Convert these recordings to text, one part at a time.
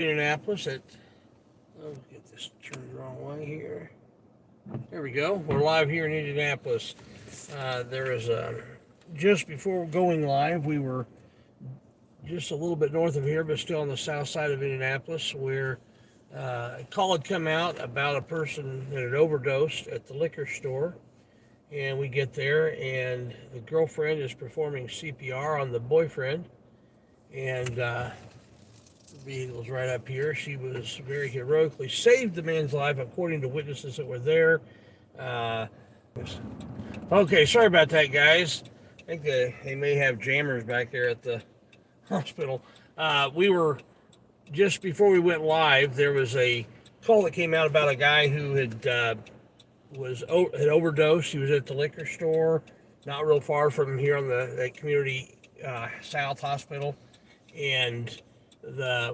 Indianapolis at, oh, get this turned the wrong way here. There we go. We're live here in Indianapolis. There is just before going live, we were just a little bit north of here, but still on the south side of Indianapolis, where a call had come out about a person that had overdosed at the liquor store. And we get there, and the girlfriend is performing CPR on the boyfriend, and vehicle's right up here. She was very heroically saved the man's life, according to witnesses that were there. Uh, okay, sorry about that, guys. I think they may have jammers back there at the hospital. We were just before we went live. There was a call that came out about a guy who had overdosed. He was at the liquor store, not real far from here on the community South Hospital, and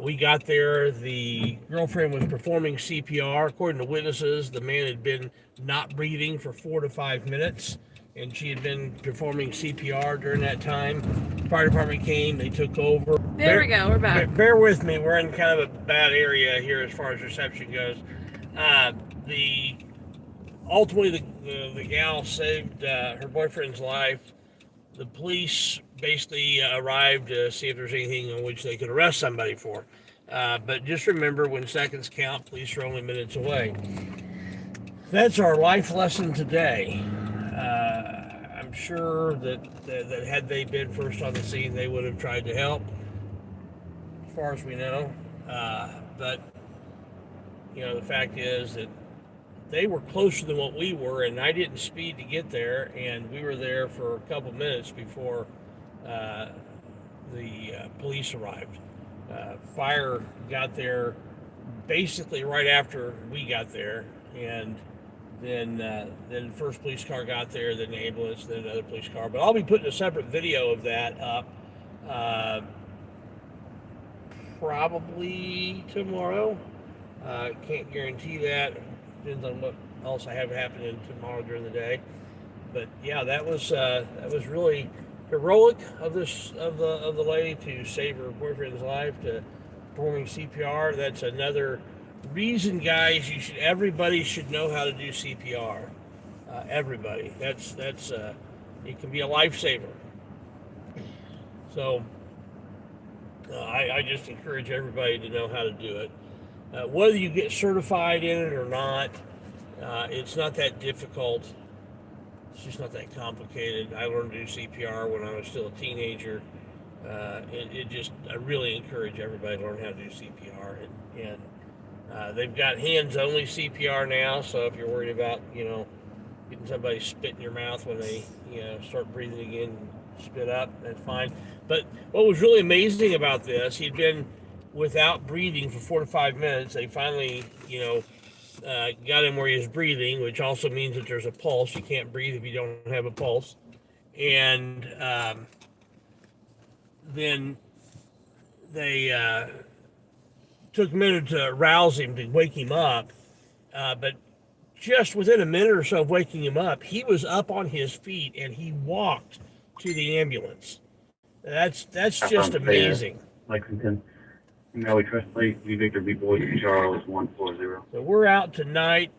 we got there. The girlfriend was performing CPR. According to witnesses, the man had been not breathing for 4 to 5 minutes, and she had been performing CPR during that time. Fire department came. They took over. There we go. We're back. Bear with me. We're in kind of a bad area here as far as reception goes. The Ultimately, the gal saved her boyfriend's life. The police basically arrived to see if there's anything on which they could arrest somebody for. But just remember, when seconds count, police are only minutes away. That's our life lesson today. I'm sure that had they been first on the scene, they would have tried to help, as far as we know. But, the fact is that they were closer than what we were, and I didn't speed to get there, and we were there for a couple minutes before the police arrived. Fire got there basically right after we got there, and then the first police car got there, then the ambulance, then another police car. But I'll be putting a separate video of that up probably tomorrow. Can't guarantee that. Depends on what else I have happening tomorrow during the day. But yeah, that was really heroic of the lady to save her boyfriend's life, to performing CPR. That's another reason, guys. Everybody should know how to do CPR. Everybody. That's it can be a lifesaver. So I just encourage everybody to know how to do it. Whether you get certified in it or not, it's not that difficult. It's just not that complicated. I learned to do CPR when I was still a teenager. I really encourage everybody to learn how to do CPR. And they've got hands-only CPR now, so if you're worried about, getting somebody spit in your mouth when they, start breathing again and spit up, that's fine. But what was really amazing about this, he'd been without breathing for 4 to 5 minutes. They finally, got him where he was breathing, which also means that there's a pulse. You can't breathe if you don't have a pulse. And then they took a minute to rouse him, to wake him up. But just within a minute or so of waking him up, he was up on his feet and he walked to the ambulance. That's just amazing. Lexington. Maui Trust Lake, V Victor B Boy Charles 140. So we're out tonight.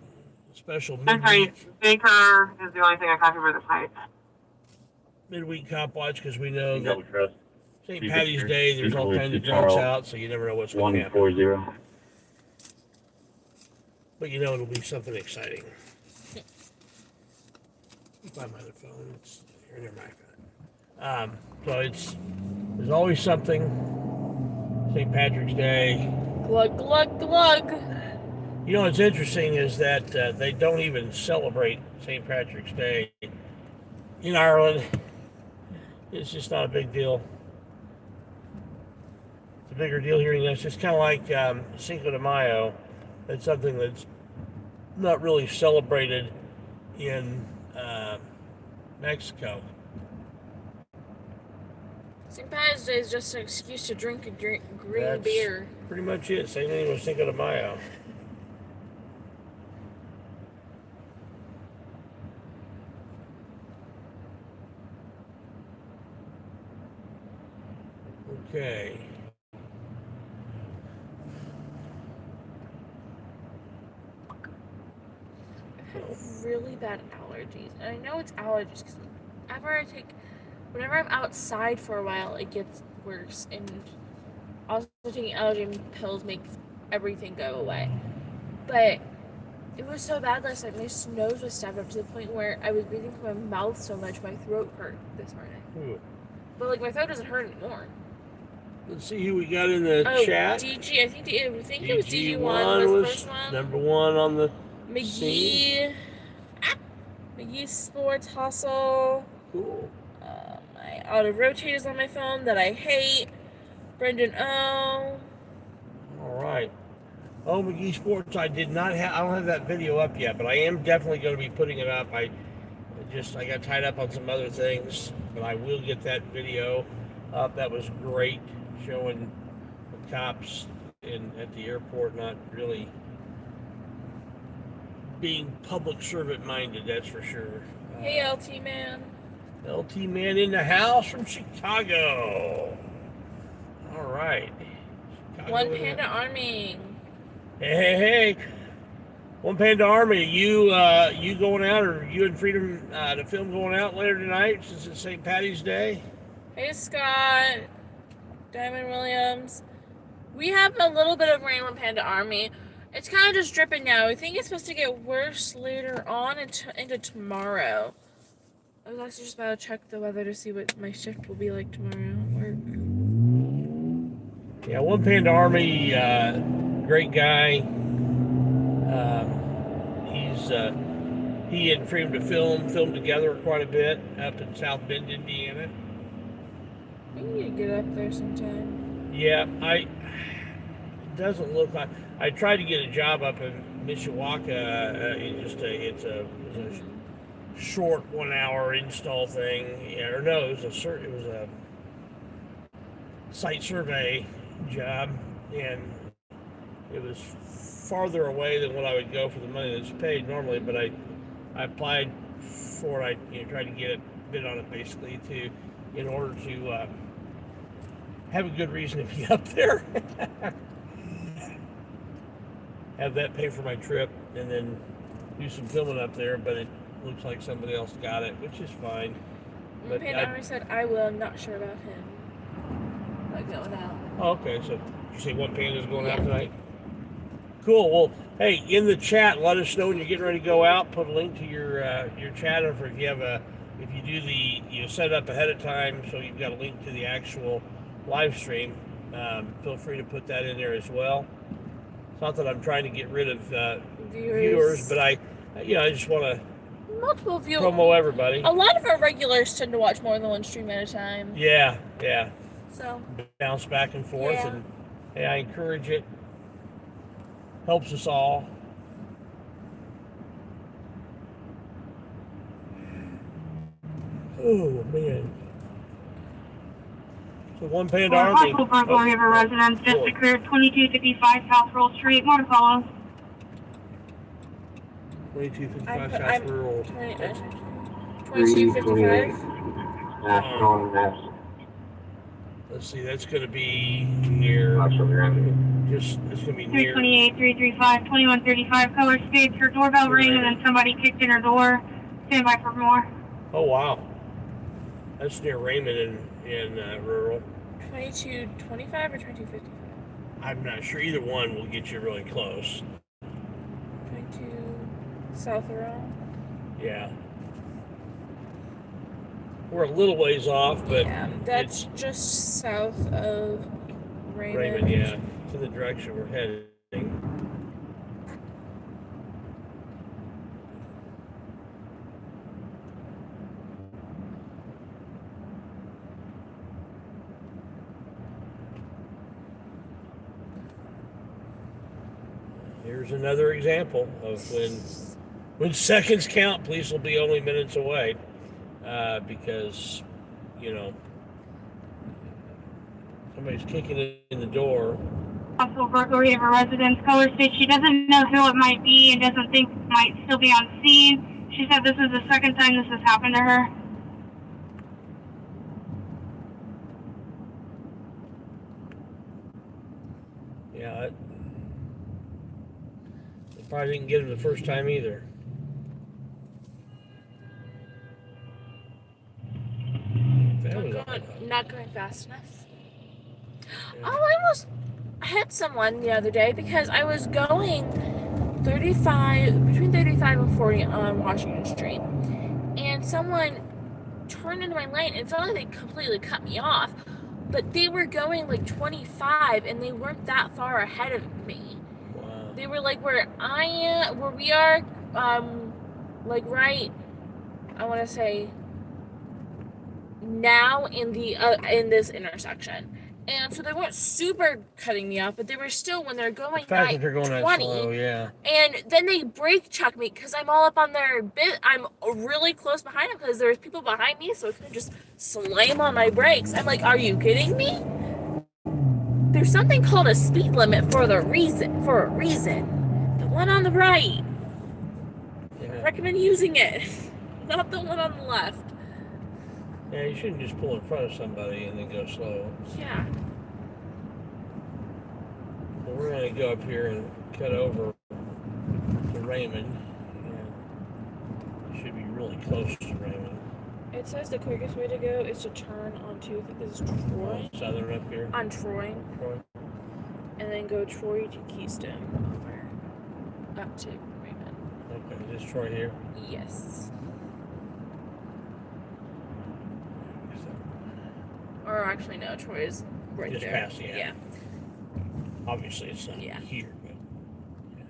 Special midweek. Baker is the only thing I copy for the site. Midweek cop watch, because we know that Trust. St. Patty's Day, there's all kinds of drunks out, so you never know what's going to happen. 140. But it'll be something exciting. Find my other phone. It's here, never mind. So there's always something. St. Patrick's Day. Glug, glug, glug. What's interesting is that they don't even celebrate St. Patrick's Day in Ireland. It's just not a big deal. It's a bigger deal here. It's just kind of like Cinco de Mayo. It's something that's not really celebrated in Mexico. St. Patty's Day is just an excuse to drink green That's beer. Pretty much it. Same thing with Cinco de Mayo. Okay. had really bad allergies, and I know it's allergies because whenever I'm outside for a while, it gets worse. And also taking allergy pills makes everything go away. But it was so bad last night. My nose was stabbed up to the point where I was breathing from my mouth so much my throat hurt this morning. Ooh. But like my throat doesn't hurt anymore. Let's see who we got in the chat. DG, I think it was DG1 was the first one. Number one on the McGee. McGee Sports Hustle. Cool. My auto rotators on my phone that I hate. Brendan O. All right. Oh, McGee Sports. I don't have that video up yet, but I am definitely going to be putting it up. I got tied up on some other things, but I will get that video up. That was great, showing the cops at the airport not really being public servant minded. That's for sure. Hey, LT man. LT man in the house from Chicago. All right. Chicago One Panda Army. Hey. One Panda Army, you going out, or you and Freedom to film going out later tonight since it's St. Patty's Day? Hey, Scott. Diamond Williams. We have a little bit of rain, One Panda Army. It's kind of just dripping now. I think it's supposed to get worse later on into tomorrow. I was actually just about to check the weather to see what my shift will be like tomorrow at work. Yeah, One Panda Army, great guy. He and Freedom to filmed together quite a bit up in South Bend, Indiana. We need to get up there sometime. Yeah, it doesn't look like. I tried to get a job up in Mishawaka. It's a short 1 hour install thing. Yeah, or no, it was a site survey job, and it was farther away than what I would go for the money that's paid normally. But I applied for it. I tried to get a bid on it basically in order to have a good reason to be up there. Have that pay for my trip, and then do some filming up there. But it looks like somebody else got it, which is fine. But Panda Army said I will. I'm not sure about him. Like going out. Oh, okay. So you say One Panda's going out tonight? Cool. Well, hey, in the chat, let us know when you're getting ready to go out. Put a link to your chat, or if you do you set it up ahead of time, so you've got a link to the actual live stream. Feel free to put that in there as well. It's not that I'm trying to get rid of viewers, but I just want to multiple viewers. Promo everybody. A lot of our regulars tend to watch more than one stream at a time. Yeah. So bounce back and forth, yeah. And hey, I encourage it. Helps us all. Oh man. So One Panda Army. Broadripple River residents just occurred 2255 South Rural Street. More to follow. 2255 South Rural. 2255. Let's see, that's going to be near. It's going to be near. 328, 335, 2135. Color states her doorbell ring, and then somebody kicked in her door. Stand by for more. Oh wow. That's near Raymond in rural. 2225 or 2255? I'm not sure. Either one will get you really close. 22 South Rural? Yeah. We're a little ways off, but yeah, that's just south of Raymond. Raymond, yeah. It's in the direction we're heading. Here's another example of when seconds count, police will be only minutes away, because, somebody's kicking in the door. Also, burglary of a residence. Color states she doesn't know who it might be and doesn't think it might still be on scene. She said this is the second time this has happened to her. Yeah, they probably didn't get him the first time either. not going fast enough. Yeah. Oh, I almost hit someone the other day because I was going 35, between 35 and 40 on Washington Street. And someone turned into my lane. It's not like they completely cut me off, but they were going like 25 and they weren't that far ahead of me. Wow. They were like where we are, like right, I want to say now in in this intersection. And so they weren't super cutting me off, but they were still, when they're going The fact by that they're going 20, that slow, yeah. and then they brake check me because I'm all up on their bit. I'm really close behind them because there's people behind me, so I couldn't just slam on my brakes. I'm like, are you kidding me? There's something called a speed limit for a reason. The one on the right. Yeah. I recommend using it, not the one on the left. Yeah, you shouldn't just pull in front of somebody and then go slow. Yeah. Well, we're going to go up here and cut over to Raymond. And should be really close to Raymond. It says the quickest way to go is to turn onto, I think this is Troy. Southern up here. On Troy. Troy. And then go Troy to Keystone over up to Raymond. Okay, is this Troy here? Yes. Or actually, no, Troy is right Just there. past, yeah. Obviously, it's not here, but yeah.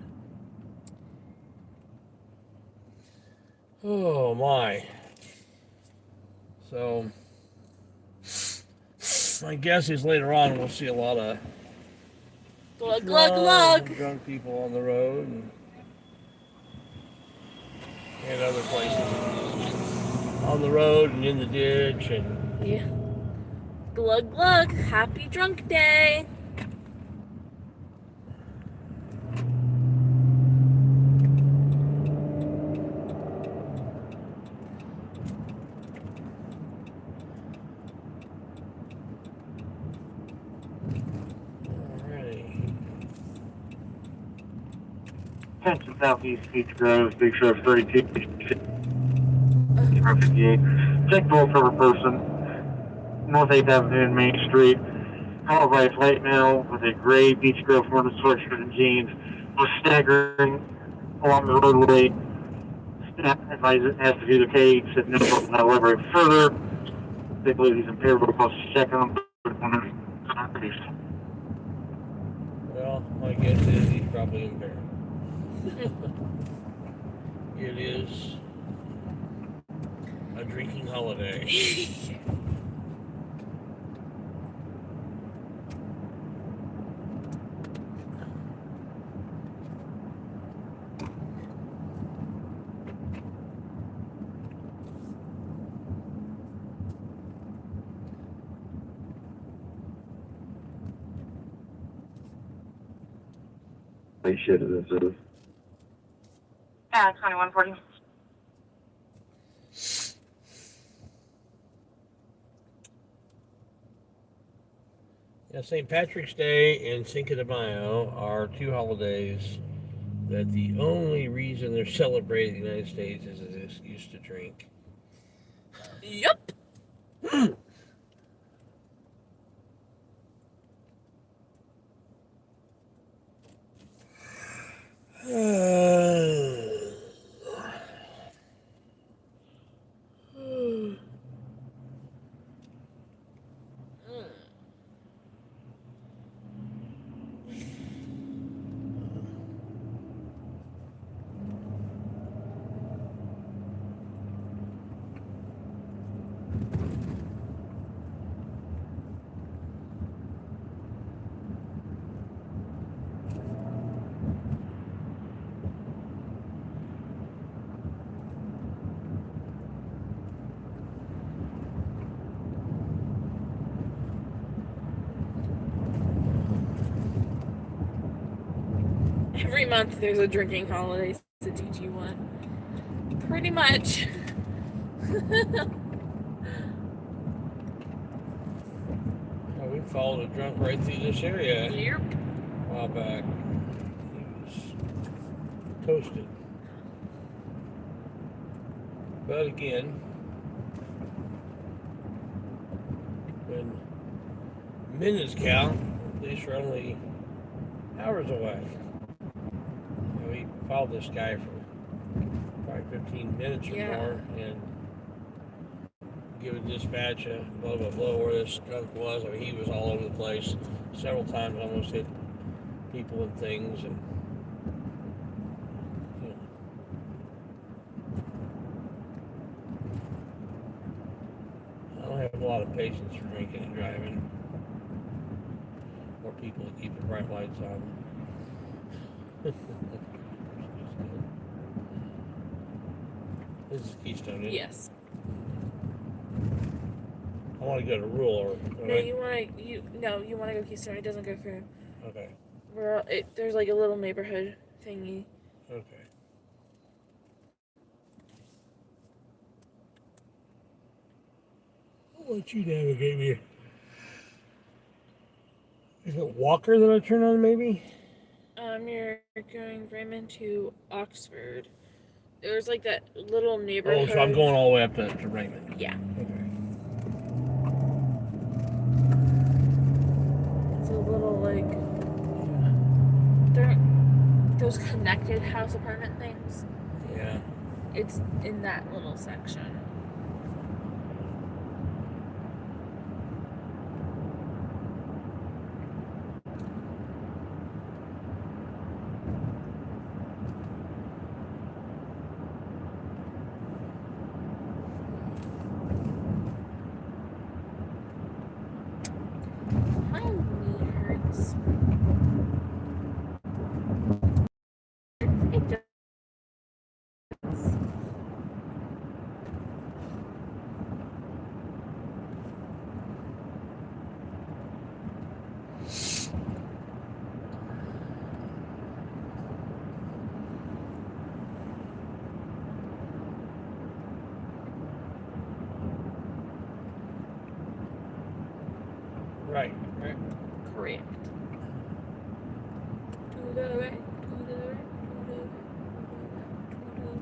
Oh my! So, my guess is later on we'll see a lot of drunk people on the road and other places on the road and in the ditch and yeah. Glug glug! Happy drunk day! Attention Southeast Beach Grove, Big Sheriff 32, 58. Check both for a person. North 8th Avenue and Main Street. Followed by a white male with a gray Beach Grove Florida sweatshirt and jeans was staggering along the roadway. Staff advised it has to do the cage, said no, not elaborate further. They believe he's impaired, but we'll check on him. well, my guess is he's probably impaired. It is a drinking holiday. Shit, this is. Yeah, 2140. Yeah, St. Patrick's Day and Cinco de Mayo are two holidays that the only reason they're celebrated in the United States is an excuse to drink. Yup! Every month there's a drinking holiday to teach you one. Pretty much. Yeah, we followed a drunk right through this area Yep. a while back. He was toasted. But again, when minutes count, these are only hours away. We followed this guy for probably 15 minutes or more and give a dispatch a blah blah blah where this skunk was. I mean, he was all over the place several times, almost hit people and things, and you know. I don't have a lot of patience for drinking and driving, or people that keep the bright lights on. This is Keystone, isn't it? Yes. I want to go to rural, or No, you want to go Keystone. It doesn't go through. Okay. There's like a little neighborhood thingy. Okay. I'll let you navigate me. Is it Walker that I turn on, maybe? You're going Raymond to Oxford. There's like that little neighborhood. Oh, so I'm going all the way up to Raymond. Yeah. Okay. It's a little like those connected house apartment things. Yeah. It's in that little section. My knee hurts. It does. Right. Correct. To the right, to the right, to the right,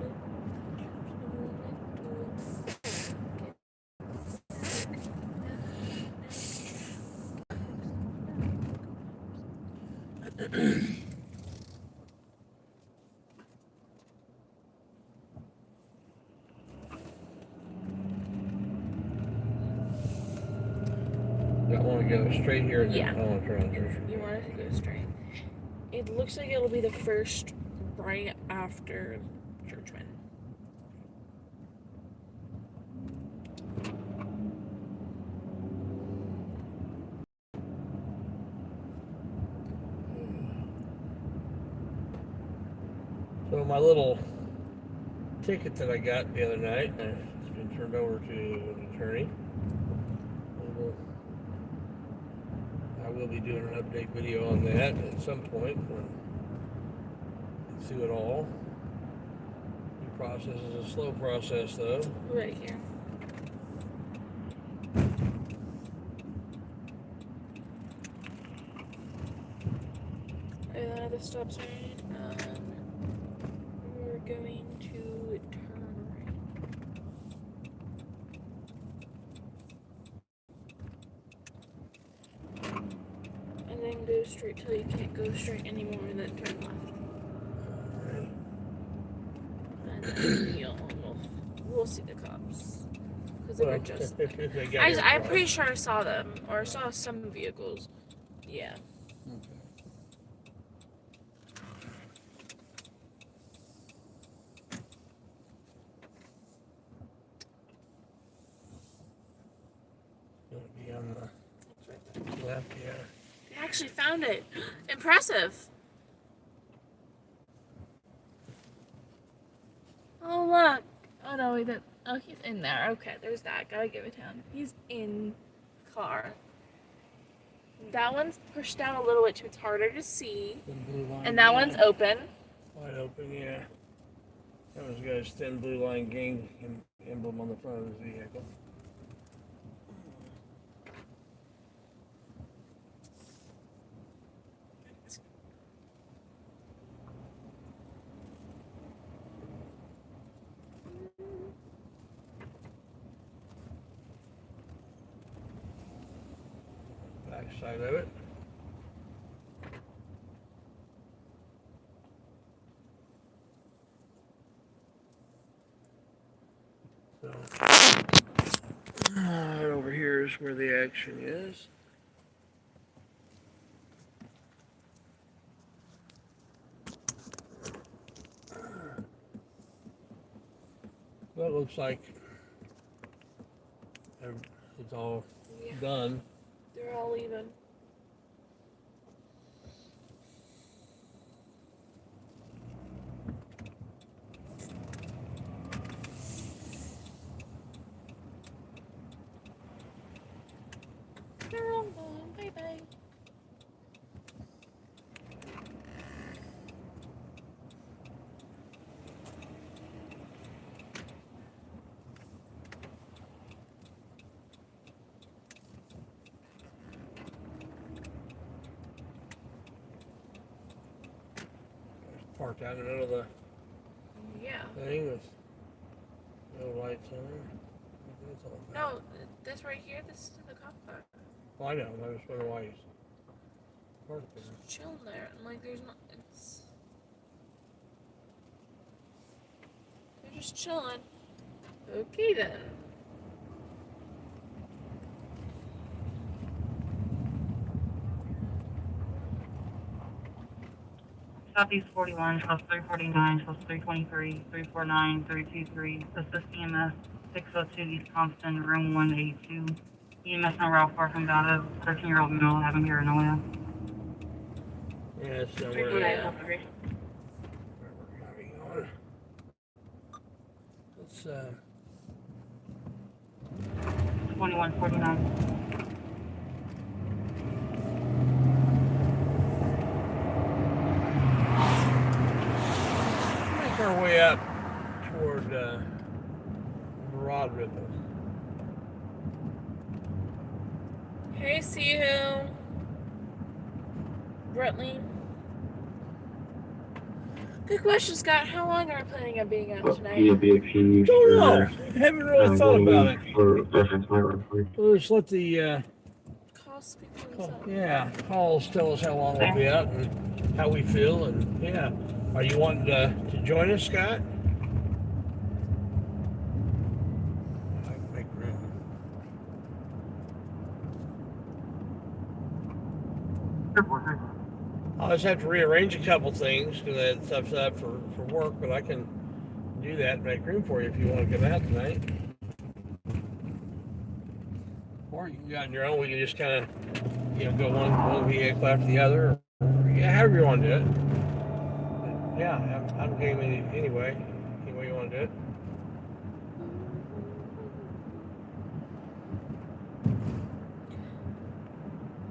I want to go straight here. Yeah. I don't want to turn on Church. You want it to go straight. It looks like it'll be the first right after Churchman. So my little ticket that I got the other night has been turned over to an attorney. I will be doing an update video on that at some point when we see it all. The process is a slow process, though. Right here. And then the stop sign. We're going to turn right. And then go straight till you can't go straight anymore, and then turn left. And then we'll see the cops. Because they were just there. I'm pretty sure I saw them, or I saw some vehicles. Yeah. Okay. Be on the left, yeah. They actually found it. Impressive. Oh, look. Oh, no, he didn't. Oh, he's in there. Okay, there's that. Gotta give it to him. He's in the car. That one's pushed down a little bit too. It's harder to see. And that one's open. Wide open, yeah. That one's got his thin blue line gang emblem on the front of his vehicle. back side of it. So, right over here is where the action is. Well, it looks like it's all done. They're all even. They're all gone. Bye bye. Parked out in the middle of the Yeah. thing with no lights on there. That's all about. No, this right here, this is the cop car. Well, I know. I was wondering why he's parked there. Chilling there. And like, there's not. They're just chilling. Okay then. Southeast 41, plus 349, plus 323, 349, 323, assist EMS 602 East Compton, room 182. EMS on route 4 from Data, 13-year-old male having paranoia. Yeah, it's somewhere Yeah. where we're having on. Let's 2149. make our way up toward Broadripple. Hey, see who? Brentley. Good question, Scott. How long are we planning on being out tonight? You'll be accused Don't know. Haven't really thought about it. For reference network. We'll just let the Call speak for themselves. calls tell us how long we'll be out and how we feel, and yeah. Are you wanting to join us, Scott? I can make room. I'll just have to rearrange a couple things because I had stuff set up for work, but I can do that and make room for you if you want to come out tonight. Or you can go on your own. We can just kind of, go one vehicle after the other. Or, yeah, however you want to do it. But, yeah, I'm game anyway. Any way you want to do it.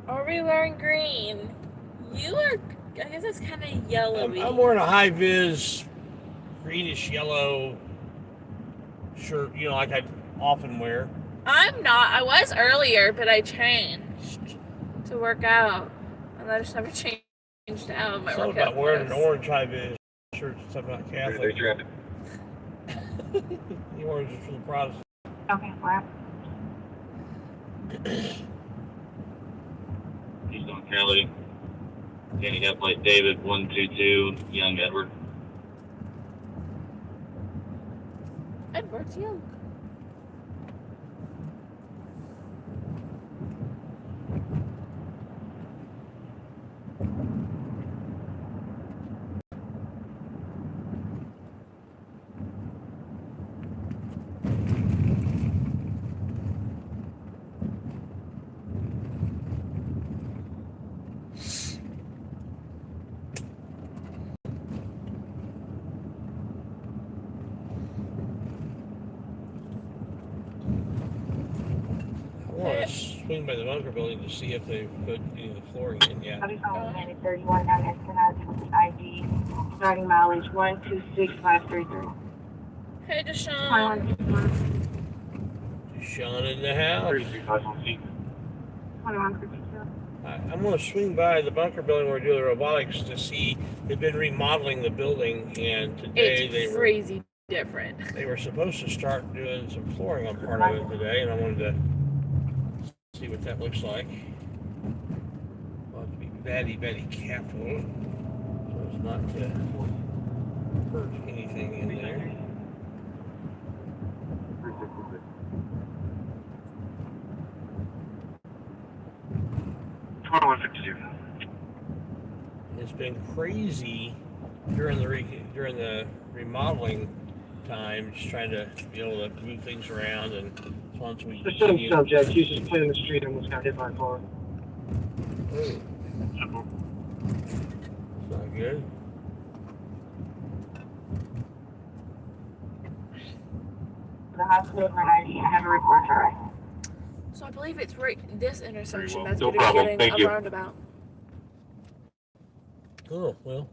Are we wearing green? You are. I guess it's kind of yellowy. I'm wearing a high vis, greenish yellow shirt. Like I often wear. I'm not. I was earlier, but I changed to work out, and I just never changed out of my Something workout about wearing an clothes. orange high vis shirt. Something about Catholic. You orange is for the Protestant. Okay, flat. Keystone County. Handicap plate David 122 Young Edward. Edward's young. I want to swing by the bunker building to see if they've put any of the flooring in yet. 31 down Esplanade ID, starting mileage 126533. Hey, Deshaun. Sean in the house. 2152. I'm going to swing by the bunker building where we do the robotics to see. They've been remodeling the building, and today It's crazy different. they were supposed to start doing some flooring on part of it today, and I wanted to see what that looks like. very, very careful so as not to hurt anything in there. It's been crazy during the remodeling time, just trying to be able to move things around, and once we The same subject, he's just playing the street and almost got hit by a car. Oh, it's not good. The hospital for 90, I have a report, alright. So I believe it's right this intersection well. that's No going to be problem. getting Thank a you. roundabout. Oh, well,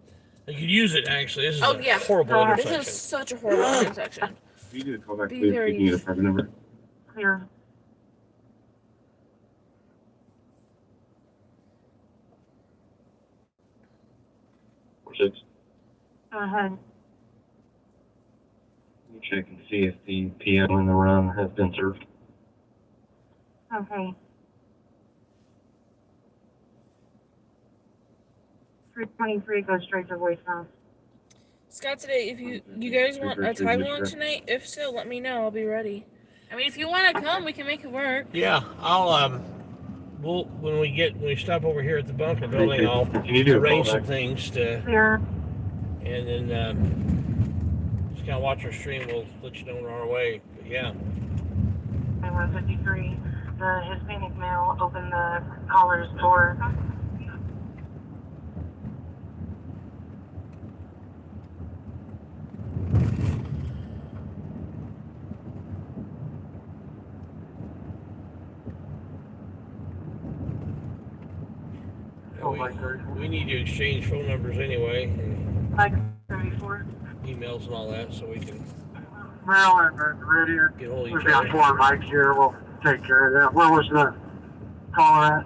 I could use it actually. This is Oh, a yeah. horrible This intersection. is such a horrible intersection. You need to call back, Be please. very- You need a private number. Clear. Six. Go ahead. You check and see if the PO in the run has been served. Okay. 323 goes straight to voicemail. Scott, today, if you guys want a tag along tonight, if so, let me know. I'll be ready. I mean, if you want to come, we can make it work. Yeah, I'll when we stop over here at the bunker building, I'll arrange some things to, Clear. and then just kind of watch our stream. We'll let you know when we're on our way. But yeah. 153. The Hispanic male opened the caller's door. We need to exchange phone numbers anyway, and 534. emails and all that, so we can Maryland, ready here. get hold of We've each got other. 4 mics here. We'll take care of that. Where was the caller at?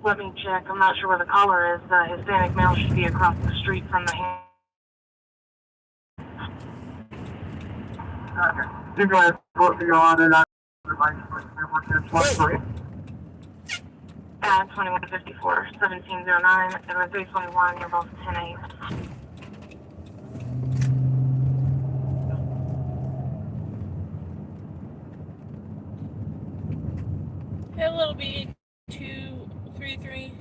Let me check. I'm not sure where the caller is. The Hispanic male should be across the street from the hand. Okay. You go ahead. Put me on and I. At 2154, 1709, and 321, you're both 10-8. Hey, little B233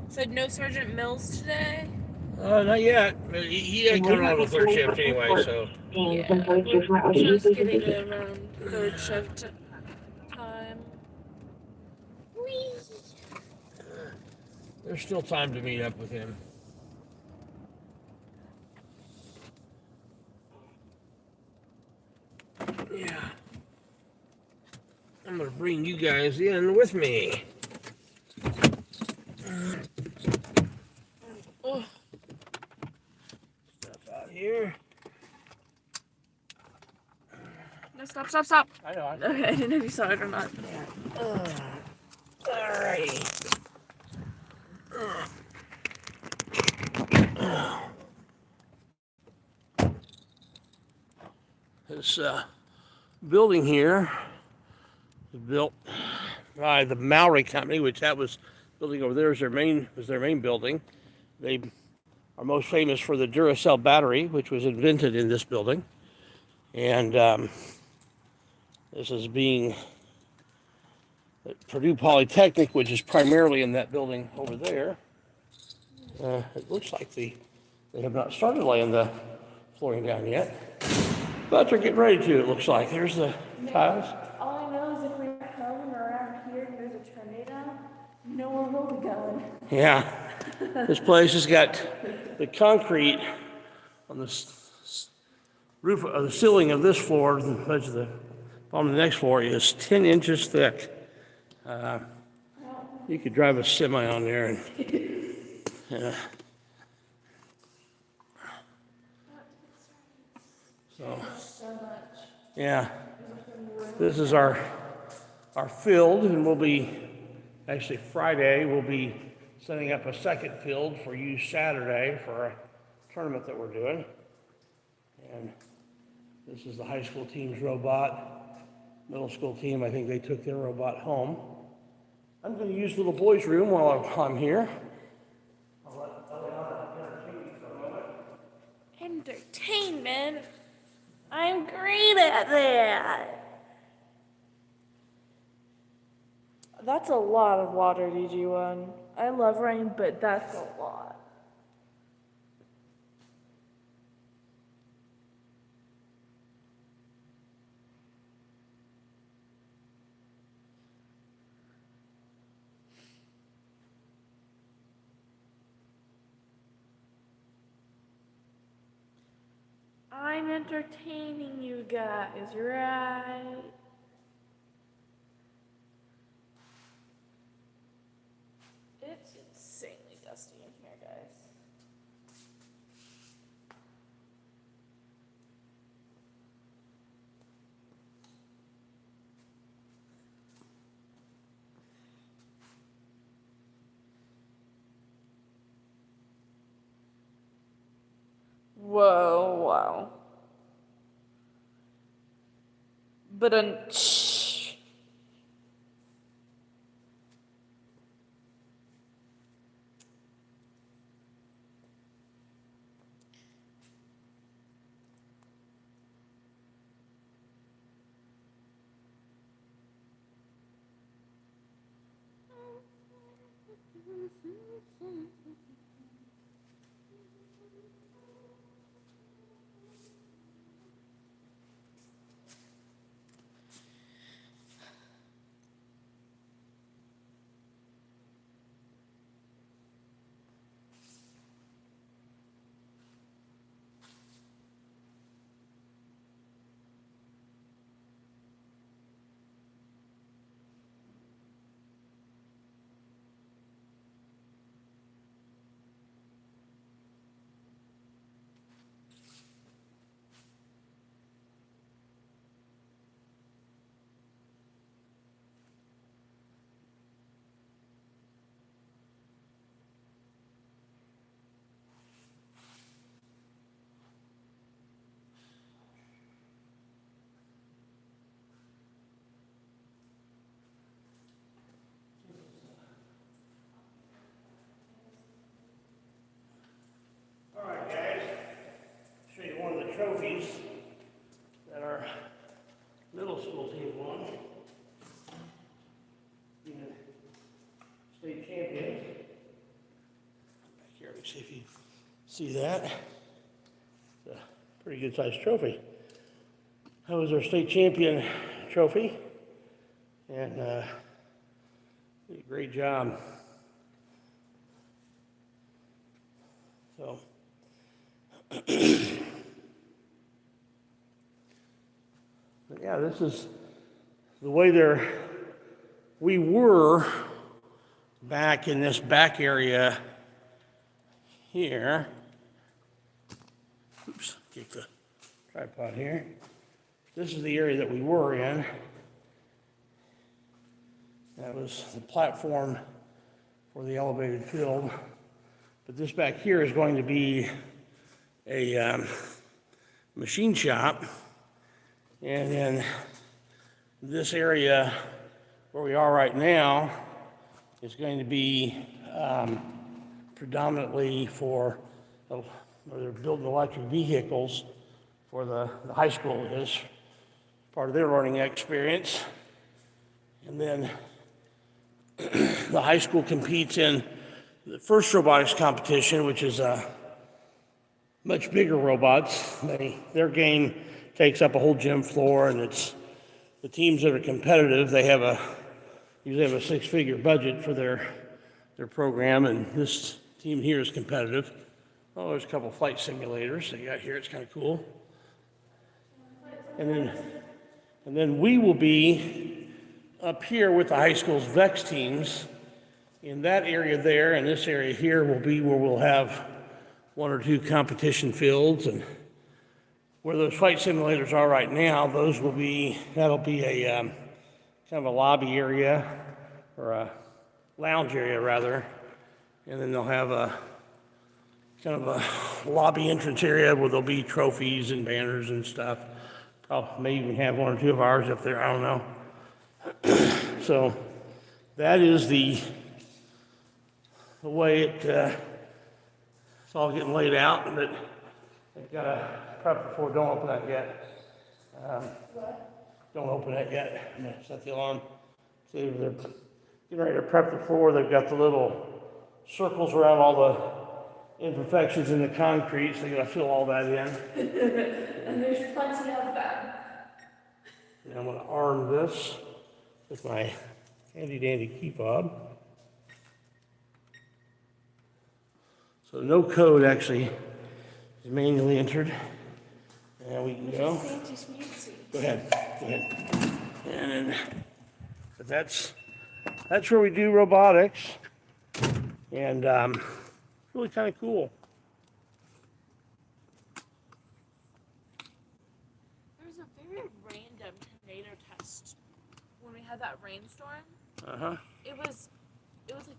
said no Sergeant Mills today. Not yet. He ain't coming on the third shift anyway, so. Yeah, we're just getting in around third shift time. Whee! There's still time to meet up with him. Yeah. I'm gonna bring you guys in with me. Oh, Stuff out here. no, stop. I know. Okay, I didn't know if you saw it or not. Alrighty. This building here was built by the Maori Company, which that was building over there was their main building. They are most famous for the Duracell battery, which was invented in this building. And this is being at Purdue Polytechnic, which is primarily in that building over there. It looks like they have not started laying the flooring down yet, but they're getting ready to. It looks like there's the tiles. All I know is if we're coming around here and there's a tornado, you know where we'll be going. Yeah, this place has got the concrete on the roof of the ceiling of this floor, the edge of the on the next floor is 10 inches thick. You could drive a semi on there and so yeah, this is our field, and we'll be actually Friday we'll be setting up a second field for use Saturday for a tournament that we're doing. And this is the high school team's robot. Middle school team, I think they took their robot home. I'm going to use the little boys' room while I'm here. Entertainment? I'm great at that. That's a lot of water, DG1. I love rain, but that's a lot. I'm entertaining you guys, right? It's insanely dusty in here, guys. Whoa, wow. But All right, guys. Show you one of the trophies that our middle school team won. Being state champions. Back here, let me see if you see that. It's a pretty good sized trophy. That was our state champion trophy. And did a great job. So, but yeah, this is the way we were back in this back area here. Oops, get the tripod here. This is the area that we were in. That was the platform for the elevated field. But this back here is going to be a machine shop. And then this area where we are right now is going to be predominantly for, where they're building electric vehicles for the high school is part of their learning experience. And then the high school competes in the first robotics competition, which is much bigger robots. Their game takes up a whole gym floor, and it's the teams that are competitive. They usually have a six-figure budget for their program, and this team here is competitive. Oh, there's a couple flight simulators they got here. It's kind of cool. And then we will be up here with the high school's VEX teams. In that area there, and this area here will be where we'll have one or two competition fields, and where those flight simulators are right now, that'll be a kind of a lobby area, or a lounge area rather, and then they'll have a kind of a lobby entrance area where there'll be trophies and banners and stuff. Probably may even have one or two of ours up there, I don't know. So that is the way it's all getting laid out, and that they've got to prep before. Don't open that yet. Don't open that yet. I'm gonna set the alarm. See, they're getting ready to prep the floor. They've got the little circles around all the imperfections in the concrete, so they got to fill all that in. And there's plenty of them. And I'm going to arm this with my handy dandy key fob. So no code actually is manually entered. And we can go. Go ahead. And then, but that's where we do robotics. And really kind of cool. There's a very random tornado test when we had that rainstorm. It was like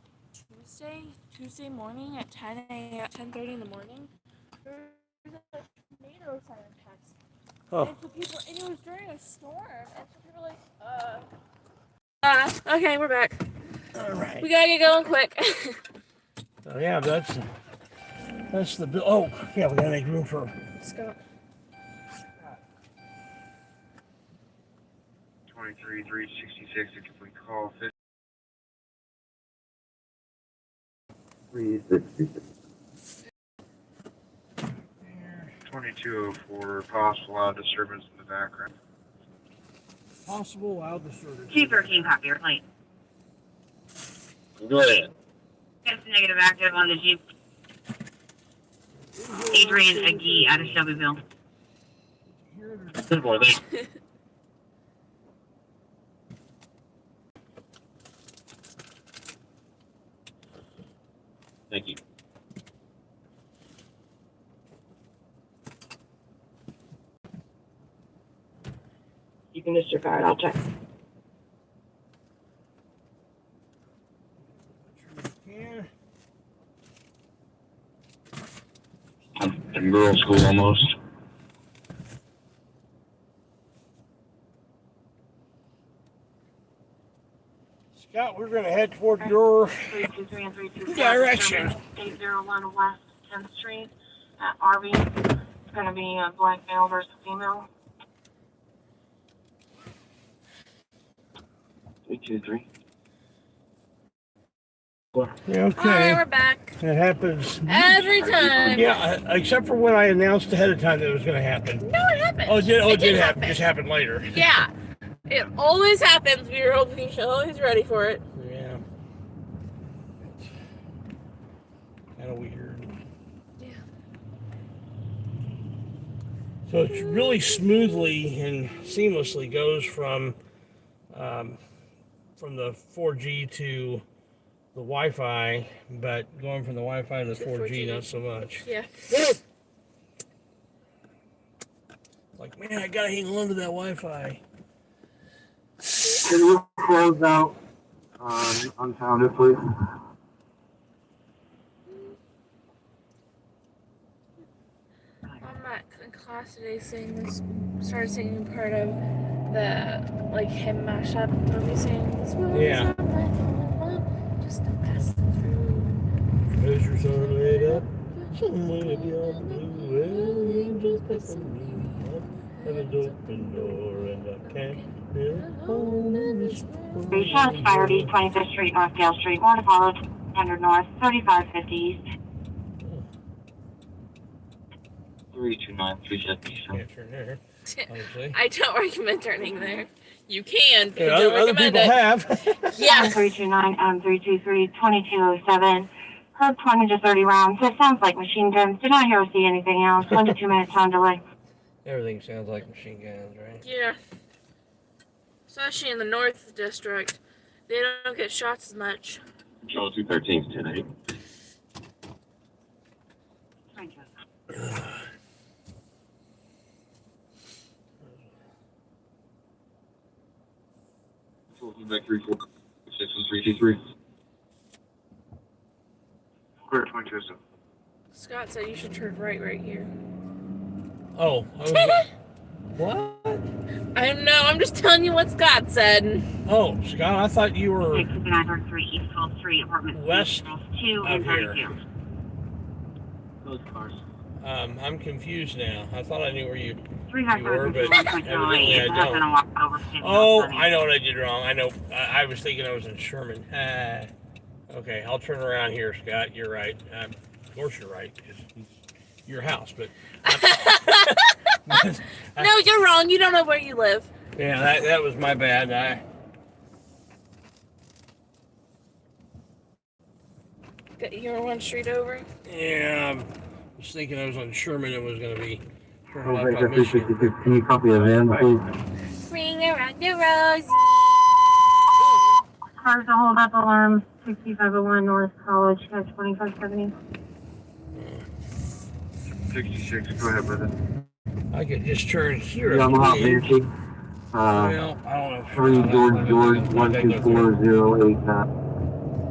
Tuesday morning at 10:30 in the morning. There was a tornado siren test. Oh. And it was during a storm, and so people were like, okay, we're back. All right. We gotta get going quick. So yeah, that's the bill. Oh, yeah, we gotta make room for Scott. 23-366 to complete call. 366. 2204, possible loud disturbance in the background. possible loud disturbance. 213 copy your plate. Go ahead. It's negative active on the Jeep. Adrian Agee out of Shelbyville. Good boy, thanks. Thank you. You can disregard, I'll check. I'm in rural school almost. Scott, we're going to head toward your 323 and 324. direction. 801 West 10th Street at RV. It's going to be a black male versus female. 323. Okay. Alright, we're back. It happens. Every time. Yeah, except for when I announced ahead of time that it was going to happen. No, it happened. It did happen. It just happened later. Yeah. It always happens. We're always ready for it. Yeah. Kind of weird. Yeah. So it really smoothly and seamlessly goes from the 4G to the Wi-Fi, but going from the Wi-Fi to the 4G, not so much. Yeah. Like, man, I gotta hang on to that Wi-Fi. Can you close out unfounded, please? In class today started singing part of the hymn mashup where we sing this world is Yeah. not my home, just to pass through. Treasures are laid up somewhere beyond the blue, well, angels passing me up, heaven's open door, and I can't feel home in this world. Three shots fired East 25th Street, North Gale Street. More to follow. 100 North, 3550 East. 329, 370. Can't turn there, obviously. I don't recommend turning there. You can, but Yeah, I don't other recommend people it. have. Yeah. 329, 323, 2207. Heard 20 to 30 rounds. It sounds like machine guns. Did not hear or see anything else. 1 to 2 minute time delay. Everything sounds like machine guns, right? Yeah. Especially in the North District. They don't get shots as much. Control 213, 10-8. Thank you. Back 346 and 323. Clear 22. Scott said you should turn right here. Oh, what? I don't know. I'm just telling you what Scott said. Oh, Scott, I thought you were 6933 East 12th Street, apartment west 2 of and here. 32. Those cars. I'm confused now. I thought I knew where you were, 300 but evidently I don't. Oh, I know what I did wrong. I know. I was thinking I was in Sherman. Okay, I'll turn around here, Scott. You're right. Of course you're right, because it's your house. But No, you're wrong. You don't know where you live. yeah, that was my bad. You were one street over. Yeah, I was thinking I was on Sherman and was going to be. Can you copy a van, please? Ring around the rosy. Cars to hold up alarm 6501 North College, 2570. 66, go ahead, brother. I could just turn here. Yamaha if you need. Banshee. Well, I don't know. 3 George 124089.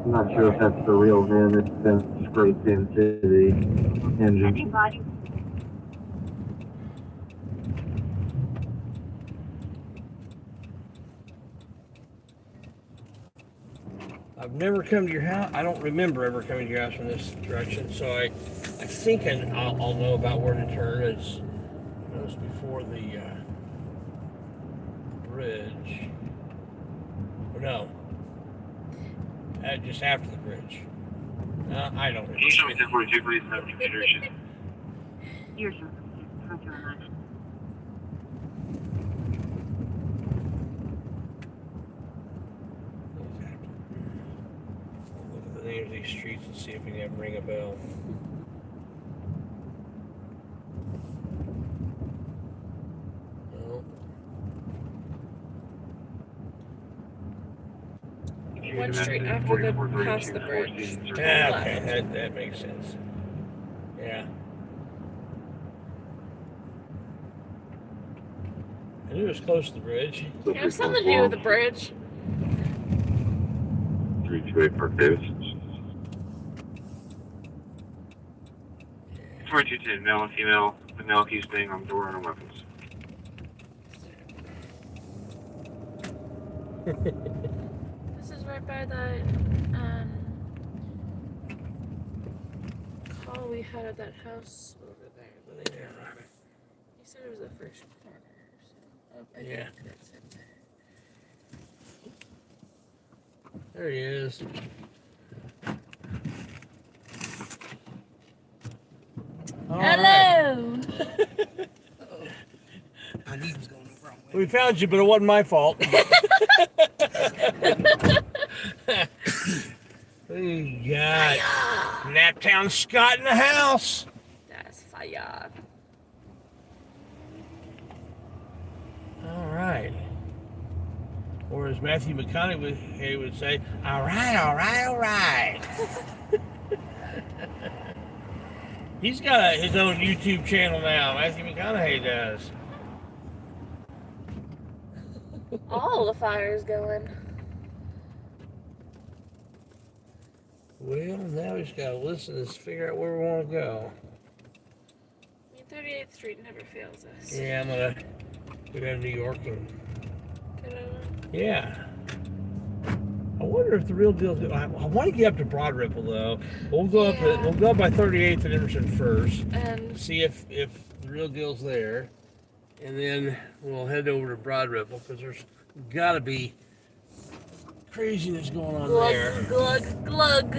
I'm not sure if that's the real van. It's been scraped into the engine. Anybody? I've never come to your house. I don't remember ever coming to your house from this direction, so I think I'll know about where to turn. It's before the bridge. Or no, just after the bridge. I don't remember. Can you show me 1042, please? No computer issue. Here's your 2209. Look at the names of these streets and see if we can ring a bell. No. One street after past the bridge. Yeah, okay, that makes sense. Yeah. I knew it was close to the bridge. It has something to do with the bridge. 328 Park Davis. 4210, male and female. The male keys being on the door and on weapons. This is right by that call we had at that house over there. You said it was the first corner. So I Yeah. think that's it. There he is. All right. Hello. I knew he was going the wrong way. We found you, but it wasn't my fault. We got Naptown Scott in the house. That's fire. All right. Or as Matthew McConaughey would say, all right, all right, all right. He's got his own YouTube channel now. Matthew McConaughey does. All the fire's going. Well, now we just got to listen and figure out where we want to go. I mean, 38th Street never fails us. Yeah, I'm going to go down to New York and Get over. yeah. I wonder if the real deal. I want to get up to Broadripple though. We'll go up. We'll go by 38th and Emerson first. And See if the real deal's there, and then we'll head over to Broadripple because there's got to be craziness going on there. glug, glug, glug.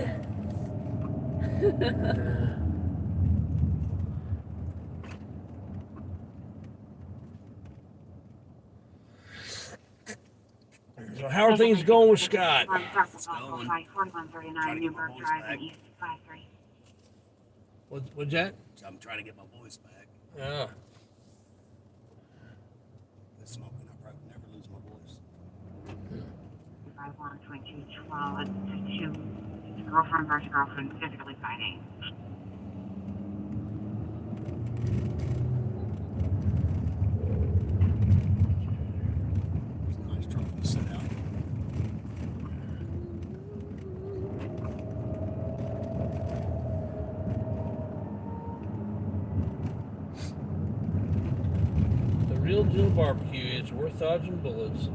So how are things going with Scott? 4139 Newburgh Drive and East 53. What's that? I'm trying to get my voice back. Oh, With smoking, I probably never lose my voice. 512212 and 2. Girlfriend versus girlfriend physically fighting. It's a nice trophy to sit out. the real Jill barbecue. It's worth dodging bullets.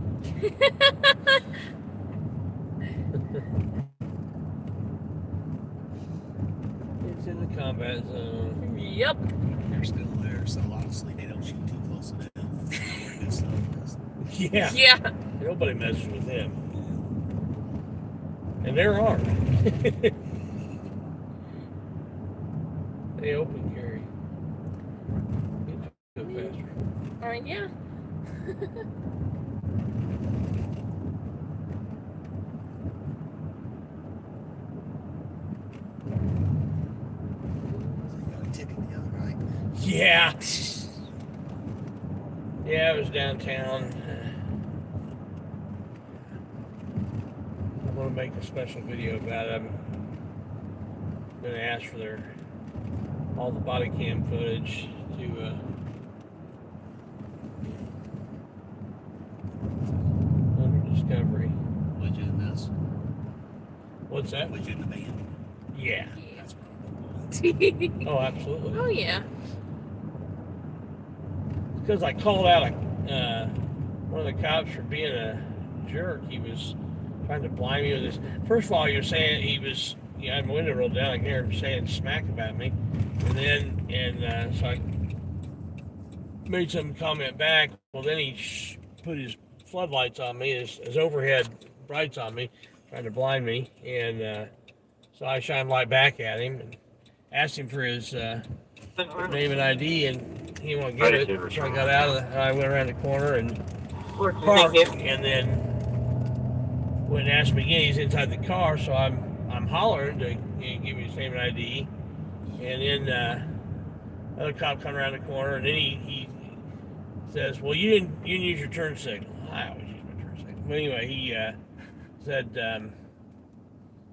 It's in the combat zone. Yep. They're still there, so obviously they don't shoot too close to them. Where good stuff is. Yeah. Yeah. Nobody messes with them. And there are. They open carry. Get to it faster. Alright, yeah. So you got a ticket the other night. Yeah. Yeah, I was downtown. I'm gonna make a special video about it. I'm gonna ask for all the body cam footage to under discovery. Was you in this? What's that? Was you in the band? Yeah. That's what Oh, absolutely. Oh, yeah. Because I called out one of the cops for being a jerk. He was trying to blind me with this. First of all, he was saying I had my window rolled down. I could hear him saying smack about me, and so I made some comment back. Well, then he put his floodlights on me, his overhead brights on me, trying to blind me, and so I shined light back at him and asked him for his name and ID, and he won't give it. So I got out I went around the corner and parked, and then when he asked me again, he's inside the car, so I'm hollering to give me his name and ID, and then another cop come around the corner, and then he says, "Well, you didn't use your turn signal." I always use my turn signal. But anyway, he said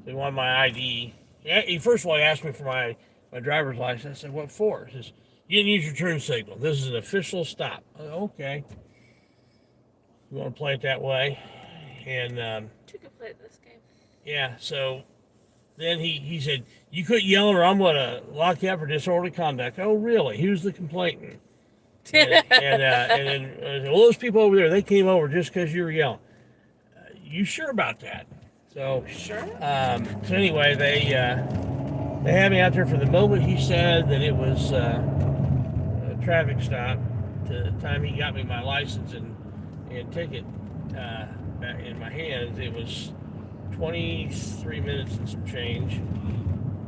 he wanted my ID. He first of all he asked me for my driver's license. I said, "What for?" He says, "You didn't use your turn signal. This is an official stop." I said, "Okay. You want to play it that way?" And Two could play this game. yeah, so then he said, "You quit yelling or I'm going to lock you up for disorderly conduct." Oh, really? Who's the complainant? And then I said, "Well, those people over there, they came over just because you were yelling." You sure about that? So Sure. So anyway, they had me out there for the moment he said that it was a traffic stop. To the time he got me my license and ticket back in my hands, it was 23 minutes and some change.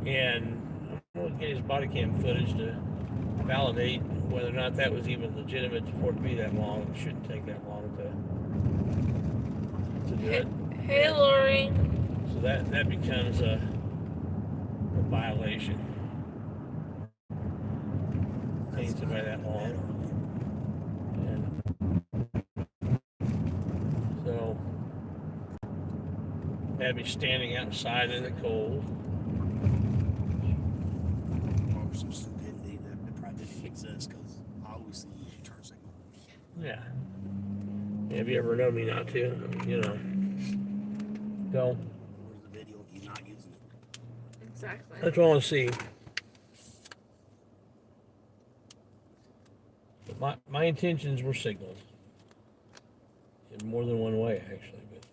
And I'm going to get his body cam footage to validate whether or not that was even legitimate for it to be that long. It shouldn't take that long to do it. Hey, Lori. So that becomes a violation. Taking somebody that long. And so had me standing outside in the cold. Or some stupidity that probably didn't exist because I always see you use your turn signal. Yeah. Have you ever known me not to? You know. So Where's the video of you not using it? Exactly. that's what I want to see. But my intentions were signaled. In more than one way, actually. But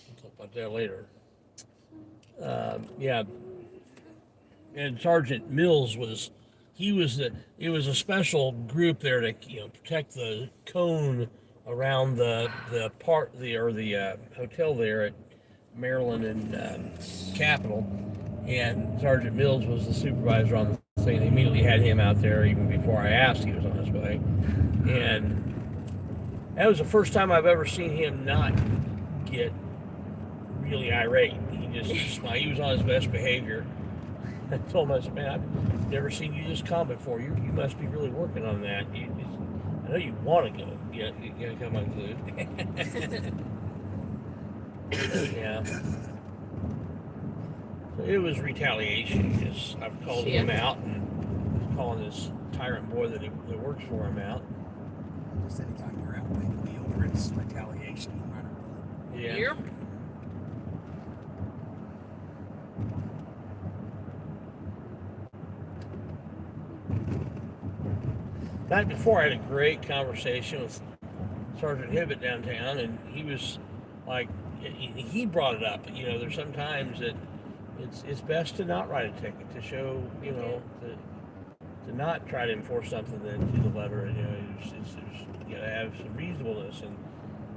we'll talk about that later. Yeah. And Sergeant Mills it was a special group there to protect the cone around the hotel there at Maryland and Capitol, and Sergeant Mills was the supervisor on the thing. They immediately had him out there even before I asked. He was on his way, and that was the first time I've ever seen him not get really irate. He just smiled. He was on his best behavior. I told him, I said, "Man, I've never seen you this calm before. You must be really working on that. I know you want to go. You gotta come unglued." Yeah. So it was retaliation because I've called him out and calling this tyrant boy that works for him out. Just anytime you're out making me over, it's retaliation no matter what. Yeah. Yep. Night before, I had a great conversation with Sergeant Hibbett downtown, and he was like, he brought it up. You know, there's sometimes that it's best to not write a ticket, to show, you know, to not try to enforce something that to the letter. You know, you got to have some reasonableness, and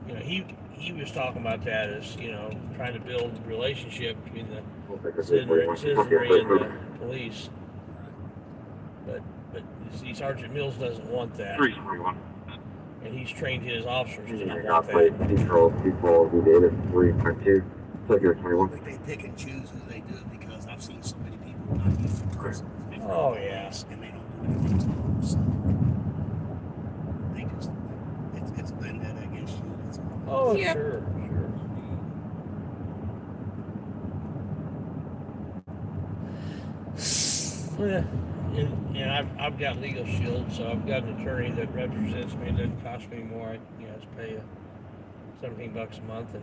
you know, he was talking about that as, you know, trying to build a relationship between the citizenry and the police. But you see, Sergeant Mills doesn't want that. 341. And he's trained his officers to not want Operate that. control people who did it 3.2. Figure I 21. think they pick and choose who they do it because I've seen so many people not use the person. Oh, yeah. And they don't do anything to them. So they just, it's a vendetta against you. That's all. Oh, Yeah. sure. Yeah. And I've got legal shield, so I've got an attorney that represents me. It doesn't cost me more. I just pay $17 a month, and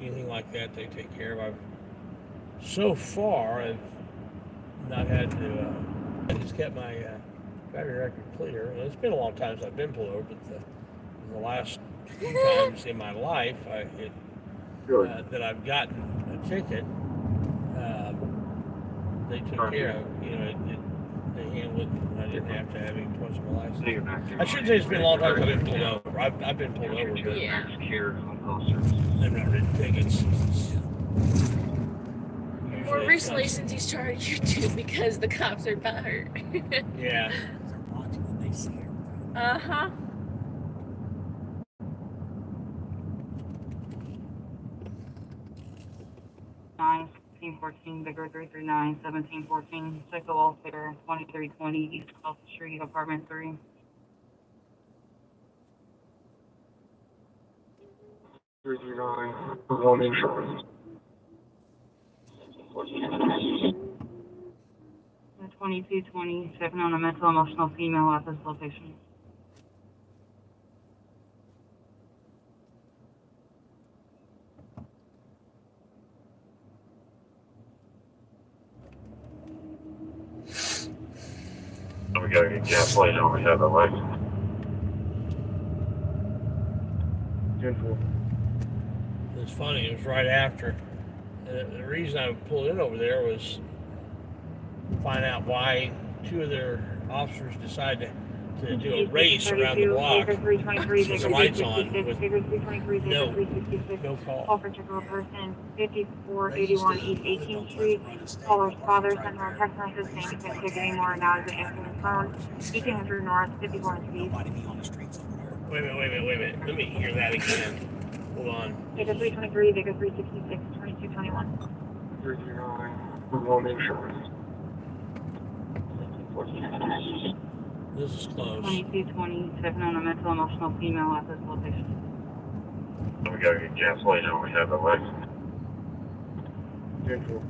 anything like that they take care of. So far I've not had to. I just kept my driving record clear. And it's been a long time since I've been pulled over, but the last few times in my life that I've gotten a ticket. They took care of, you know, they handled it, and I didn't have to have any points on my license. I shouldn't say it's been a long time since I've been pulled over. I've been pulled over, but Yeah. I've not written tickets. More recently, since he started YouTube, because the cops are butthurt. Yeah. They're watching and they see everything. Uh-huh. Nine, 1714, Bigger 339, 1714, Psycho Welfare, 2320, East 12th Street, Apartment 3. Home insurance. 2220, checking on a mental emotional female at this location. We gotta get gasoline on we have the license. 10-4. It's funny, it was right after. The reason I pulled in over there was find out why two of their officers decided to do a race around the block with the lights on with no Call call. for check of a person, 5481 East 18th Street. Caller's father sent her a text message saying he couldn't take it anymore and now he's answering his phone. 1800 North, 54 East. Nobody be on the streets over there. Wait a minute. Let me hear that again. Hold on. Baker 323, Baker 366, 2221. 339. Home insurance. This is close. 2220, checking on a mental emotional female at this location. We gotta get gasoline on we have the license. 10-4.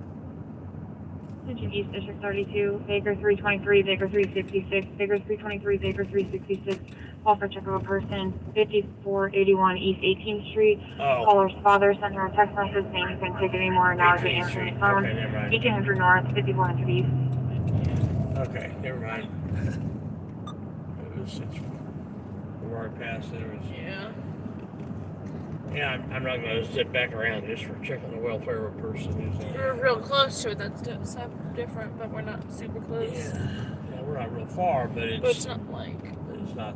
Attention East District 32, Baker 323, Baker 366, Baker 323, Baker 366. Call for check of a person, 5481 East 18th Street. Oh, Caller's father sent her a text message saying he couldn't take it anymore and now he's 18th answering his Street. phone. Okay, never mind. 1800 North, 5400 East. Okay, never mind. We're already past there. Yeah. Yeah, I'm not going to zip back around just for checking the welfare of a person who's We're real close to it. That's different, but we're not super close. Yeah, we're not real far, but It's not like. It's not.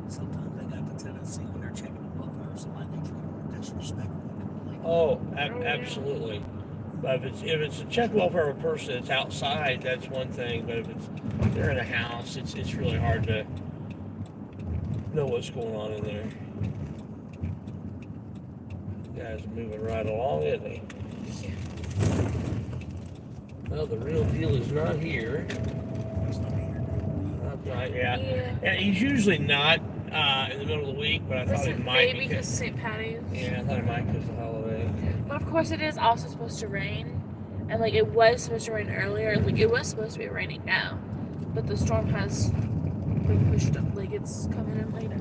Sometimes they got the tendency when they're checking the welfare of somebody, they treat them disrespectful. Like, Oh, absolutely. But if it's a check welfare of a person that's outside, that's one thing. But if they're in a house, it's really hard to know what's going on in there. Guy's moving right along, isn't he? Well, the real deal is not here. it's not here. Not right, yeah. Yeah. And he's usually not in the middle of the week, but I thought it might Maybe because St. Patty's. Yeah, I thought it might because of the holiday. But of course, it is also supposed to rain, and like it was supposed to rain earlier. Like it was supposed to be raining now, but the storm has like pushed up. Like it's coming in later.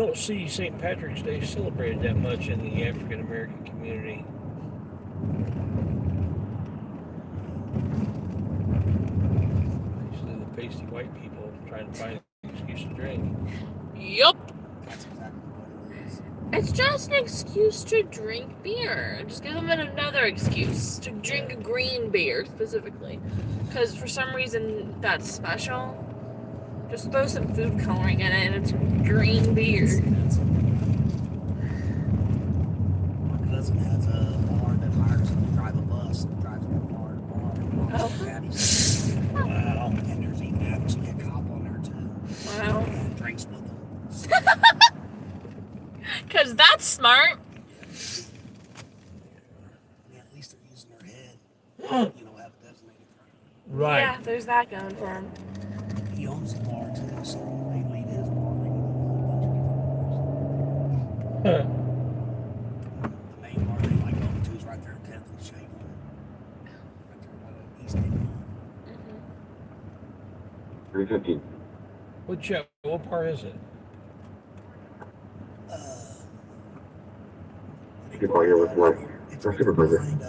don't see St. Patrick's Day celebrated that much in the African American community. Usually the pasty white people trying to find an excuse to drink. Yup. That's exactly what it is. It's just an excuse to drink beer. Just give them another excuse to drink green beer specifically. Because for some reason that's special. Just throw some food coloring in it and it's green beer. My cousin has a bar that hires him to drive a bus and drives him from bar to bar. Oh. Wow. And there's even actually a cop on there too. Wow. And drinks with them. Because that's smart. Yeah, at least they're using their head. You know, have a designated driver. Right. Yeah, there's that going for him. He owns the bar too, so they lead his bar. They can go to a bunch of different bars. The main bar they like going to is right there at 10th and Shaver. Right there by the East End. 315. What part is it? Good bar here with what? It's Or right Superburger. behind,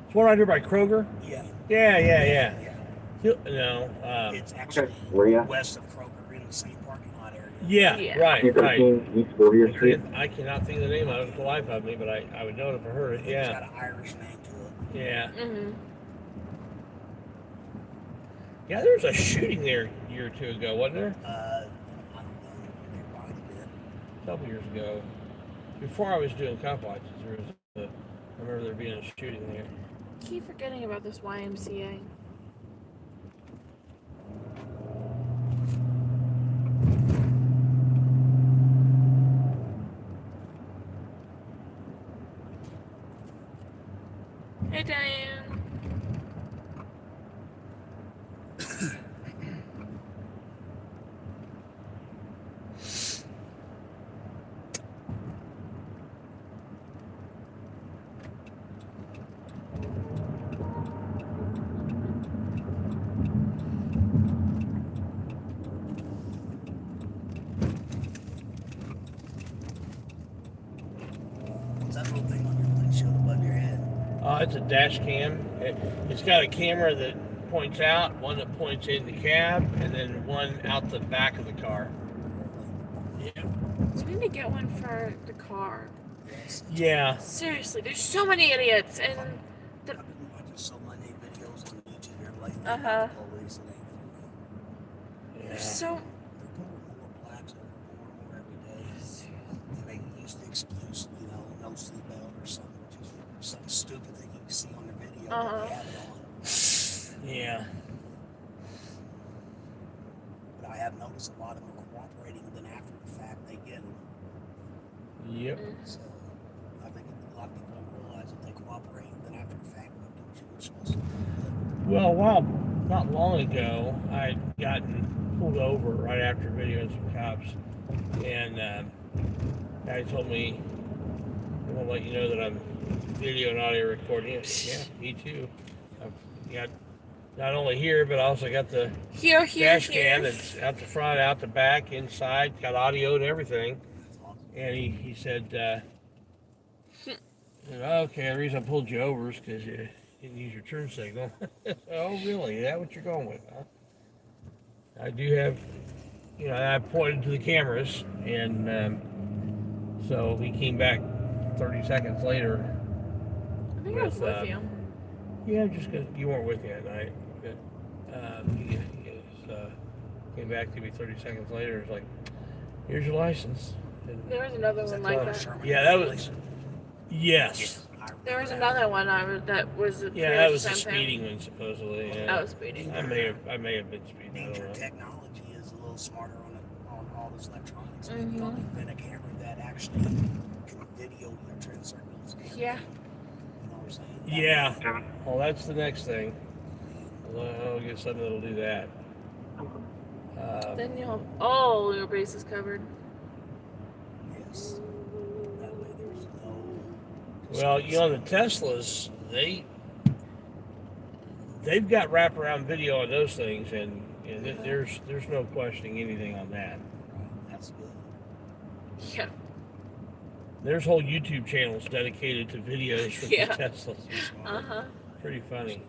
It's one out here by Kroger? yeah. Yeah. Yeah. No. It's actually Where you at? west of Kroger in the same parking lot area. Yeah, right. 313 East 40th Street. I cannot think of the name of it for the life of me, but I would know it if I heard it. It's Yeah. got an Irish name to it. Yeah. Mm-hmm. Yeah, there was a shooting there a year or two ago, wasn't there? I don't know. There might have been. A couple years ago. Before I was doing cop watches, I remember there being a shooting there. Keep forgetting about this YMCA. Hey, Diane. What's that little thing on your windshield above your head? It's a dash cam. It's got a camera that points out, one that points in the cab, and then one out the back of the car. Yeah. We need to get one for the car. Yes. Yeah. Seriously, there's so many idiots, and I just saw my name videos on YouTube here lately. Uh-huh. about the police and they- there's so. They're pulling more blacks over more and more every day. And they use the excuse, you know, no seatbelt or something, just some stupid thing you can see on the video. But Uh-huh. they have it on. Yeah. But I have noticed a lot of them are cooperating, then after the fact they get them. Yep. So I think a lot of people don't realize that they cooperate, then after the fact they'll do what you're supposed to do. Well, not long ago, I'd gotten pulled over right after videoing some cops, and guy told me, "I want to let you know that I'm video and audio recording." I said, "Yeah, me too. I've got not only here, but I also got the Here, dash cam that's out the front, out the back, inside, got audio and everything." That's awesome. And he said, "Okay, the reason I pulled you over is because you didn't use your turn signal." Oh, really? Is that what you're going with, huh? I do have, I pointed to the cameras, and so he came back 30 seconds later. I think I was with you. Yeah, just because you weren't with me that night. But he just, came back to me 30 seconds later. It's like, "Here's your license." And There was another Is one that like the that. Sherman Yeah, that was- regulation? yes. I remember There was that. another one that was. Yeah, that was the the same thing. speeding one, supposedly. Yeah. That was speeding. I may have been speeding. I Danger don't know. technology is a little smarter on all this electronics. Mhm. Maybe you'll invent a camera that actually can video your turn circles. Yeah. You know what I'm saying? Yeah. Kevin. Well, that's the next thing. I'll get something that'll do that. Then you'll have all your bases covered. Yes. That way there's no. Well, the Teslas, they've got wraparound video on those things, and there's no questioning anything on that. Right, that's good. Yeah. There's whole YouTube channels dedicated to videos from Yeah. the Teslas. Uh-huh. Pretty funny.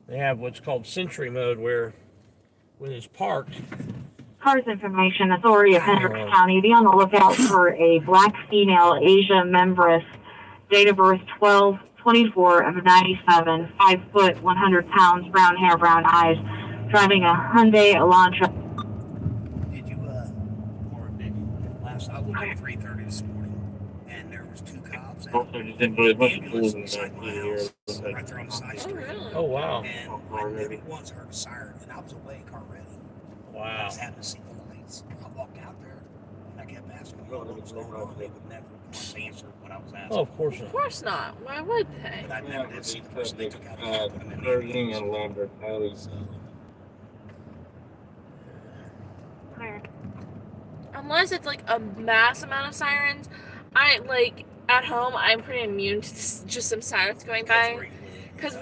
They have what's called Sentry mode, where when it's parked, Cars Information Authority of Hendricks County, be on the lookout for a black female Asia membress, date of birth 12/24 of 97, 5 foot, 100 pounds, brown hair, brown eyes, driving a Hyundai Elantra. Did you, or did you, last, I woke up at 3:30 this morning, and there was 2 cops, and Also, just didn't put as much ambulance tools in the beside back my seat here. house, right there on the side Oh, street. really? oh wow, And I never once heard a siren, and I was awake already. I wow. just happened to see the lights. I walked out there, and I kept asking them what was going on. They would never once answer what I was asking. Oh, of course Of not. course not. Why would they? But I never did see the person they took out and put them in the Burging ambulance. and Lambert Alley. So, Unless it's like a mass amount of sirens, I like at home. I'm pretty immune to just some sirens going by. Because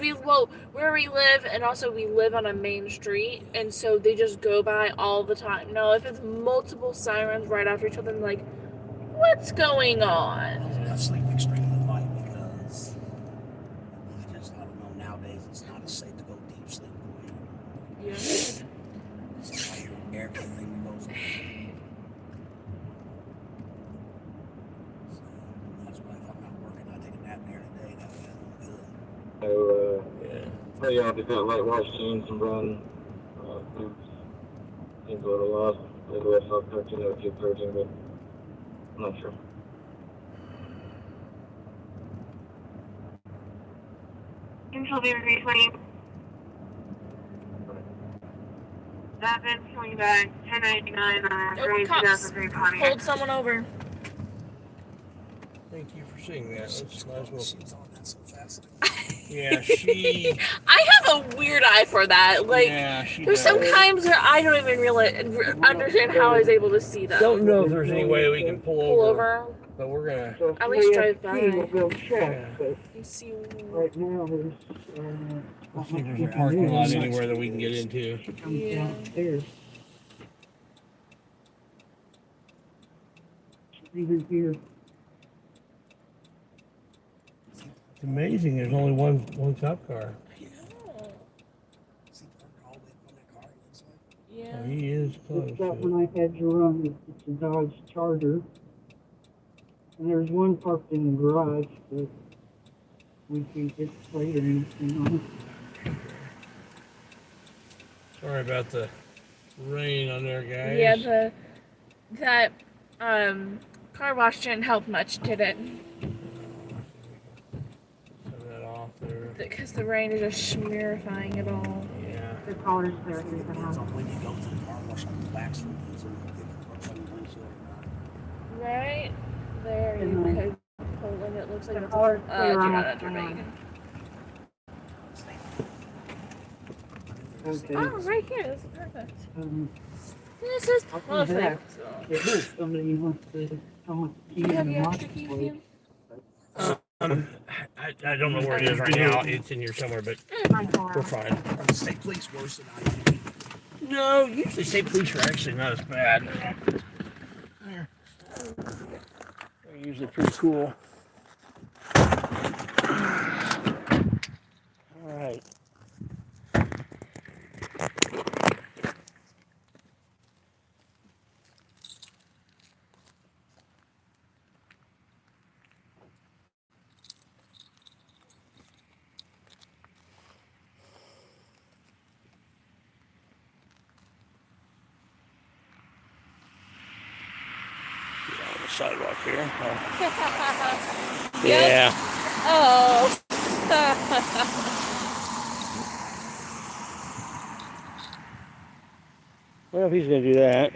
where we live, and also we live on a main street, and so they just go by all the time. No, if it's multiple sirens right after each other, I'm like, what's going on? I sleep extremely light because I don't know, nowadays it's not as safe to go deep sleep the way Yeah. so I hear everything that goes on. So that's why if I'm not working, I take a nap there today. That way I'm good. So, Yeah. so yeah, they got light wash jeans and brown boots. Into a lot. They go off 13 or 13, but I'm not sure. Control Beaver 320. That's coming back 1099 on Oh, Grade cops 2003 Pontiac. pulled someone over. Thank you for seeing that. That's nice. She was on that so fast. Yeah, she. I have a weird eye for that. Like, Yeah, she there's does. some times where I don't even really understand how I was able to see that. Don't know if there's any way we can pull Pull over, over. but we're gonna. At least drive by. We'll check, Yeah. but And see. right now there's. We'll see if there's a parking lot anywhere that we can get into. Yeah. downstairs. She's even here. It's amazing. There's only one cop car. Yeah. See, parked all the way up on that car, it looks like. Yeah. He is close. It's got to when I had you run, it's a Dodge Charger. And there's one parked in the garage, but we can't get the plate or anything on it. Sorry about the rain on there, guys. Yeah, that car wash didn't help much, did it? Turn that off there. Because the rain is just smearifying it all. Yeah. The colors there. Depends on when you go to the car wash on the back street, so if it works on the windshield or not. Right there, you could pull in. It looks like it's colors do clear on not it. enter me. Okay. Oh, right here. This is perfect. This is I'll come back. perfect. If somebody wants to come with the key Do you have and your lock extra key it, with you? I don't know where it is right now. It's in here somewhere, but we're fine. Are the state police worse than IMPD? No, usually state police are actually not as bad. They're usually pretty cool. All right. On the sidewalk here. Yeah. Oh. Well, if he's gonna do that.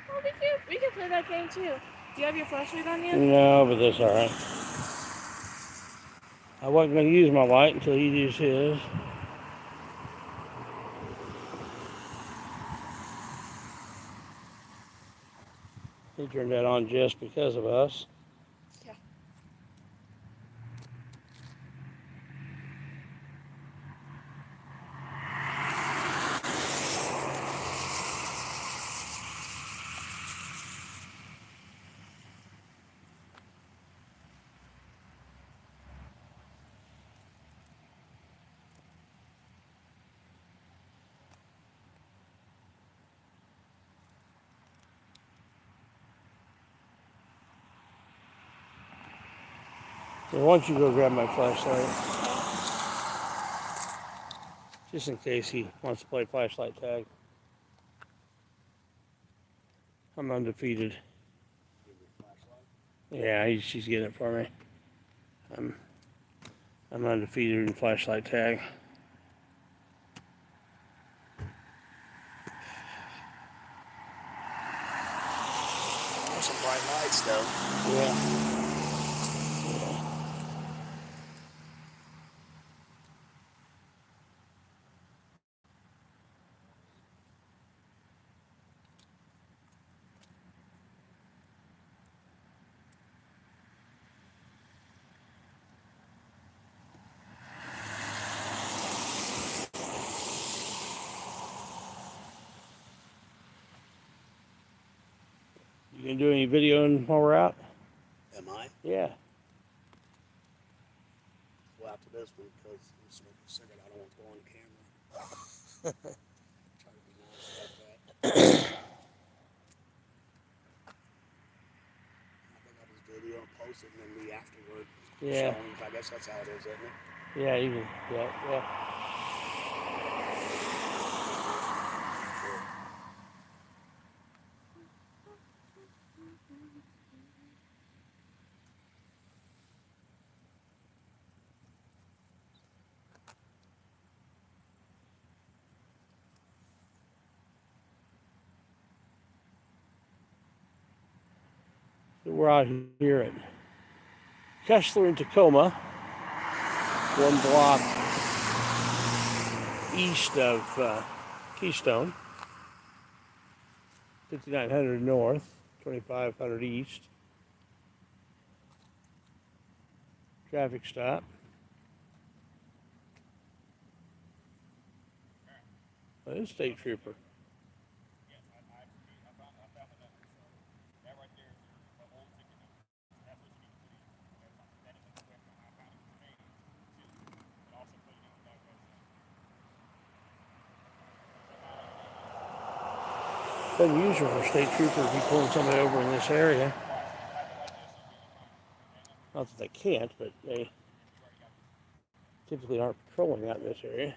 Well, we can play that game too. Do you have your flashlight on you? No, but that's all right. I wasn't gonna use my light until he used his. He turned that on just because of us. Yeah. Why don't you go grab my flashlight? Just in case he wants to play flashlight tag. I'm undefeated. Yeah, she's getting it for me. I'm undefeated in flashlight tag. There's some bright lights though. Yeah. You gonna do any videoing while we're out? Am I? Yeah. Well, after this one, because I'm smoking a cigarette, I don't want to go on camera. Try to be nice about that. I think I'll just video and post it, and then me afterward. Yeah. Showing. I guess that's how it is, isn't it? Yeah, you can. Yeah. So we're out here at Kessler and Tacoma, one block east of Keystone, 5900 north, 2500 east. Traffic stop. That is state trooper. It's unusual for state trooper to be pulling somebody over in this area. Not that they can't, but they typically aren't patrolling out in this area.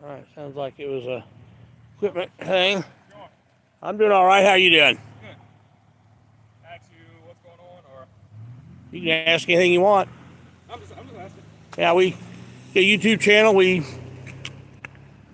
All right, sounds like it was a equipment thing. I'm doing all right. How you doing? Good. Ask you what's going on, or You can ask anything you want. I'm just asking. Yeah, we got a YouTube channel. We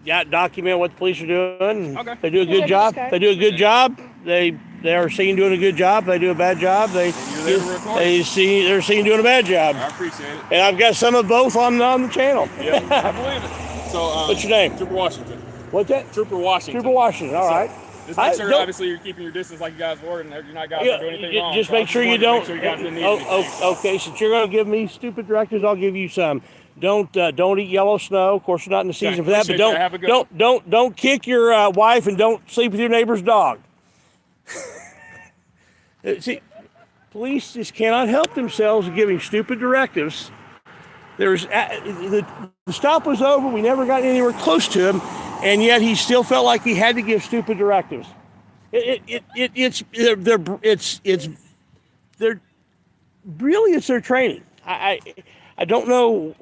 got document what the police are doing. Okay. They do a good job. They do a good job. They are seen doing a good job. They do a bad job. They're seen doing a bad job. I appreciate it. And I've got some of both on the channel. Yeah, I believe it. So, what's your name? Trooper Washington. What's that? Trooper Washington. Trooper Washington. All right. Just make sure, obviously, you're keeping your distance like you guys were, and you're not guys doing anything wrong. Just make sure you don't. Oh, okay, since you're going to give me stupid directives, I'll give you some. Don't eat yellow snow. Of course, we're not in the season for that. But don't kick your wife, and don't sleep with your neighbor's dog. See, police just cannot help themselves giving stupid directives. The stop was over. We never got anywhere close to him, and yet he still felt like he had to give stupid directives. It's their training. I don't know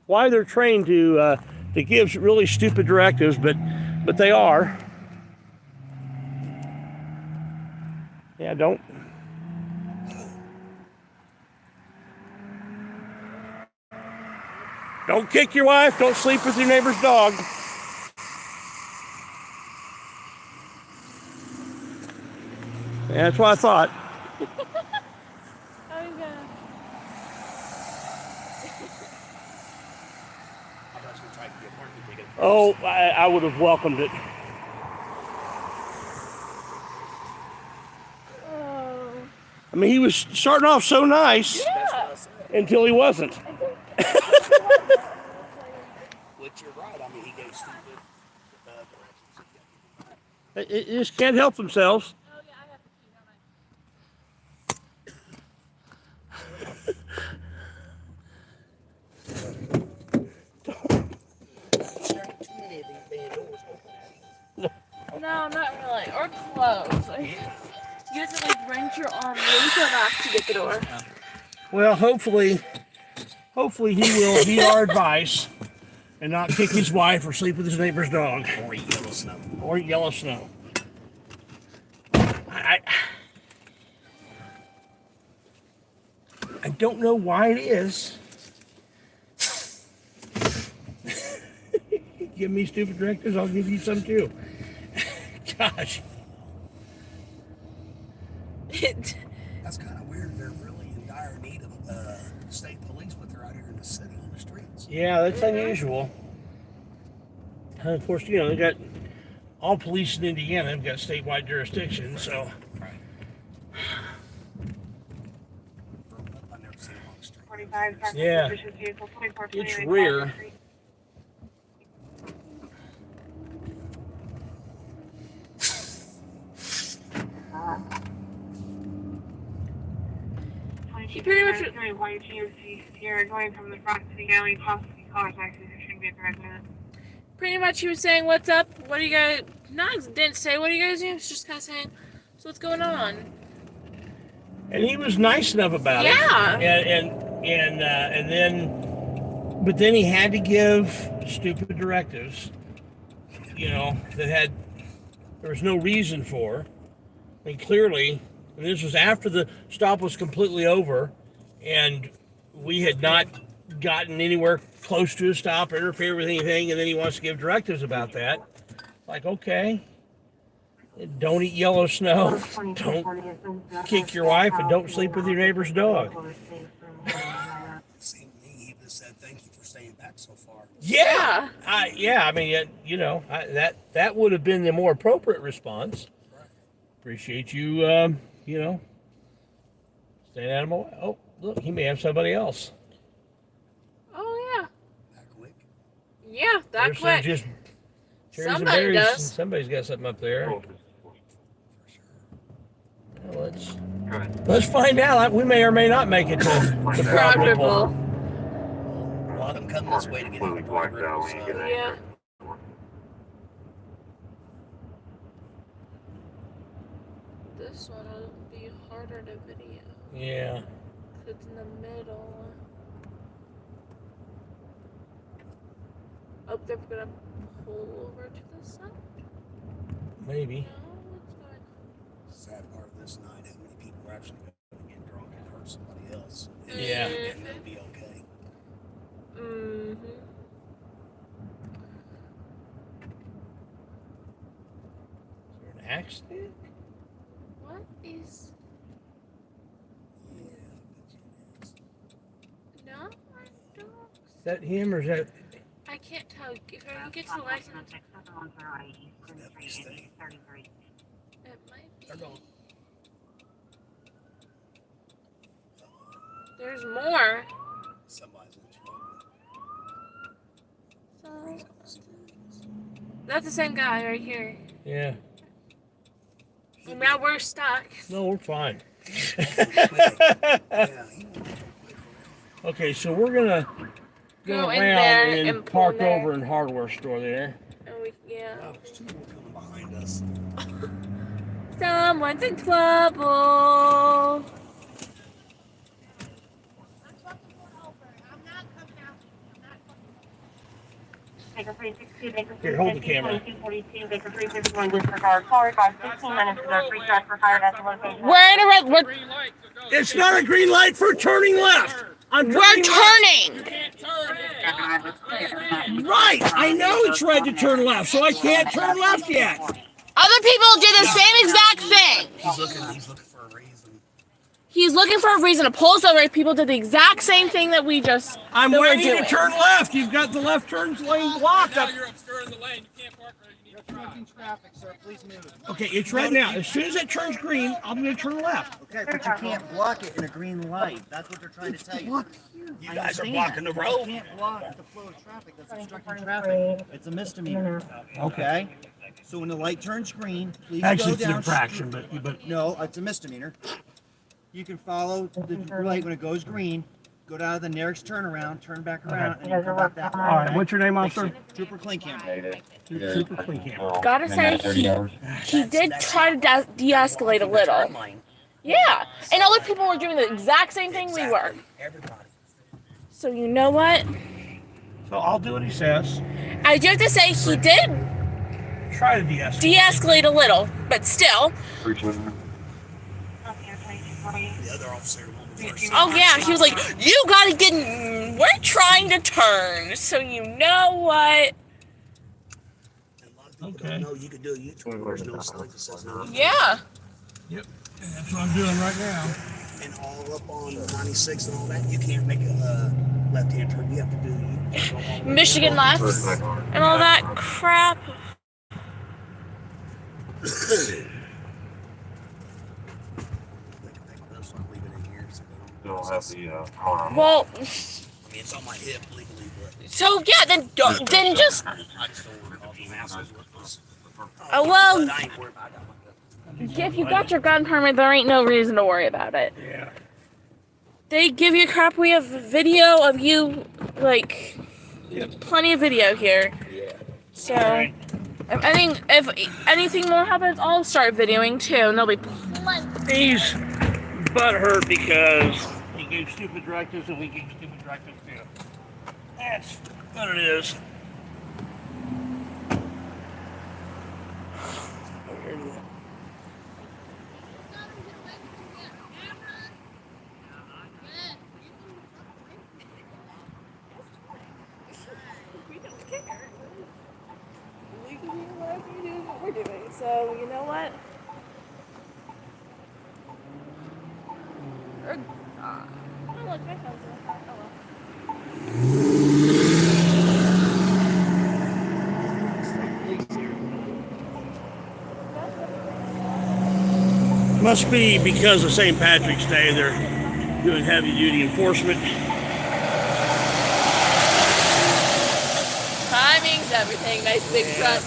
why they're trained to give really stupid directives, but they are. Yeah, don't kick your wife. Don't sleep with your neighbor's dog. Yeah, that's what I thought. How are you gonna? Oh, I would have welcomed it. Oh. I mean, he was starting off so nice until he wasn't. Which you're right. I mean, he gave stupid directions. They just can't help themselves. Oh yeah, I have to pee, don't I? close. Like, you have to like wrench your arm really far back to get the door. Well, hopefully he will heed our advice and not kick his wife or sleep with his neighbor's dog. Or eat yellow snow. Or eat yellow snow. I don't know why it is. Give me stupid directives, I'll give you some too. Gosh. That's kind of weird. They're really in dire need of state police, but they're out here in the city on the streets. Yeah, that's unusual. And of course, you know, they got all police in Indiana have got statewide jurisdiction, so. Right. I've never seen them on the street. 45, Yeah. vehicle, 24, It's 28, rare. He pretty much- White GMC here, going from the front to the alley, possibly car taxis. There shouldn't be a threat to it. Pretty much he was saying, what's up? What do you guys... Not didn't say, what do you guys do? He was just kind of saying, so what's going on? And he was nice enough about Yeah. it. And then, but then he had to give stupid directives, you know, there was no reason for. I mean, clearly, and this was after the stop was completely over, and we had not gotten anywhere close to a stop or interfere with anything, and then he wants to give directives about that. Like, okay, don't eat yellow snow, don't kick your wife, and don't sleep with your neighbor's dog. Seemed to me he just said thank you for staying back so far. Yeah, I mean, you know, that would have been the more appropriate response. Appreciate you, you know, staying out of my way. Oh, look, he may have somebody else. Oh, yeah. That quick. Yeah, that There's some quick. just cherries and Somebody berries. does. Somebody's got something up there. Oh, Well, let's find out. We may or may not make it to Broadripple. Broadripple. A lot of them come this way to get into Broadripple, so Yeah. This one will be harder to video. Yeah. It's in the middle. Oh, they're gonna pull over to the side? Maybe. No, what's going on? sad part of this night, how many people are actually going to get drunk and hurt somebody else. Yeah. And they'll be okay. Mm-hmm. Is there an accident? What is... Yeah, I bet you it is. No, I don't. Is that him or is that... I can't tell. If I get to the license, it might be. They're gone. There's more. Somebody's in trouble. So, that's the same guy right here. Yeah. And now we're stuck. No, we're fine. Yeah, he went quick. Okay, so we're gonna go Go in around there and and pull park in there. over in hardware store there. And we, yeah. Oh, there's two more coming behind us. Someone's in trouble. Baker 362, Baker Here, hold the camera. 242, Baker 351, disregard. Sorry, 15 minutes ago, 3 shots were fired at the location. We're in a red. We're Green light, so go. It's not a green light for turning left. I'm we're turning left. turning. You can't turn. It's Right, I know it's red to turn left, so I can't turn left yet. Other people did the same exact thing. He's looking for a reason. He's looking for a reason to pull us over. People did the exact same thing that we just. I'm that we're waiting to doing. turn left. You've got the left turn lane blocked now up. you're obscuring the lane. You can't park where you need to drive. Traffic, sir, please move. Okay, it's right now. As soon as it turns green, I'm gonna turn left. Okay, but you can't block it in a green light. That's what they're trying to tell you. You I guys are understand blocking that, the but road. You can't block the flow of traffic. That's obstructing traffic. It's a misdemeanor. Okay? So when the light turns green, please Actually, go it's an down. infraction, but No, it's a misdemeanor. You can follow the light when it goes green. Go down to the nearest turnaround, turn back around, and then come back that way. All right, what's your name, officer? Trooper Clinkham. Trooper Clinkham. Gotta say, he did try to de-escalate a little. Yeah, and other people were doing the exact same thing we were. Everybody. So you know what? So I'll do what he says. I do have to say, he did Try to de-escalate. de-escalate a little, but still. The other officer won't first. Oh yeah, he was like, you gotta get, we're trying to turn, so you know what? And a lot of people don't know you can do a U-turn. There's no sign that says no. Yeah. Yep. And that's what I'm doing right now. And all up on 96 and all that, you can't make a left-hand turn. You have to do Michigan lefts and all that crap. Well, I mean, it's on my hip legally, but so yeah, then just, I just don't want to cause some hassles with this. oh well, But I ain't worried about that. if you got your gun permit, there ain't no reason to worry about it. Yeah. They give you crap. We have video of you, like, Yep. plenty of video here. Yeah. So, if anything more happens, I'll start videoing too, and there'll be plenty. He's butthurt because he gave stupid directives and we gave stupid directives too. That's what it is. So, you know what? Oh, look, my phone's in the car. Oh, well. Must be because of St. Patrick's Day, they're doing heavy duty enforcement. Timing's everything. Nice big truck.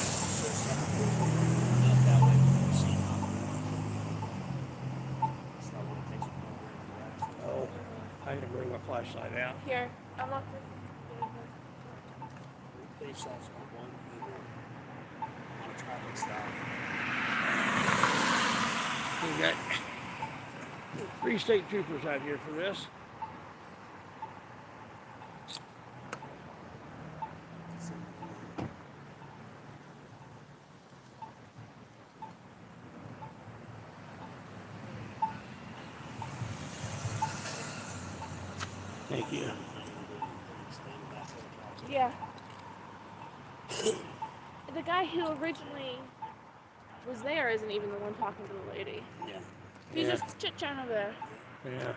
Oh, I didn't bring my flashlight out. Here, I'm not. Police officer, one female on a traffic stop. We got 3 state troopers out here for this. Thank you. Yeah. The guy who originally was there isn't even the one talking to the lady. Yeah. He's Yeah. just chit-chatting over there. Yeah.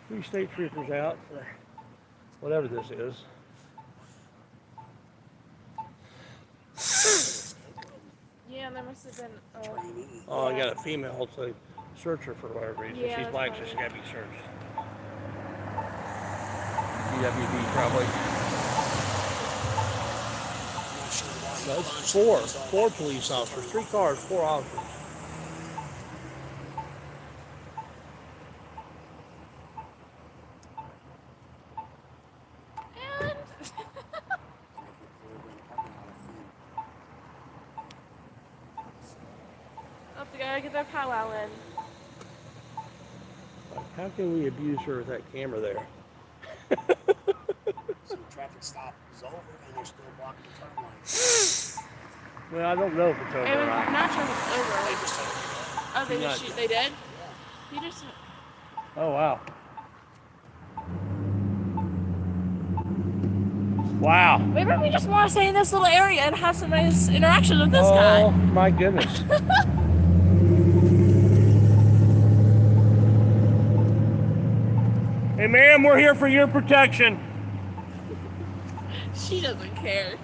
Three state troopers out for whatever this is. Yeah, there must have been. Oh, I got a female to search her for whatever reason. Yeah, She's that's black, so probably she got to be searched. DWB probably. No, it's four police officers, 3 cars, 4 officers. And oh, they gotta get their powwow in. Like, how can we abuse her with that camera there? So the traffic stop is over and they're still blocking the turn lane. Well, I don't know if it's over or I'm not. not sure if it's over. They just told me Oh, they Not- just shoot. They did. He just. Oh, wow. Wow. Maybe we just want to stay in this little area and have some nice interaction with this guy. Oh, my goodness. Hey, ma'am, we're here for your protection. She doesn't care.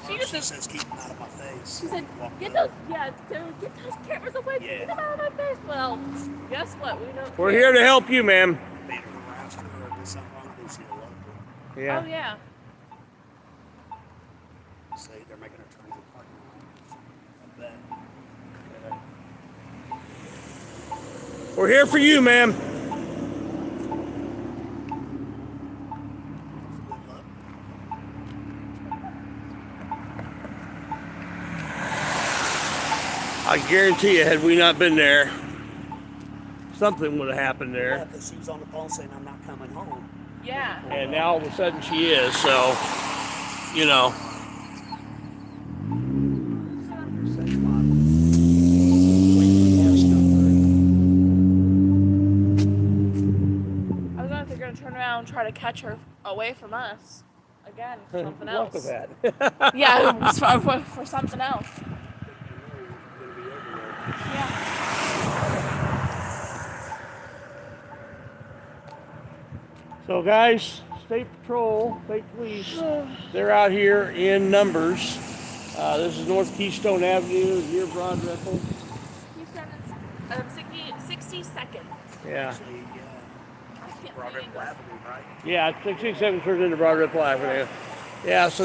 She just- says keep them out of my face. She said, Walk "Get up. those, yeah, so get those cameras away from Yeah. me, out of my face." Well, guess what? We don't. We're care. here to help you, ma'am. If they ever harass her or do something wrong, they see her love her. Yeah. Oh yeah. Say they're making her turn to the parking lot. I bet. We're here for you, ma'am. I guarantee you, had we not been there, something would have happened Yeah, there. because she was on the phone saying, I'm not coming home. Yeah. And now all of a sudden she is, so, you know. I was wondering if they're gonna turn around and try to catch her away from us again for something Good luck else. with that. Yeah, for something else. Yeah. So guys, State Patrol, State Police, they're out here in numbers. This is North Keystone Avenue near Broadripple. He's 62nd. Yeah. Actually, I can't Broadripple believe it. Avenue, right? Yeah, 667 turns into Broadripple Avenue. Yeah, so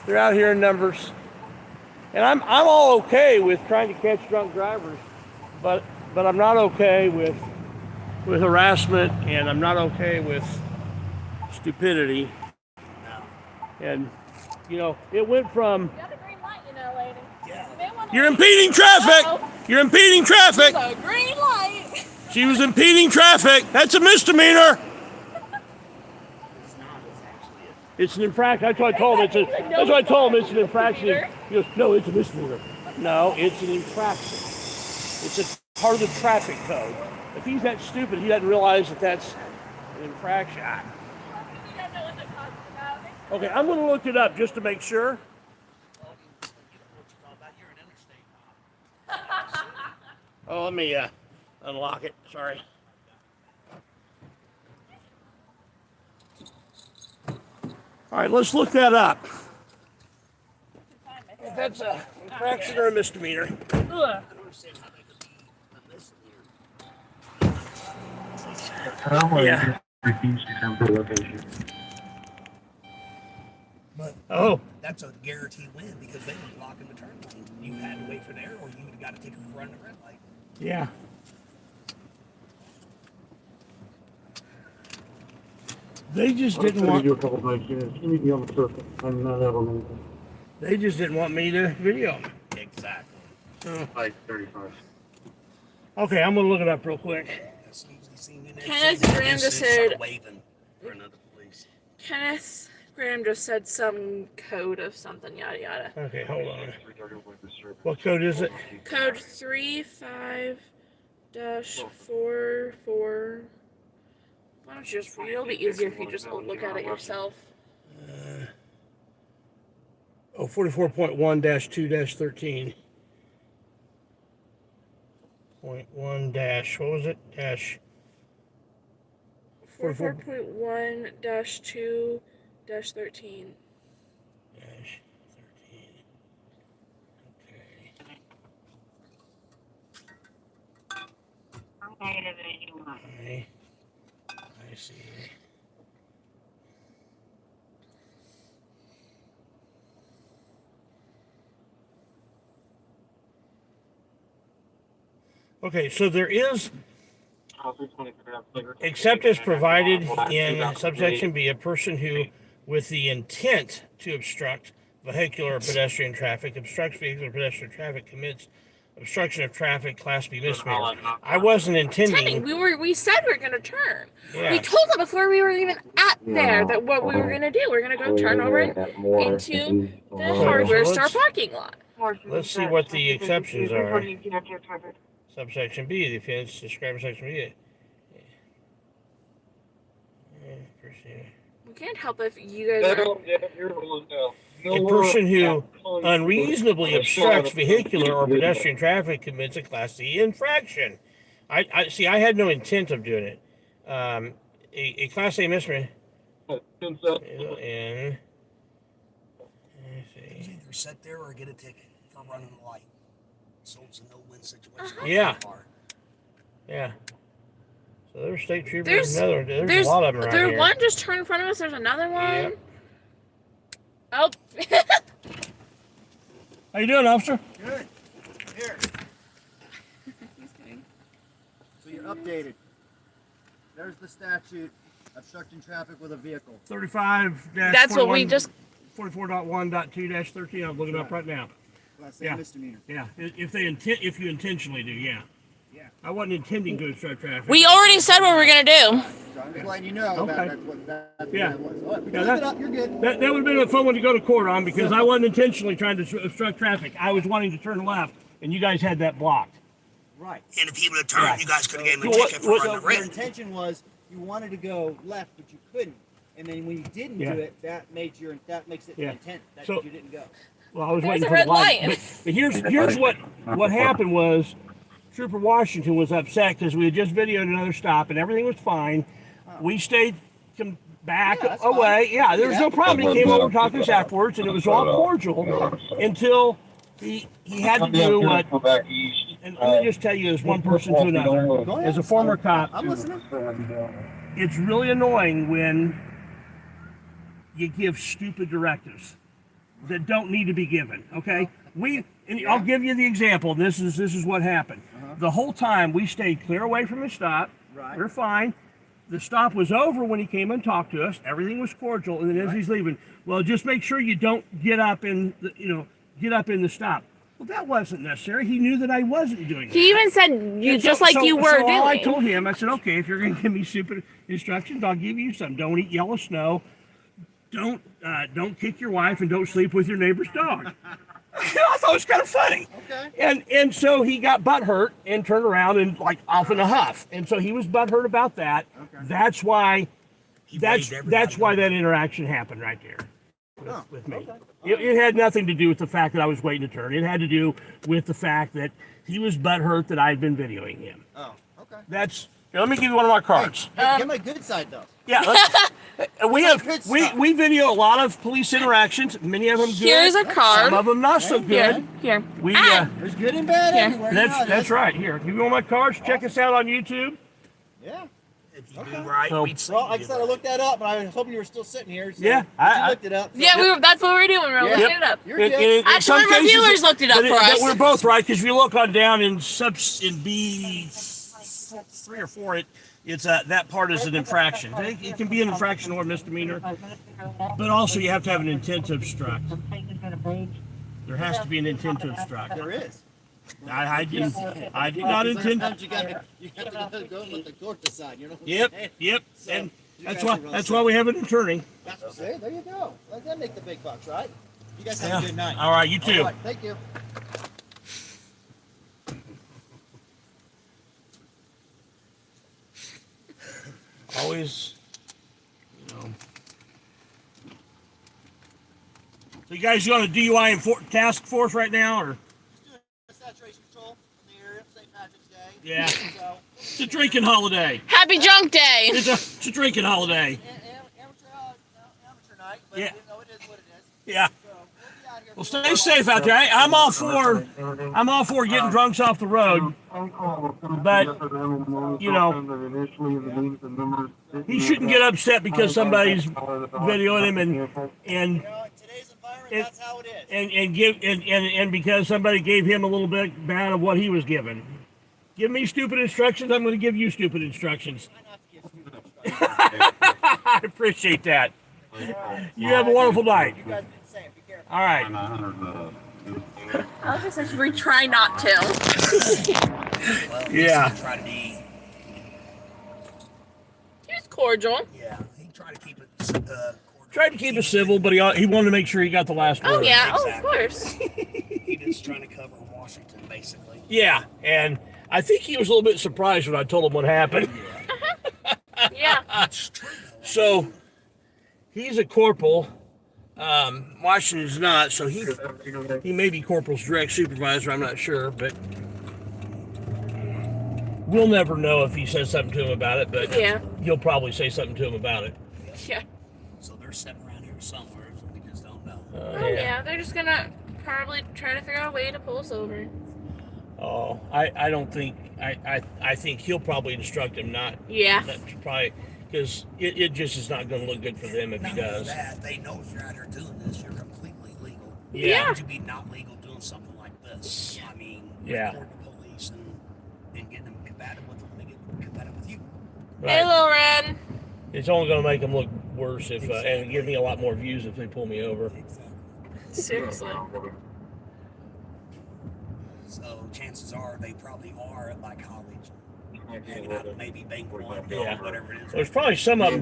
they're out here in numbers. And I'm all okay with trying to catch drunk drivers, but I'm not okay with harassment, and I'm not okay with stupidity. No. And you know, it went from You got a green light, you know, lady. Yeah. You may wanna you're leave. impeding traffic. Uh-oh. You're impeding traffic. There's a green light. She was impeding traffic. That's a misdemeanor. It's not. It's actually It's an infraction. That's what I told him. That's what I told him. It's an infraction. He goes, no, it's a misdemeanor. No, it's an infraction. It's a part of the traffic code. If he's that stupid, he doesn't realize that that's an infraction. You don't know what they're talking about. Okay, I'm going to look it up just to make sure. Well, you don't know what you're talking about. You're an interstate. Oh, let me unlock it. Sorry. All right, let's look that up. If that's an infraction or a misdemeanor. Ugh. I don't understand how that could be a misdemeanor. Yeah. Refuse to come to the location. But Oh, that's a guaranteed win because they were blocking the turn lane. You had to wait for there, or you would have got to take a run the red light. yeah. They just didn't want. a couple nights. You need to be on the circuit. I'm not out on anything. They just didn't want me to video. Exactly. Oh. 5:35. Okay, I'm gonna look it up real quick. As soon as he seen me there, Kenneth saying, Graham "This just is," said- started waving for another police. Kenneth Graham just said some code of something, yada yada. Okay, hold on. What code is it? Code 35-44. Why don't you just read? It'll be easier if you just look at it yourself. 44.1-2-13. Point 1 dash, what was it? Dash 44.1-2-13. dash 13. Okay. Okay. I see. Okay, so there is, except as provided in subsection B, a person who, with the intent to obstruct vehicular or pedestrian traffic, obstructs vehicular or pedestrian traffic, commits obstruction of traffic, Class B misdemeanor. I wasn't intending. We said we were gonna turn. Yeah. We told them before we were even at there that what we were gonna do. We're gonna go turn over into the hardware store parking lot. Let's see what the exceptions are. Subsection B, the offense described in section B. We can't help if you guys are. A person who unreasonably obstructs vehicular or pedestrian traffic commits a Class C infraction. I see. I had no intent of doing it. A Class A misdemeanor. And You either sit there or get a ticket for running the light. So it's a no-win situation. Yeah. Yeah. So there's state troopers. There's There's a lot of them around There's here. one just turned in front of us. There's another one. Yep. Oh. How you doing, officer? Good. Here. He's kidding. So you you're updated. There's the statute, obstructing traffic with a vehicle. 35 That's what we just. 44.1.2-13. I'm looking it up right now. Class A misdemeanor. Yeah, if you intentionally do, yeah. Yeah. I wasn't intending to obstruct traffic. We already said what we're gonna do. So I'm just letting you know Okay. that's what that Yeah. was. All right, we Yeah, can look it up. You're good. That would have been a fun one to go to court on because I wasn't intentionally trying to obstruct traffic. I was wanting to turn left, and you guys had that blocked. Right. And if he would have turned, Right. you guys could have gave him a So ticket for running Your red. intention was you wanted to go left, but you couldn't. And then when you didn't Yeah. do it, that makes it Yeah. an intent that So- you didn't go. Well, I was There's waiting a for red the light. light. But here's what happened was Trooper Washington was upset because we had just videoed another stop and everything was fine. We stayed back Yeah, that's away. fine. Yeah, there was no problem. He came over and talked to us afterwards, and it was all cordial until he had to do what. And let me just tell you, as one person to another, Go ahead. as a former cop, I'm listening. it's really annoying when you give stupid directives that don't need to be given. Okay, I'll give you the example. This is what happened. The whole time we stayed clear away from the stop. Right. We're fine. The stop was over when he came and talked to us. Everything was cordial, and then as he's leaving, well, just make sure you don't get up in the stop. Well, that wasn't necessary. He knew that I wasn't doing that. He even said you And just like you were so doing. all I told him, I said, okay, if you're going to give me stupid instructions, I'll give you some. Don't eat yellow snow. Don't kick your wife, and don't sleep with your neighbor's dog. I thought it was kind of funny. Okay. And so he got butthurt and turned around and like off in a huff. And so he was butthurt about that. Okay. That's why waved everybody that interaction happened right there with me. okay. It had nothing to do with the fact that I was waiting to turn. It had to do with the fact that he was butthurt that I had been videoing him. Oh, okay. Here, let me give you one of my cards. Hey, get my good side though. Yeah, we video a lot of police interactions. Many of them good. Here's a card. Some of them not so good. Here. We There's good and bad Yeah. everywhere. you know that's this. right. Here, give you one of my cards. Check us out on YouTube. Yeah. If you do right, So- we'd see Well, you like I do said, I right. looked that up, but I was hoping you were still sitting here. So Yeah, but you I looked it up. So Yeah, that's what we're doing. We're looking it up. You're good. In Actually, some one of our cases, viewers looked it up for that us. we're both right because if you look on down in B3 or 4, it's that part is an infraction. It can be an infraction or a misdemeanor, but also you have to have an intent to obstruct. There has to be an intent to obstruct. There is. I did not intend. Sometimes you gotta go and let the court decide. You know what I'm Yep, saying? yep, So, and you that's guys why are real that's why we have an attorney. See, there you go. Let that make the big bucks, right? You guys have Yeah. a good night. All right, you too. All right, thank you. Always, So you guys on a DUI task force right now, or? Saturation control in the area, St. Patrick's Day. Yeah. So, It's a drinking holiday. Happy Junk Day. It's a drinking holiday. amateur night, but Yeah. you know, it is what it is. Yeah. So we'll be out here. Well, stay safe out there. I'm all for getting drunks off the road, but he shouldn't get upset because somebody's videoing him and You know, in today's environment, It- that's how it is. and because somebody gave him a little bit bad of what he was given. Give me stupid instructions, I'm going to give you stupid instructions. Try not to give stupid instructions. I appreciate that. You have a wonderful night. You guys do the same. Be careful. All right. I was just saying we try not to. Well, at least Yeah. he tried to be, He was cordial. yeah, he tried to keep it cordial. Tried to keep it civil, but he wanted to make sure he got the last word. Oh yeah. Oh, of Exactly. course. He was trying to cover Washington, basically. Yeah, and I think he was a little bit surprised when I told him what happened. Yeah. That's true. So he's a corporal. Washington's not, so he may be corporal's direct supervisor. I'm not sure, but we'll never know if he says something to him about it. But Yeah. he'll probably say something to him about it. Yeah. So they're sitting around here somewhere, so we just don't know. Oh yeah. They're just gonna probably try to figure out a way to pull us over. Oh, I don't think I think he'll probably instruct him not. Yeah. Not to probably because it just is not going to look good for them if Not he only does. that, they know if you're out here doing this, you're completely legal. Yeah. How would you be not legal doing something like this? I mean, Yeah. reporting the police and getting them combative with them when they get Hey, Lil Ren. It's only going to make them look worse if, and give me a lot more views if they pull me over. Exactly. Seriously. So chances are they probably are at like college, hanging out at maybe bank one, Yeah. whatever it is. There's probably some of them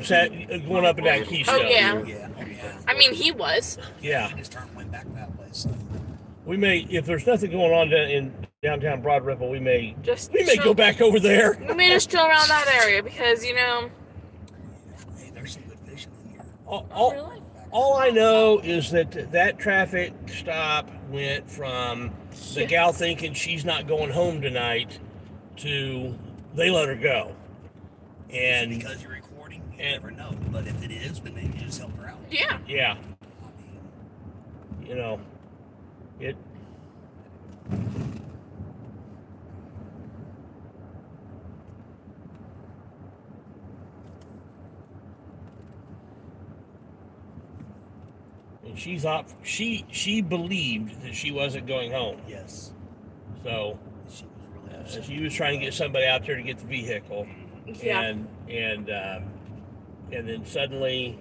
going up in that Keystone. Oh, yeah. Yeah, oh, yeah. I mean, he was. Yeah. He just turned went back that way. So We may, if there's nothing going on in downtown Broadripple, we may Just go back over there. We may just chill around that area because, you know. hey, there's some good fishing in here. Really? All I know is that traffic stop went from the gal thinking she's not going home tonight to they let her go. And Because you're recording, you never know. But if it is, then maybe you just help her out. Yeah. yeah, you know, it. And she's up. She believed that she wasn't going home, Yes. so She was really upset. she was trying to get somebody out there to get the vehicle, Yeah. and then suddenly,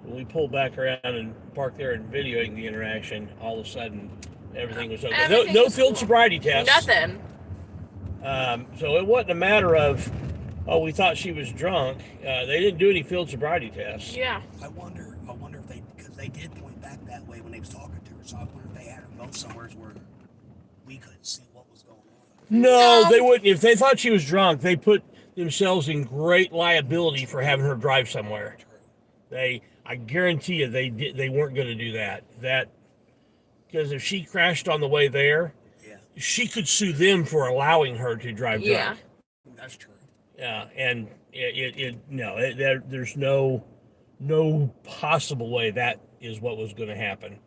when we pulled back around and parked there and videoing the interaction, all of a sudden everything was okay. Everything No was field cool. sobriety tests. Nothing. So it wasn't a matter of, oh, we thought she was drunk. They didn't do any field sobriety tests. Yeah. I wonder if they, because they did point back that way when they was talking to her. So I wonder if they had her go somewhere where we couldn't see what was going on. No, No. they wouldn't. If they thought she was drunk, they put themselves in great liability for having her drive somewhere. I guarantee you, they weren't going to do that. Because if she crashed on the way there, Yeah, she could sue them for allowing her to drive Yeah. drunk. that's true. Yeah, and there's no possible way that is what was going to happen.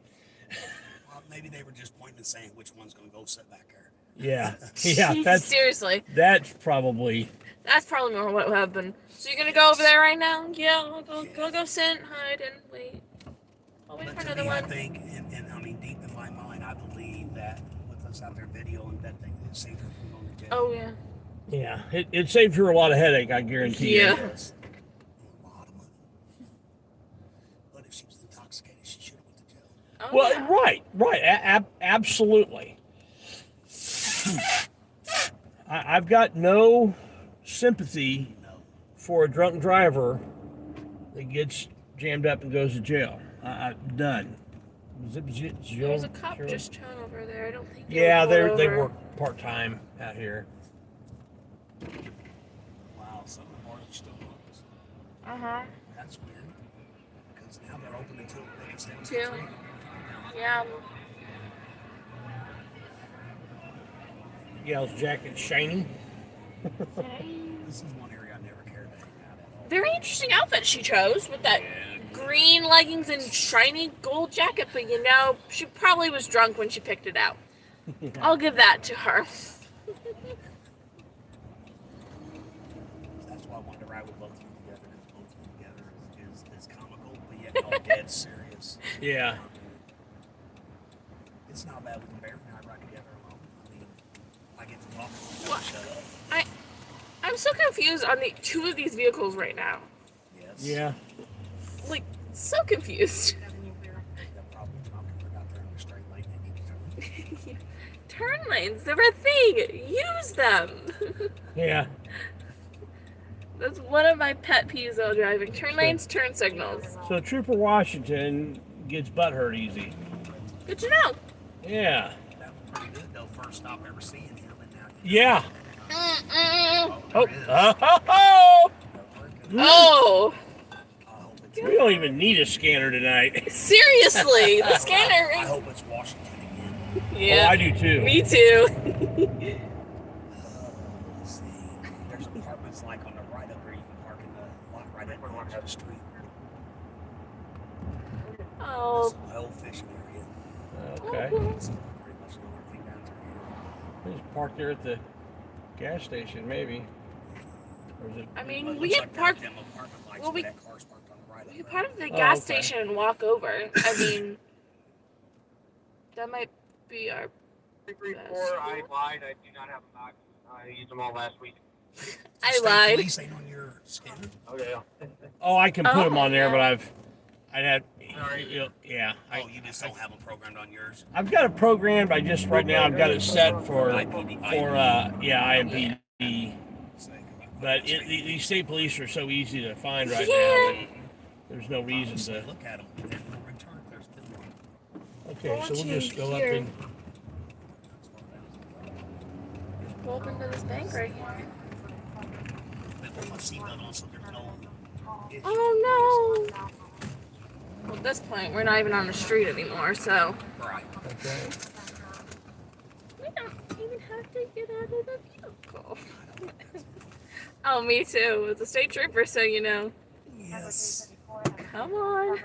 Well, maybe they were just pointing and saying which one's going to go sit back there. Yeah, yeah, Seriously. that's probably. That's probably more what happened. So you're gonna go over there right now? Yeah, I'll go sit, hide, and wait. I'll wait But for to another me, I one. think, and I mean, deep in my mind, I believe that with us out there videoing that thing, it saved her from going to jail. Oh yeah. Yeah, it saved her a lot of headache, I guarantee Yeah. you. Yes. A lot of money. But if she was intoxicated, she should have went to jail. Oh, Well, yeah. right, absolutely. I've got no sympathy for a drunk driver that gets jammed up and goes to jail. None. There's a cop just chilling over there. I don't think. Yeah, they they work part time out here. Wow, some of the bars are still closed. That's weird. Because now they're open until they can stay open Two. till 3. Yeah. Gal's jacket shiny. This is one area I never cared to hang out at all. Very interesting outfit she chose with that green leggings and shiny gold jacket. But you know, she probably was drunk when she picked it out. I'll give that to her. That's why I wanted to ride with both of you together. Because both of you together is comical, but yet all dead serious. Yeah. It's not bad we can barely not ride together alone. I mean, I get to talk to you, What? shut up. I'm so confused on the two of these vehicles right now. Yes. Yeah. Like, so confused. They're probably drunk and forgot they're in the straight lane. They need to turn. Turn lanes, they're a thing. Use them. Yeah. That's one of my pet peeves while driving. Turn lanes, turn signals. So Trooper Washington gets butthurt easy. Good to know. Yeah. That was pretty good, though. First stop ever seeing him, and now Yeah. there Oh. it is. Oh. Oh, I hope it's, We don't even need a scanner tonight. seriously, the I scanner. hope it's Washington again. Oh, Yeah, I do too. me too. Let's see. There's apartments like on the right up there. You can park in the lot right at the edge of the street. Oh, It's an old fishing area. Okay. So I pretty much know everything down through here. Just park there at the gas station, maybe. Or is it? I mean, Well, it we looks can like park. them apartment lights well, where we- that car's parked on the right We up could there. part of the Oh, gas okay. station and walk over. I mean, that might be our. 334, I lied. I do not have them back. I used them all last week. I State lied. police ain't on your scanner. Oh, yeah. Oh, I can put them Oh, on there, yeah. but I'd have, yeah. Oh, you just don't have them programmed on yours. I've got it programmed. I just right now I've got it set for IMPD. IMPD. But these state police are so easy to find right Yeah. now that there's no reason Honestly, to. look at them. They will return. There's been one. Okay, so we'll just go up Here. and. Pull up into this bank right here. They put my seatbelt on so there's no issue. Oh no! Well, at this point, we're not even on the street anymore, so Right. Okay. we don't even have to get out of the vehicle. Oh, me too. It's a state trooper, so you know. Yes. Come on.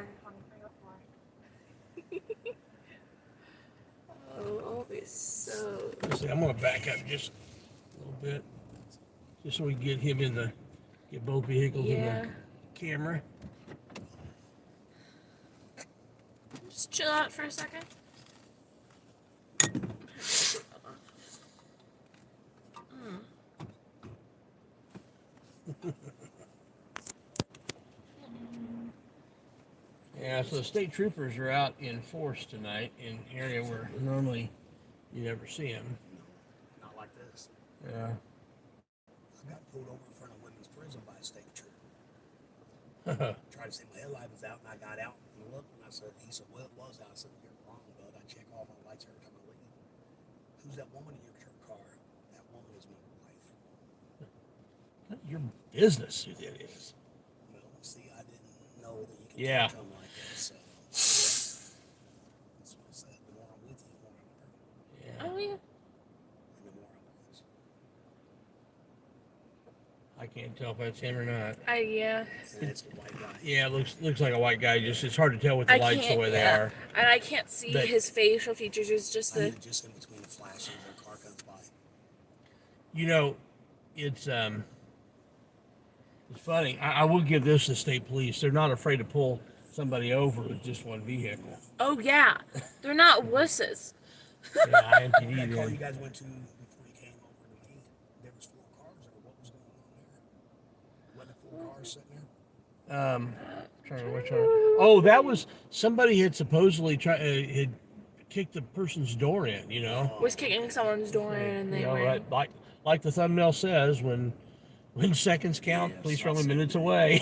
Oh, I'll be so. Let's see, I'm gonna back up just a little bit, just so we can get him get both vehicles in Yeah. the camera. Just chill out for a second. Yeah, so the state troopers are out in force tonight in an area where normally you never see them. Not like this. Yeah. I got pulled over in front of women's prison by a state trooper. Tried to say my headlight was out, and I got out and looked, and he said, well, it was out. I said, you're wrong, bud. I check all my lights every time I leave. Who's that woman in your car? That woman is my wife. Your business who that is. Well, see, I didn't know that you could Yeah. talk to them like that, so. That's what I said. The more I'm with you, the more I'm hurt. Yeah. Oh yeah. And the more I lose. I can't tell if that's him or not. Yeah. And it's a white guy. Yeah, it looks like a white guy. Just it's hard to tell with the lights the way they are. And I can't see But- his facial features. It's just I the. knew just in between the flashes and the car comes by. You know, it's funny. I will give this to state police. They're not afraid to pull somebody over with just one vehicle. Oh yeah, they're not wusses. Yeah, IMPD That car you then. guys went to before you came over to me, there was 4 cars, or what was going on there? Wasn't it 4 cars sitting there? Trying to which one? Oh, that was somebody had supposedly had kicked the person's door in. You know. Was kicking someone's door in, and they You know, were. right, like the thumbnail says, when seconds count, Yes, police are I've only seen minutes it. away.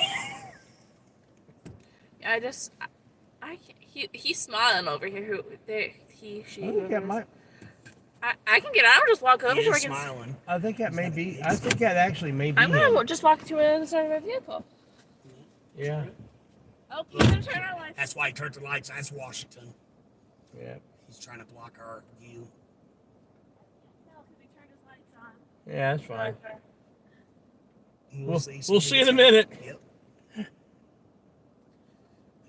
He's smiling over here. Who they? He, she. I think whoever that it is. might. I can get out. Just walk over He so I is can. smiling. I think that may be. I think that actually may be I'm him. gonna just walk to the other side of our vehicle. Yeah. Oh, please don't turn our lights. That's why he turned the lights. That's Washington. Yeah. He's trying to block our view. No, because he turned his lights on. Yeah, that's fine. We'll see somebody in a gets- minute. Yep.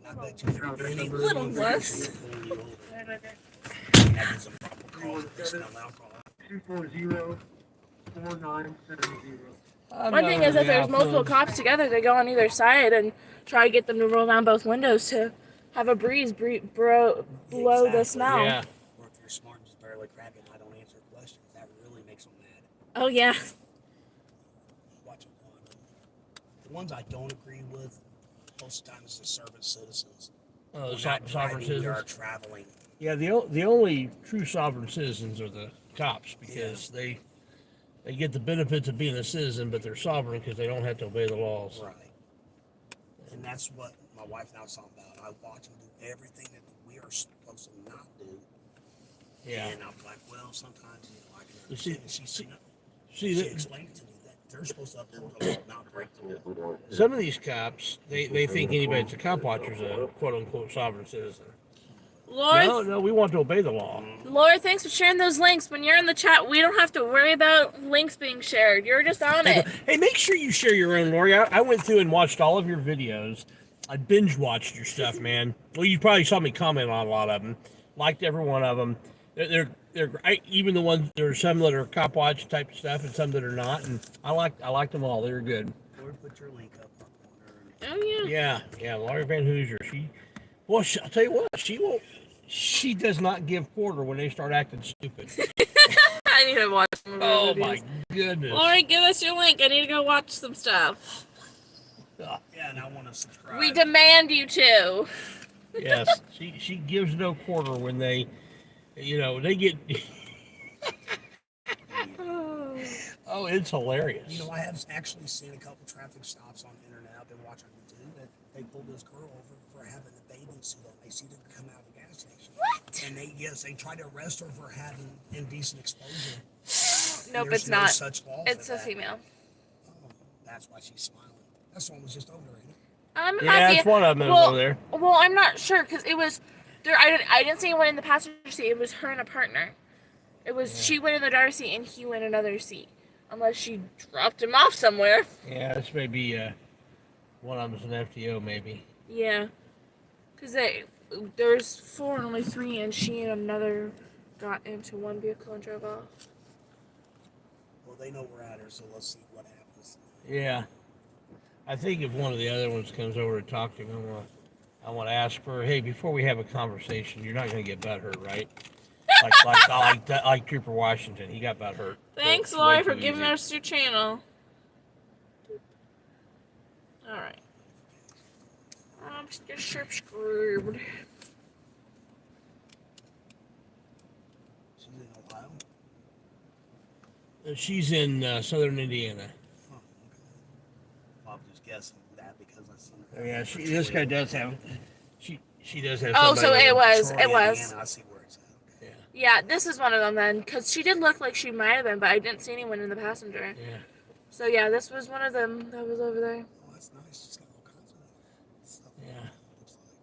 And I bet you any Little wuss. that is a proper call. They smell alcohol. 240-4970. One thing is, if there's multiple cops together, they go on either side and try to get them to roll down both windows to have a breeze blow the Exactly. smell. Yeah. Or if you're smart and just barely crack it and I don't answer questions, that really makes them mad. Oh yeah. Watch a lot of them. The ones I don't agree with, most of the time, is the servant citizens. Oh, We're the not sovereign driving, we are citizens. traveling. Yeah, the only true sovereign citizens are the cops because they get the benefits of being a citizen, but they're sovereign because they don't have to obey the laws. Right. And that's what my wife and I was talking about. I watch them do everything that we are supposed to not do. Yeah. And I'm like, well, sometimes, you know, I can You see- understand. And she said, no. See, She that, explained to me that they're supposed to uphold the law, not break the law. some of these cops, they think anybody that's a cop watcher is a quote unquote sovereign citizen. Laura, No, we want to obey the law. Laura, thanks for sharing those links. When you're in the chat, we don't have to worry about links being shared. You're just on it. Hey, make sure you share your own, Lori. I went through and watched all of your videos. I binge watched your stuff, man. Well, you probably saw me comment on a lot of them. Liked every one of them. They're great. Even the ones, there are some that are cop watch type stuff and some that are not. And I liked them all. They were good. Or put your link up on there. Oh yeah. Yeah, Laurie Van Hoosier. I'll tell you what, she does not give quarter when they start acting stupid. I need to watch some Oh movies. my goodness. Lori, give us your link. I need to go watch some stuff. Oh, Yeah, and I want to subscribe. We demand you to. yes, she gives no quarter when they, they get. Oh, it's hilarious. You know, I have actually seen a couple traffic stops on the internet. I've been watching YouTube that they pulled this girl over for having a bathing suit on. They see her come out of the gas station. What? And they tried to arrest her for having indecent exposure. Nope, There's it's no not. such law It's for a that. female. Oh, that's why she's smiling. That song was just over, ain't it? It Yeah, might be. that's one of them well, over there. Well, I'm not sure because it was there. I didn't see anyone in the passenger seat. It was her and a partner. It was she went in the driver's seat and he went in another seat, unless she dropped him off somewhere. Yeah, this may be one of them's an FTO, maybe. Yeah, because there's 4 and only 3, and she and another got into one vehicle and drove off. Well, they know we're at her, so let's see what happens. Yeah, I think if one of the other ones comes over to talk to him, I want to ask her, hey, before we have a conversation, you're not going to get butthurt, right? like Trooper Washington, he got butthurt. Thanks, So, Lori, way for too giving easy. us your channel. All right. Just get sharp screwed. She's in Ohio. She's in southern Indiana. Oh, okay. Well, I'm just guessing that because I seen her. Oh, yeah, this guy does have. She does have. Oh, so somebody it over- was. Troy, It was. Indiana, I see where it's at. Okay. Yeah. Yeah, this is one of them then, because she did look like she might have been, but I didn't see anyone in the passenger. Yeah. So yeah, this was one of them that was over there. Oh, that's nice. She's got all kinds of stuff. Yeah. Looks like.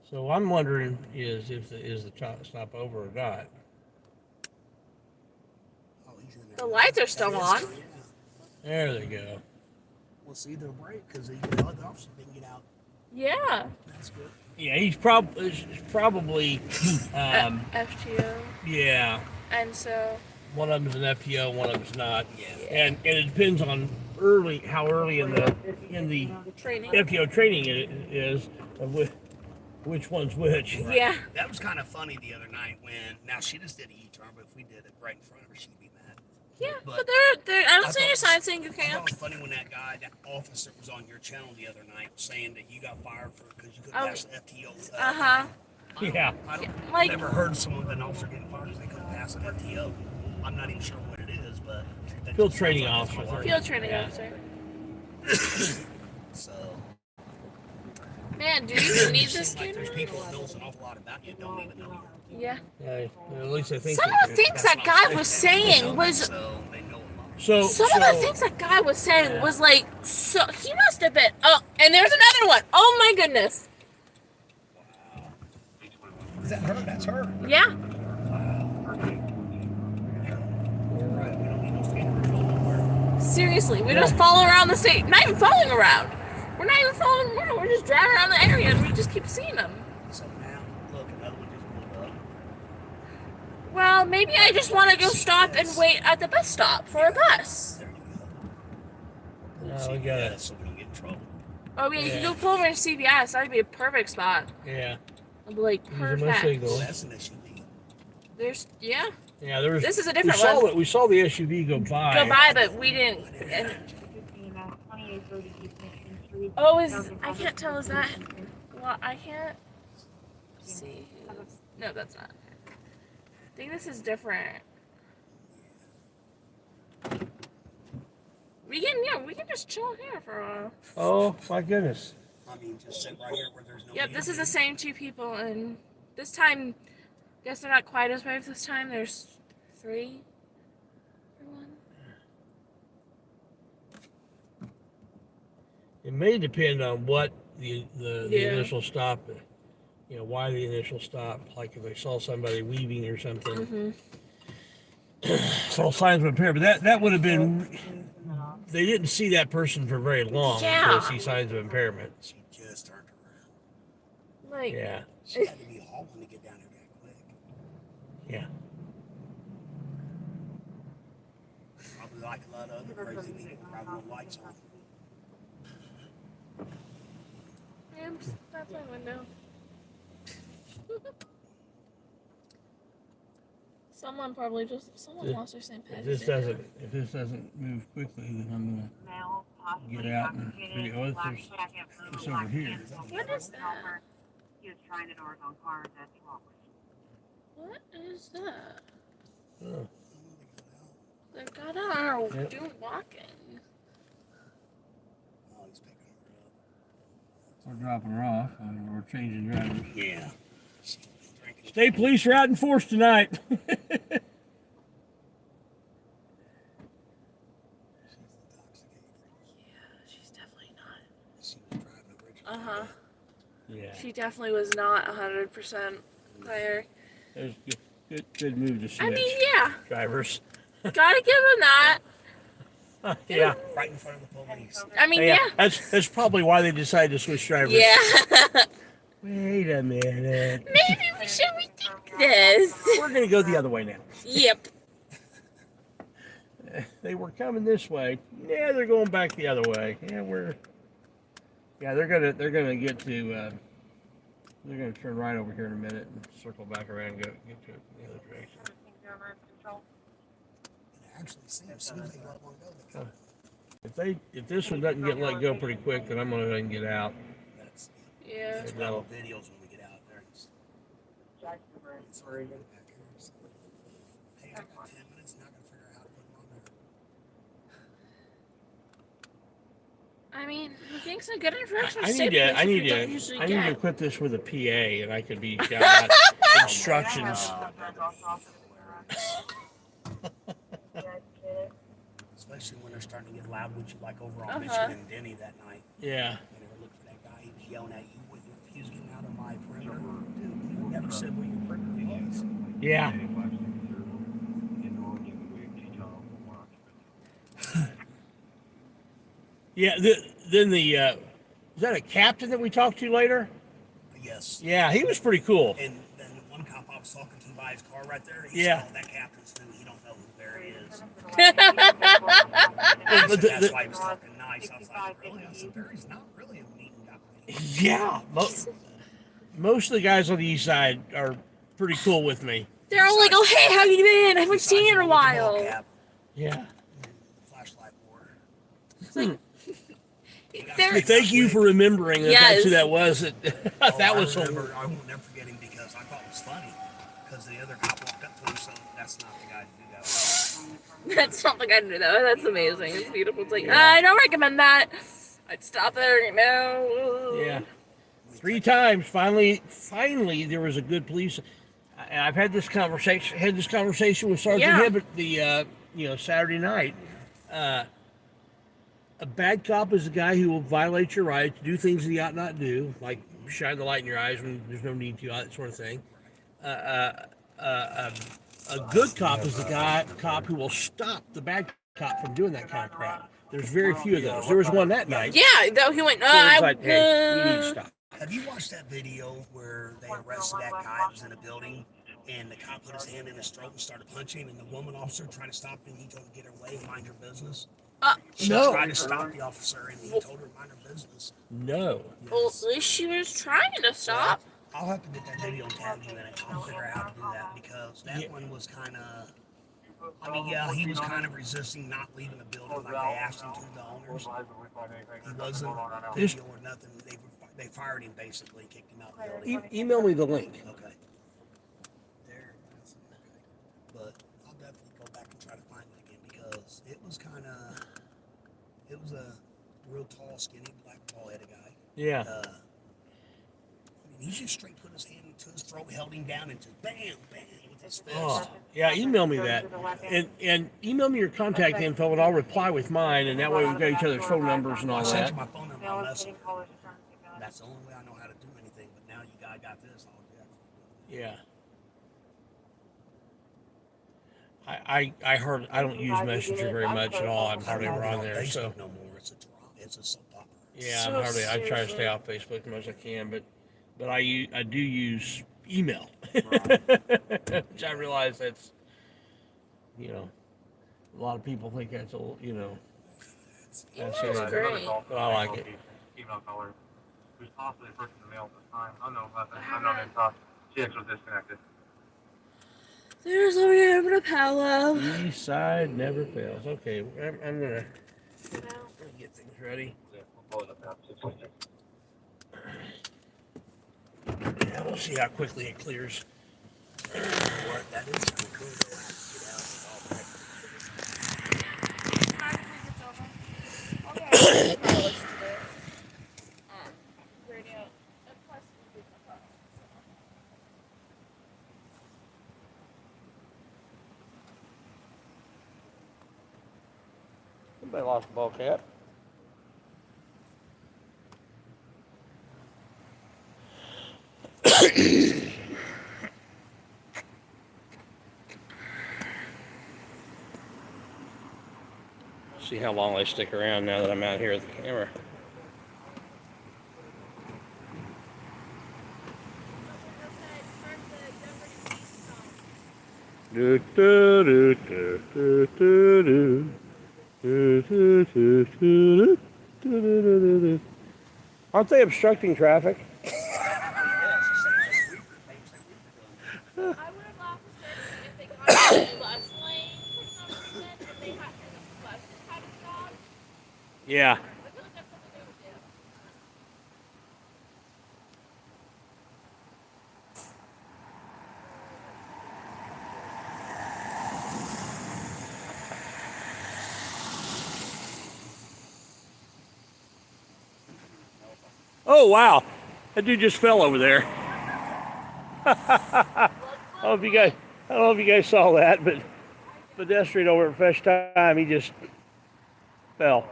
So I'm wondering is the stop over or not? Oh, he's in there. The lights are still That is on. true, yeah. There they go. We'll see their break because the other officer didn't get out. Yeah. That's good. Yeah, he's probably FTO. yeah. And so. One of them's an FTO, one of them's not. Yeah. And it depends on how early in the Training. FTO training it is of which one's which. Right. Yeah. That was kind of funny the other night when, now she just did a U-turn, but if we did it right in front of her, she'd be mad. Yeah, But but they're. I don't see any signs saying you I can't. thought it was funny when that officer was on your channel the other night saying that you got fired because you couldn't Oh. pass the FTO. Yeah. I don't, Like- never heard someone an officer getting fired because they couldn't pass an FTO. I'm not even sure what it is, but that Field just training sounds like it's officer. hard. Field training Yeah. officer. So Man, do you even need this seems like camera? there's people that knows an awful lot about you don't even know you. Yeah. Yeah, at least I think. Some they of the do. things that guy was saying was. So they know a lot. So Some of the things that guy was saying Yeah. was like, so he must have been. Oh, and there's another one. Oh my goodness. Is that her? That's her. Yeah. You're right. We don't need no standard nowhere. Seriously, we just follow around the state. Not even following around. We're not even following around. We're just driving around the area and we just keep seeing them. So now, look, another one just pulled up. Well, maybe I just want to go stop and wait at the bus stop for a bus. There you go. No, we got it. So we don't get in trouble. Oh yeah, you Yeah. can go pull over in CVS. That'd be a perfect spot. Yeah. I'd be like, These are my perfect. signals. Well, that's an SUV. There's yeah. Yeah, there was. This is a different we saw one. It, we saw the SUV go by. Go by, but we didn't. And, oh, I can't tell. Is that? Well, I can't see. No, that's not. I think this is different. We can just chill here for a while. Oh my goodness. I mean, just sit right here where there's no. Yep, this is the same 2 people, and this time, guess they're not quite as brave this time. There's 3 for one. It may depend on what the Yeah. initial stop. Why the initial stop. Like if they saw somebody weaving or something. Saw signs of impairment. That would have been. They didn't see that person for very long Yeah. until they see signs of impairment. She just turned around. Like, Yeah. She had to be hauling to get down here that quick. Yeah. Probably like a lot of other crazy people driving with lights on. yeah, that's my window. Someone lost their St. If Patrick's this doesn't move quickly, then I'm Male, gonna possibly get out and intoxicated, video it. black There's jacket, blue, it's black over here. pants, What is that? He was trying the doors on cars and trucks. What is that? Oh, They got out Yep. doing walking. Oh, he's picking her up. we're dropping her off. We're changing drivers. Yeah. State police are out in force tonight. She's definitely not. She was driving originally. Uh-huh. Yeah. She definitely was not 100% there. That was good move to switch I mean, yeah. drivers. Gotta give him that. Yeah. Right in front of the police. I mean, yeah. That's probably why they decided to switch drivers. Yeah. Wait a minute. Maybe we should rethink this. We're gonna go the other way now. Yep. They were coming this way. Yeah, they're going back the other way. Yeah, they're gonna get to. They're gonna turn right over here in a minute and circle back around and get to the other direction. It actually seems as soon as they let one go, they come. If this one doesn't get let go pretty quick, then I'm gonna go ahead and get out. That's Yeah. that's why the videos when we get out there. It's right back here. So, hey, I got 10 minutes. Now I gotta figure out how to put them on there. I mean, he thinks a good introduction I to need state police, to which we don't usually I need to get. equip this with a PA, and I could be shouting out instructions. Especially when they're starting to get loud, which you like over on Uh-huh. Michigan and Denny that night. Yeah. You never looked for that guy. He was yelling at you when he was getting out of my perimeter. Dude, you never said where your perimeter was. Yeah. Yeah. Then the was that a captain that we talked to later? Yes. Yeah, he was pretty cool. And then the one cop I was talking to by his car right there, Yeah. that captain's new. He don't know who Barry is. But That's why he was talking nice. I was like, really? I said, Barry's not really a mean guy. Yeah. Most of the guys on the east side are pretty cool with me. They're all like, "Oh, hey, how you been? I haven't seen you in a while." Yeah. Flashlight war. It's like, Hey, thank you for remembering that that's who that was. That was I won't never forget him because I thought it was funny. Because the other cop walked up to him, so that's not the guy to do that. that's not the guy to do that. That's amazing. It's beautiful. It's like, I don't recommend that. I'd stop there, you know. Yeah. 3 times. Finally, there was a good police. I've had this conversation with Sergeant Hibbett the Saturday night. A bad cop is a guy who will violate your rights, do things that he ought not do, like shine the light in your eyes when there's no need to, that sort of thing. A good cop is the cop who will stop the bad cop from doing that kind of crap. There's very few of those. There was one that night. Yeah, though he went, Like, hey, you need to stop. Have you watched that video where they arrested that guy that was in a building and the cop put his hand in his throat and started punching him and the woman officer tried to stop him and he told her to get her away, mind your business? She tried to stop the officer and he told her to mind her business. No. Well, at least she was trying to stop. I'll have to get that video and tag you in it. I'll figure out how to do that because that one was kind of. I mean, yeah, he was kind of resisting not leaving the building like they asked him to, the owners. He wasn't video or nothing. They fired him basically, kicked him out of the building. Email me the link. Okay. There. That's okay. But I'll definitely go back and try to find it again because it was kind of. It was a real tall, skinny, black, bald-headed guy. Yeah. I mean, he just straight put his hand to his throat, held him down, and just bam, bam with his fist. Oh, yeah, email me that. And email me your contact info, and I'll reply with mine, and that way we've got each other's phone numbers and all I sent that. you my phone number on Messenger. That's the only way I know how to do anything. But now you guys got this, I'll definitely do it. Yeah. I heard I don't use Messenger very much at all. I'm hardly ever on there. So no more. It's a drama. It's a soap opera. yeah, I try to stay off Facebook as much as I can, but I do use email, which I realize that's a lot of people think that's that's Email's great. but I like it. Email caller. Who's possibly a person in the mail at this time. Unknown weapon. Unknown in talk. TX was disconnected. There's Oriana Palo. East side never fails. Okay, I'm gonna get things ready. Yeah, we'll pull it up now. 626. Yeah, we'll see how quickly it clears. What that is. Somebody lost the ball cap. See how long they stick around now that I'm out here at the camera. Do, do, do, do, do, do, do. Aren't they obstructing traffic? I would have laughed if they got in the bus lane for some reason, if they had the buses had to stop. Yeah. I feel like that's something they would do. Oh wow, that dude just fell over there. I don't know if you guys saw that, but pedestrian over at Fresh Time, he just fell.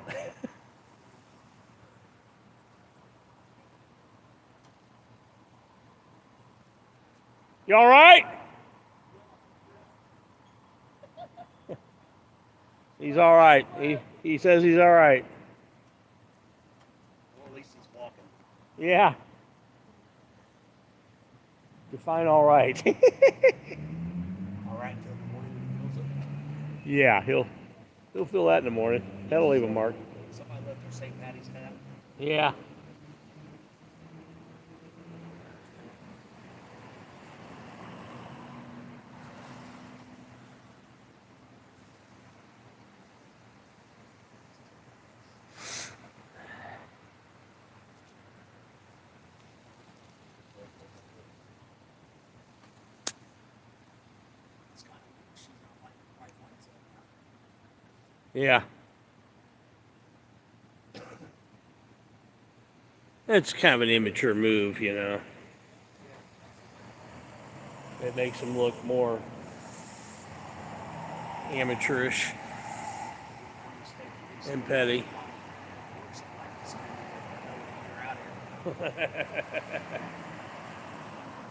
You all right? He's all right. He says he's all right. Well, at least he's walking. Yeah. Define all right. All right until the morning when he feels it. Yeah, he'll feel that in the morning. That'll leave a mark. Somebody left their St. Patty's hat. Yeah. It's kind of, she's not like right ones. Yeah. It's kind of an immature move, you know. It makes him look more amateurish and petty.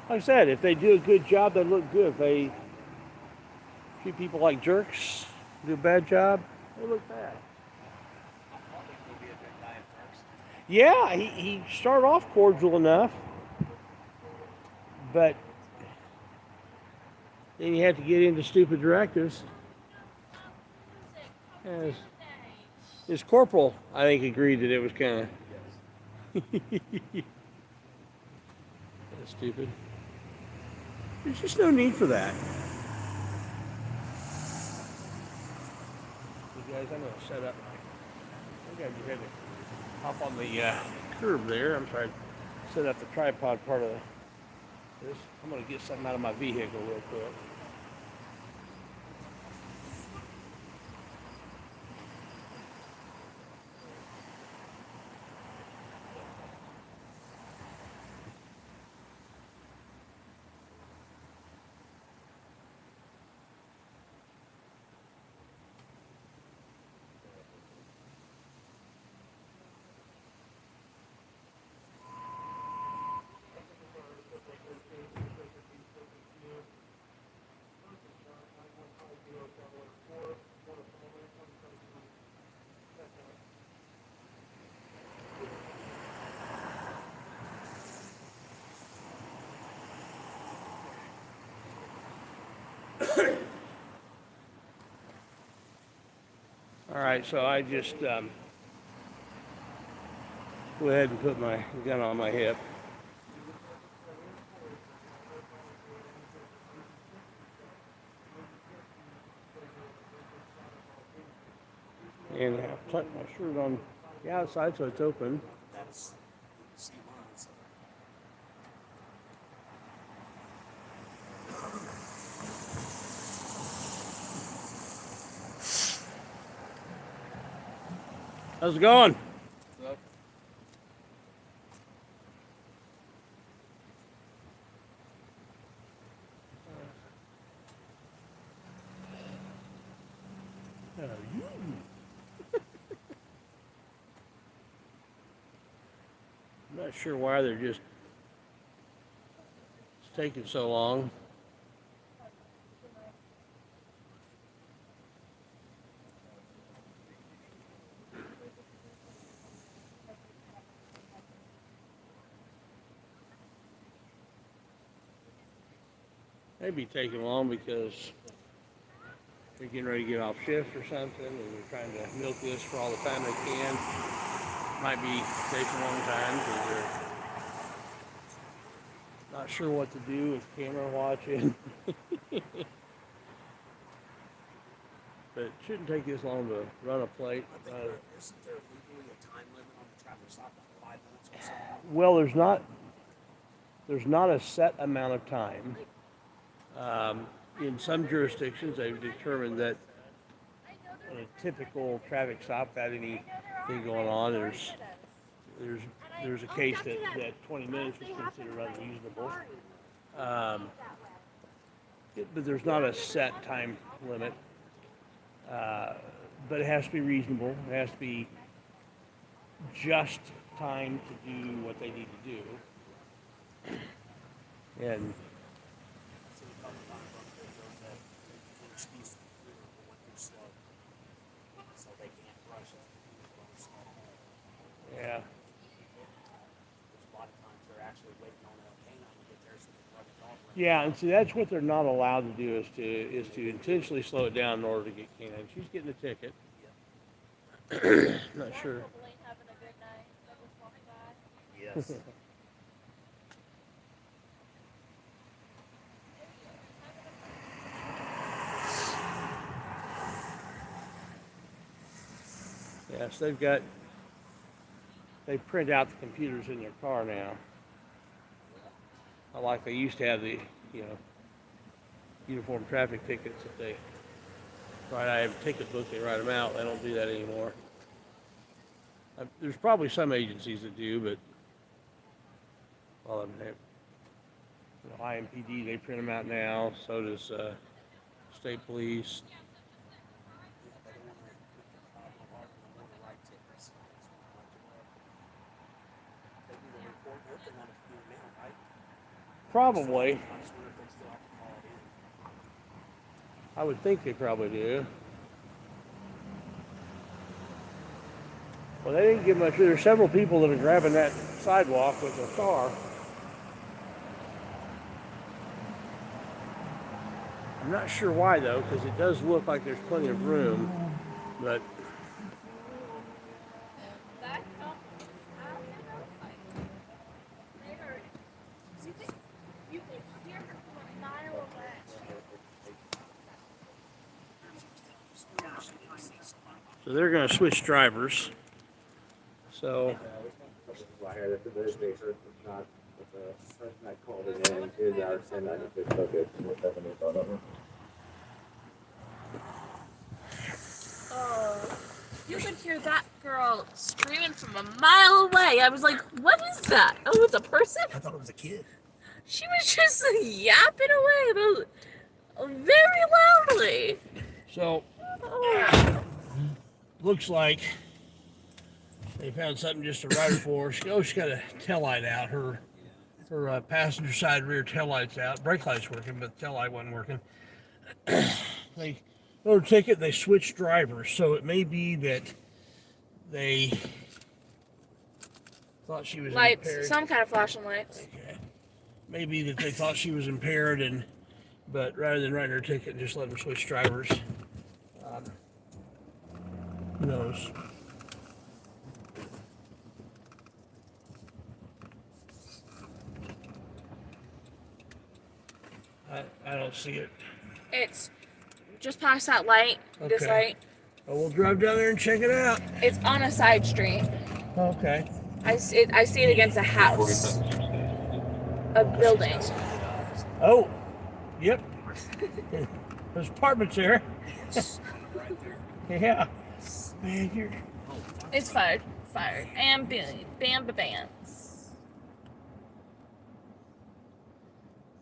Like I said, if they do a good job, they look good. If they treat people like jerks, do a bad job, they look bad. Yeah, he started off cordial enough, but then you have to get into stupid directives. As his corporal, I think, agreed that it was kind of stupid. There's just no need for that. You guys, I'm going to set up. I think I just had to hop on the curb there. I'm sorry, set up the tripod part of this. I'm going to get something out of my vehicle real quick. All right, so I just go ahead and put my gun on my hip. and I have tucked my shirt on the outside so it's open. That's C lines. How's it going? So, How are you? I'm not sure why they're just it's taking so long. Maybe taking long because they're getting ready to get off shift or something, and they're trying to milk this for all the time they can. Might be taking a long time because they're not sure what to do with camera watching. But it shouldn't take this long to run a plate. Isn't there legally a time limit on the traffic stop of 5 minutes or something? Well, there's not a set amount of time. In some jurisdictions, they've determined that in a typical traffic stop, without anything going on, there's a case that 20 minutes was considered unreasonable. But there's not a set time limit. But it has to be reasonable. It has to be just time to do what they need to do. And So a couple times on the videos that an excuse for the crew went too slow. So they can't rush it. Going slow. yeah, There's a lot of times they're actually waiting on a canine to get there so they can run the dog ring. yeah, and see that's what they're not allowed to do is to intentionally slow it down in order to get canine. She's getting a ticket. Not sure. Yes. Yes, they print out the computers in their car now. Not like they used to have the, uniform traffic tickets that they write. I have a ticket book, they write them out. They don't do that anymore. There's probably some agencies that do, but all of them have. IMPD, they print them out now. So does state police. They don't want to motor ride tickets. They do the report and everything on the computer now, right? Probably. I just wonder if they still have to call it in. I would think they probably do. Well, they didn't give much. There's several people that are grabbing that sidewalk with their car. I'm not sure why though, because it does look like there's plenty of room, but You can hear her from a mile away. so they're going to switch drivers. So I heard that the Thursday heard not the person that called it in is our send I just took it with 70 phone number. Oh, you could hear that girl screaming from a mile away. I was like, what is that? Oh, it's a person? I thought it was a kid. She was just yapping away very loudly. So Oh. looks like they found something just to write her for. She's got a taillight out. Her passenger side rear taillight's out. Brake light's working, but the taillight wasn't working. They wrote a ticket. They switched drivers, so it may be that they thought she was Lights, impaired. some kind of flashing lights. Okay. Maybe that they thought she was impaired, but rather than writing her ticket, just let them switch drivers. Who knows? I don't see it. It's just past that light, this Okay. light. Well, we'll drive down there and check it out. It's on a side street. Okay. I see it against a house. A building. Oh, yep. There's apartments there. Yeah. Man, you're... It's fired. And bam.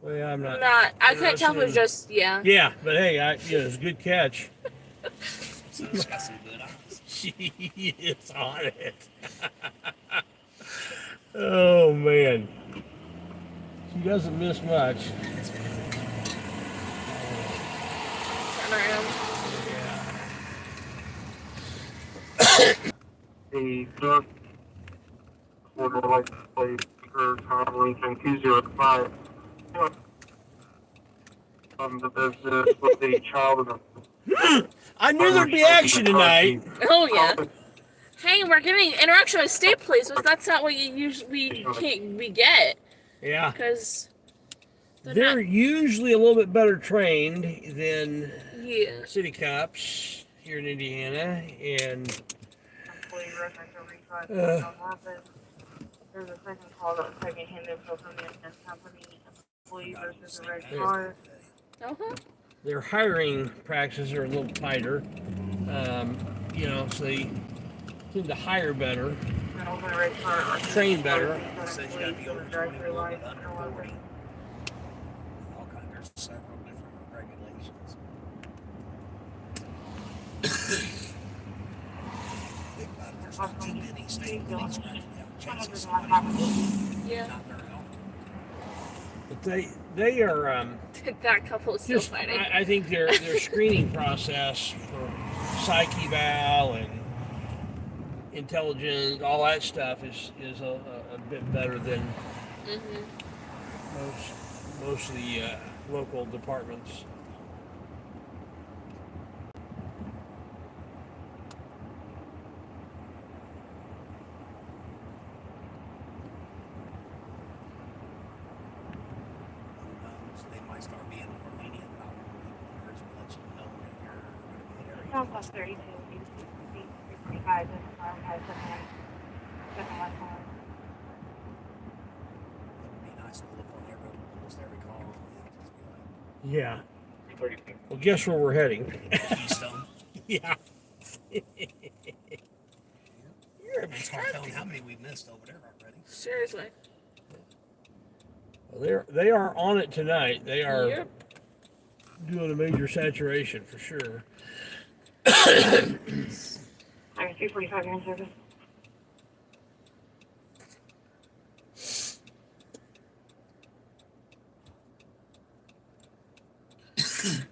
Well, I'm not... I couldn't tell if it was just, yeah. Yeah, but hey, it's a good catch. She's got some good eyes. She is on it. Oh, man. She doesn't miss much. Turn around. The dark quarter license plate for Tom Lincoln 205. The business with a child in a... I knew there'd be action tonight. Oh, yeah. Hey, we're getting interaction with state police, but that's not what you usually we get. Yeah. Because they're usually a little bit better trained than yeah. city cops here in Indiana, and There's a second call that was taking hand info from the insurance company. Employee versus a red car. Uh-huh. their hiring practices are a little tighter. So they tend to hire better, train better. Says you gotta be over 21 with under 40. All kinds, there's several different regulations. Think about it, there's too many state police right now chasing somebody on foot. Yeah. Not very often. But they are That couple is still just. fighting. I think their screening process for psych eval and intelligence, all that stuff is a bit better than most of the local departments. They might start being more lenient about when people let you know that you're going to be in Sounds like 32, 345, and the car has second left car. It would be nice to look on almost every call and just be Yeah. Well, guess where we're heading? like, Keystone. Yeah. It's hard telling how many we've missed over there already. Seriously. Well, they are on it tonight. They are Yep. doing a major saturation for sure. Alright, 345, you're in service.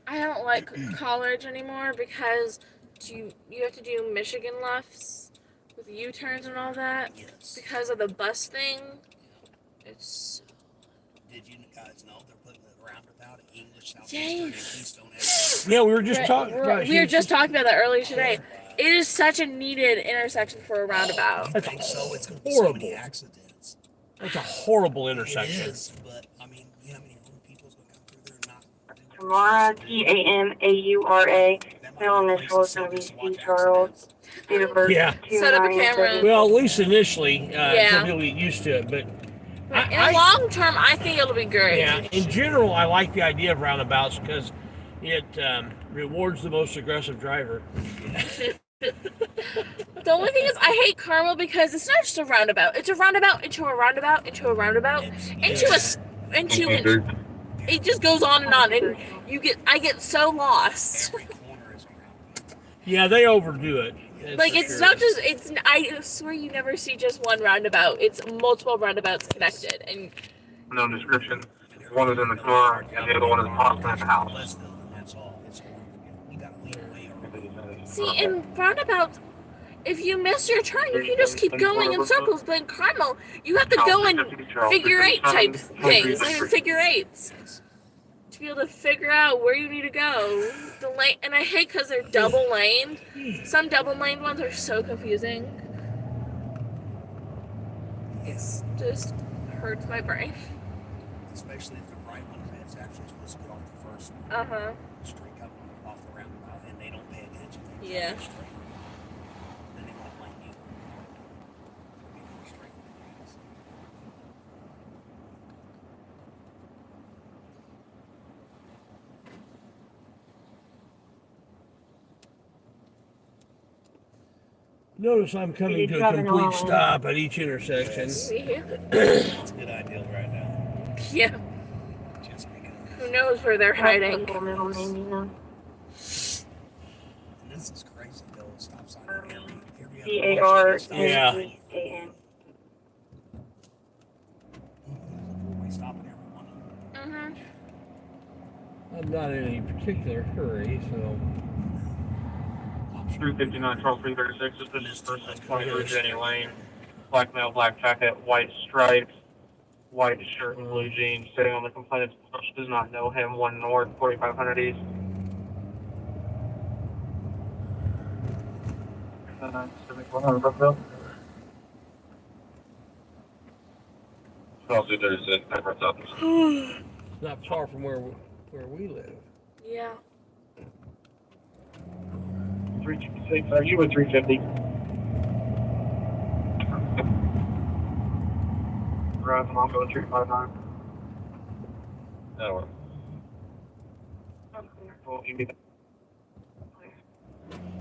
I don't like college anymore because you have to do Michigan lefts with U-turns and all that Yes. because of the bus thing. It's Did you guys know they're putting it around without English Yes. Southeastern and Keystone everywhere? Yeah, we were just talking about it. we were just talking about that earlier today. It is such a needed intersection for a roundabout. I think so. It's going to be so many Horrible. accidents. It's a horrible intersection. It is, but I mean, you know how many people's going to come through there and not do Tamara, Tamaura, middle initial is going to be C. Charles. Date of birth, Yeah. Set up a camera. Well, at least initially, Yeah. until people get used to it. But In the long term, I think it'll be great. yeah, in general, I like the idea of roundabouts because it rewards the most aggressive driver. The only thing is, I hate Carmel because it's not just a roundabout. It's a roundabout into a roundabout into a roundabout into it just goes on, and I get so lost. every corner is around. Yeah, they overdo it. Like for it's sure. not just I swear you never see just one roundabout. It's multiple roundabouts connected, and No description. One is in the car, and the other one is possibly in the house. Lesville, and that's all. It's horrible. You got to leave way over. see in roundabouts, if you miss your turn, you can just keep going in circles. But in Carmel, you have to go in figure eight type things, not even figure eights, to be able to figure out where you need to go. The lane, and I hate because they're double laned. Some double laned ones are so confusing. It's just hurts my brain. Especially if the right one is actually supposed to get off the first Uh huh. street coming off the roundabout, and they don't pay attention. Yeah. Then they won't blame you. Be more straight with you. Notice I'm coming to a complete stop at each intersection. Yeah. That's a good idea right now. Yeah. Just because. Who knows where they're hiding? And this is crazy though. Stop sign every C-A-R-N-E-A-N. Yeah. four-way stop in every one of them. Mm-hmm. I'm not in any particular hurry, so. 359, Charles 336, suspicious person, 23 Jenny Lane, black male, black jacket, white stripes, white shirt and blue jeans, sitting on the complainant's porch, does not know him, 1 north, 4500 east. Charles 236, Pembroke office. It's not far from where we live. Yeah. 326, are you at 350? Right, I'm going 359. That'll work. Well, you need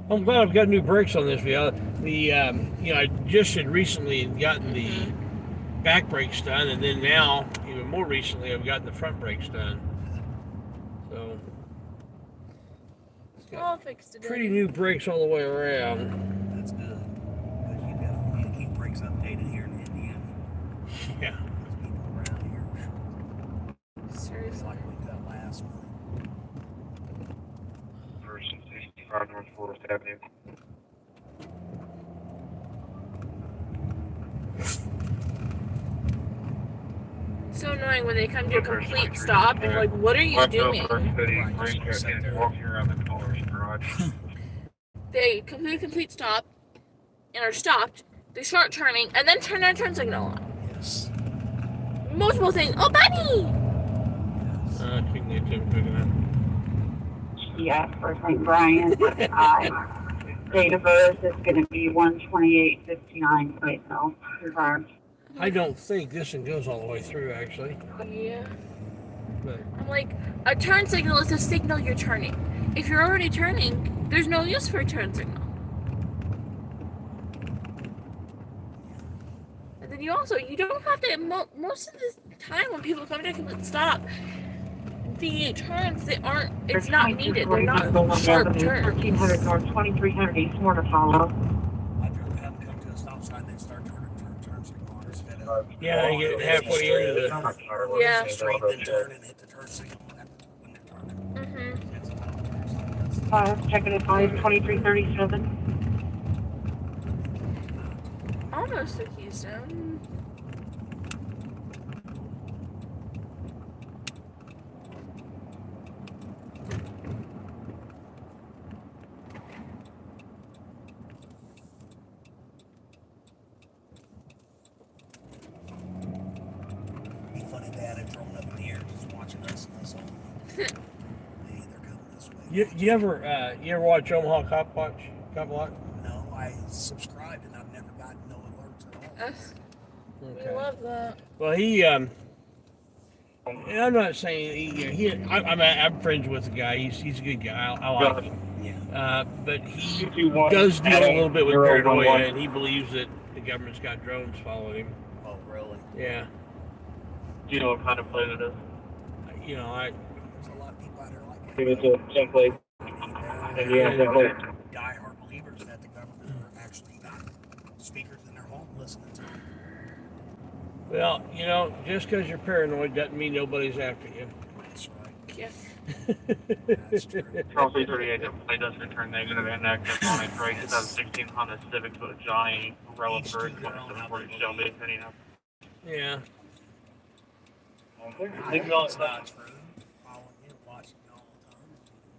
I'm glad I've got new brakes on this vehicle. I just had recently gotten the back brakes done, and then now, even more recently, I've gotten the front brakes done. So, it's got All fixed today. pretty new brakes all the way around. That's good. Because you definitely need to keep brakes updated here in Indiana. Yeah. Those people around here, it's Seriously. like we got last month. version 65 North Forest Avenue. So annoying when they come to a complete stop and like, what are you doing? They complete stop and are stopped. They start turning and then turn their turn signal on. Yes. Multiple things. Oh, buddy! I couldn't get to it. Yeah, for St. Brian. Date of birth is going to be 1/28/59. Wait, no, confirmed. I don't think this one goes all the way through, actually. Yeah. But I'm like, a turn signal is a signal you're turning. If you're already turning, there's no use for a turn signal. And then you don't have to, most of the time when people come to a complete stop, the turns, it's not needed. They're not sharp turns. 1300 north, 2300 east, more to follow. I'd rather have them come to a stop sign than start turn signal on instead of. yeah, you get halfway into the. Yeah. Straight, then turn and hit the turn signal when they're turning. Mm-hmm. That's a turn. Checking it 2337. Almost a Keystone. Be funny they had a drone up in the air just watching us and us all. Hey, they're coming this way. You ever watch Omaha Cop Watch? Cop Watch? No, I subscribed and I've never gotten no alerts at all. We love that. Well, and I'm not saying I'm friends with the guy. He's a good guy. I like him. Yeah. But he does deal a little bit with paranoia, and he believes that the government's got drones following him. Oh, really? Yeah. Do you know what kind of plate it is? You know, There's a lot of people out there like Give that. it to template. And you have that plate. Die-hard believers that the government are actually got speakers in their home listening to them. well, just because you're paranoid doesn't mean nobody's after you. That's right. Yeah. That's true. Charles 338 plate does return negative and active on a gray 2016 Honda Civic with Johnny Relaford 2740 Shelby Penny. Yeah. It's not true. Following you, watching you all the time.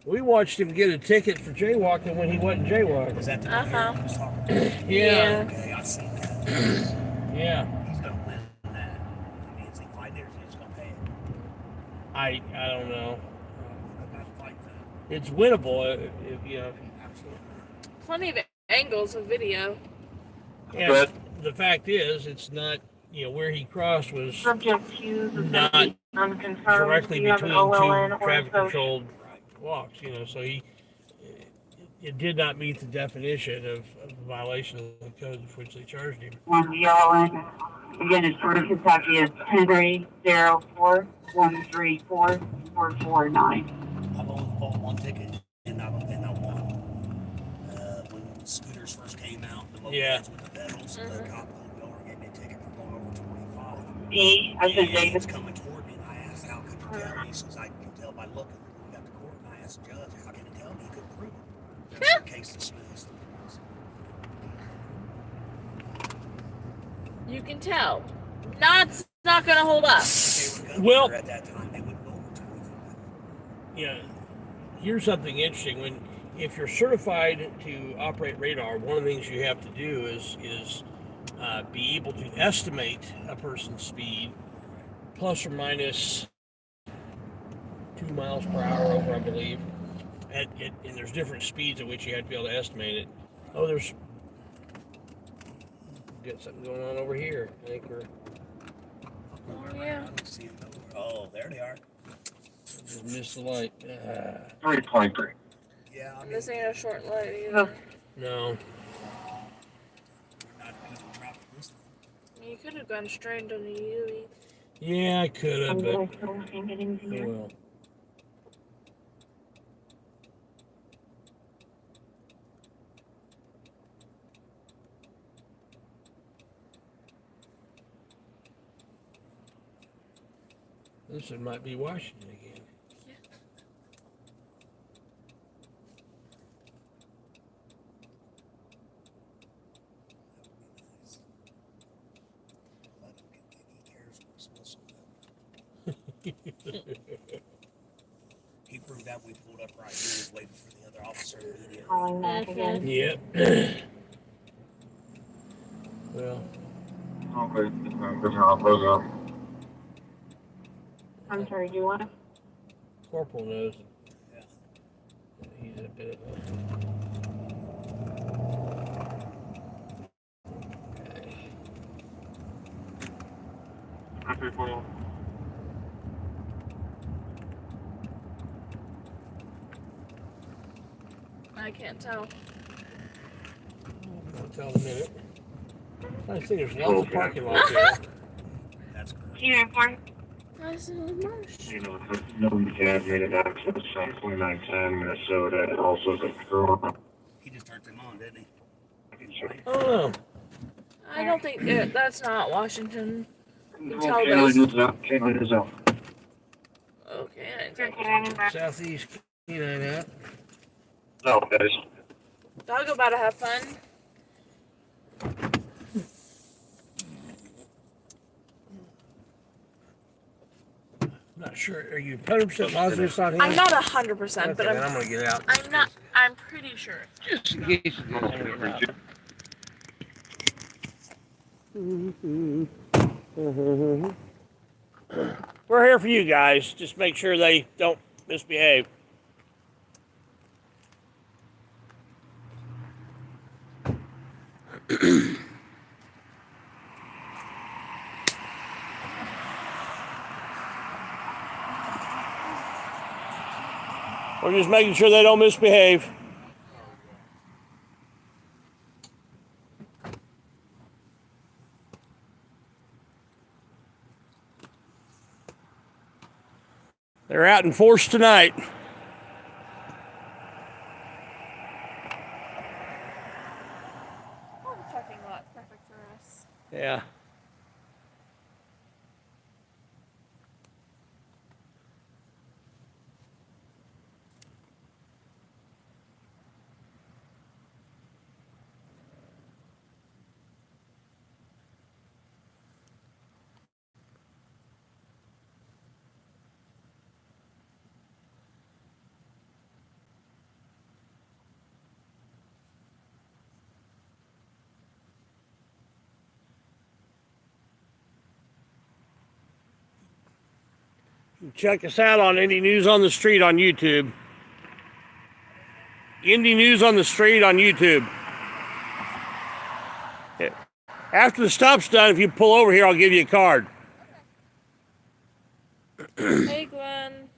We watched him get a ticket for jaywalking when he wasn't jaywalking. Is that the one Uh-huh. you was talking about? Yeah. Okay, I seen that. Yeah. He's gonna win that. I mean, it's like 5 years, he's gonna pay it. I don't know. I'm not fighting that. It's winnable if Absolutely. plenty of angles of video. And Good. the fact is, it's not, where he crossed was Subject Q's is going to not be unconfirmed. directly Do you have an between OLN two or a traffic social? controlled walks, so it did not meet the definition of a violation of the code for which they charged him. One yelling. Again, it's Port of Kentucky. It's 10-3-04-134-449. I've only fought one ticket, and I won. When scooters first came out, the mopeds with the pedals, the cop pulled me over and gave me a ticket for going over 25. D, as in And David. it's coming toward me, and I asked, how could you tell me? He says, I can tell by looking. We got to court, and I asked the judge, how can he tell me? He couldn't prove it. There's a case dismissed. You can tell. Not gonna hold up. Well, At that time, they wouldn't go over 25. Yeah, here's something interesting. If you're certified to operate radar, one of the things you have to do is be able to estimate a person's speed, plus or minus 2 miles per hour over, I believe. And there's different speeds at which you have to be able to estimate it. Oh, there's got something going on over here. I think we're Oh, yeah. I don't see them nowhere. Oh, there they are. just missed the light. 323. Yeah, I mean, This ain't a short light either. No. not even dropped this time. You could have gone straight on the UE. Yeah, I could have, but oh Getting to you. well. This one might be Washington again. I don't think he cares what his whistle does. He proved that we pulled up right here, he was waiting for the other officer immediately. Calling back again. Yep. Well, Okay, good job, brother. I'm sorry, do you want to? Corporal knows. Yeah. He's a bit of a... Okay. I can't tell. I'll tell in a minute. I think there's lots of parking lots here. That's correct. Uniform. I see the marsh. No contaminated access on 2910 Minnesota, and also the Corona. He just turned them on, didn't he? Oh, I don't think that's not Washington. You can tell Canine those. is out. Canine is out. Okay, I Sure, didn't can I back? Southeast Kenine out. No, guys. Dog about to have fun. Not sure. Are you 100% positive it's not him? I'm not 100%, Okay, but then I'm gonna get out. I'm not. I'm pretty sure. Just in case it is, I'm gonna get out. We're here for you guys. Just make sure they don't misbehave. We're just making sure they don't misbehave. They're out in force tonight. Oh, the parking lot, perfect for us. Yeah. Check us out on Any News on the Street on YouTube. Indy News on the Street on YouTube. After the stop's done, if you pull over here, I'll give you a card. Hey, Glenn.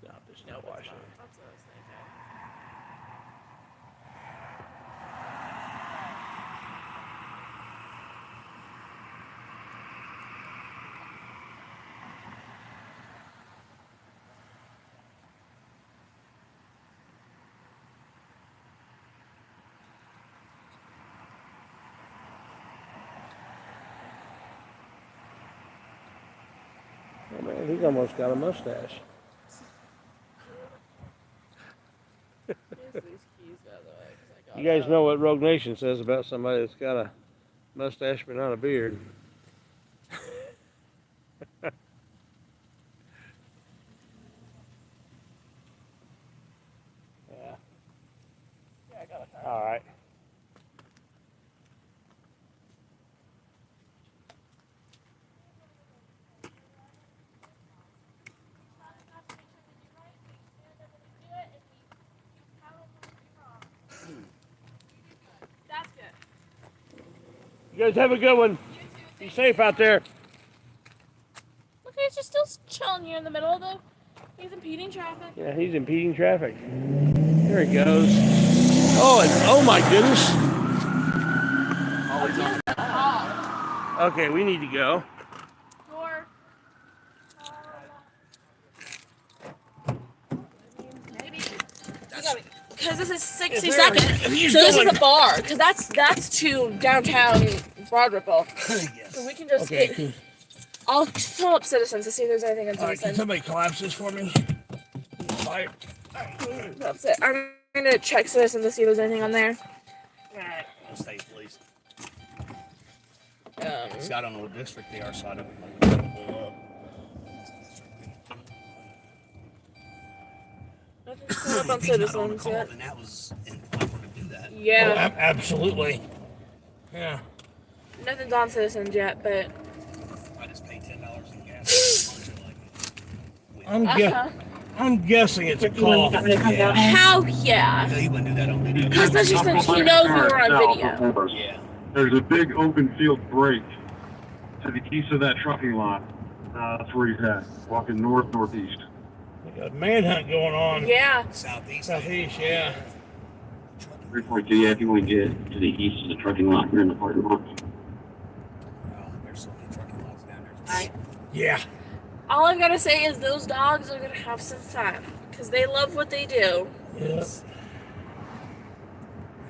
Stop this now, watch it. That's what I was thinking. Oh man, he's almost got a mustache. Here's these keys, by the way, 'cause I got You guys them. know what Rogue Nation says about somebody that's got a mustache but not a beard. Yeah. All right. That's good. You guys have a good one. Be safe out there. Look, he's just still chilling here in the middle of the. He's impeding traffic. Yeah, he's impeding traffic. There he goes. Oh my goodness. Okay, we need to go. Door. Maybe. Because this is 60 If they're- seconds. if he's So this is going- a bar. Because that's to downtown Broadripple. So we can just. Okay. I'll pull up Citizens to see if there's anything on All right, can Citizens. somebody collapse this for me? Fire. That's it. I'm gonna check Citizens to see if there's anything on there. Stay, please. Um, See, I don't know what district they are, so I don't pull up. Nothing's coming up on If he's not on the Citizens call, yet. then that was improper to do that. Oh, Yeah, absolutely. Yeah. nothing's on Citizens yet, but I just paid $10 in gas. I'm guessing it's a call. how? Yeah, He wouldn't do that on video. especially since he knows we were on video. Yeah. There's a big open field break to the east of that trucking lot. That's where he's at, walking northeast. We got a manhunt going on. Yeah, Southeast. Southeast, yeah. 342, yeah, if you want to get to the east of the trucking lot, you're in the parking lot. There's so many trucking lots down there. Yeah. all I've gotta say is those dogs are gonna have some fun because they love what they do. Yeah. And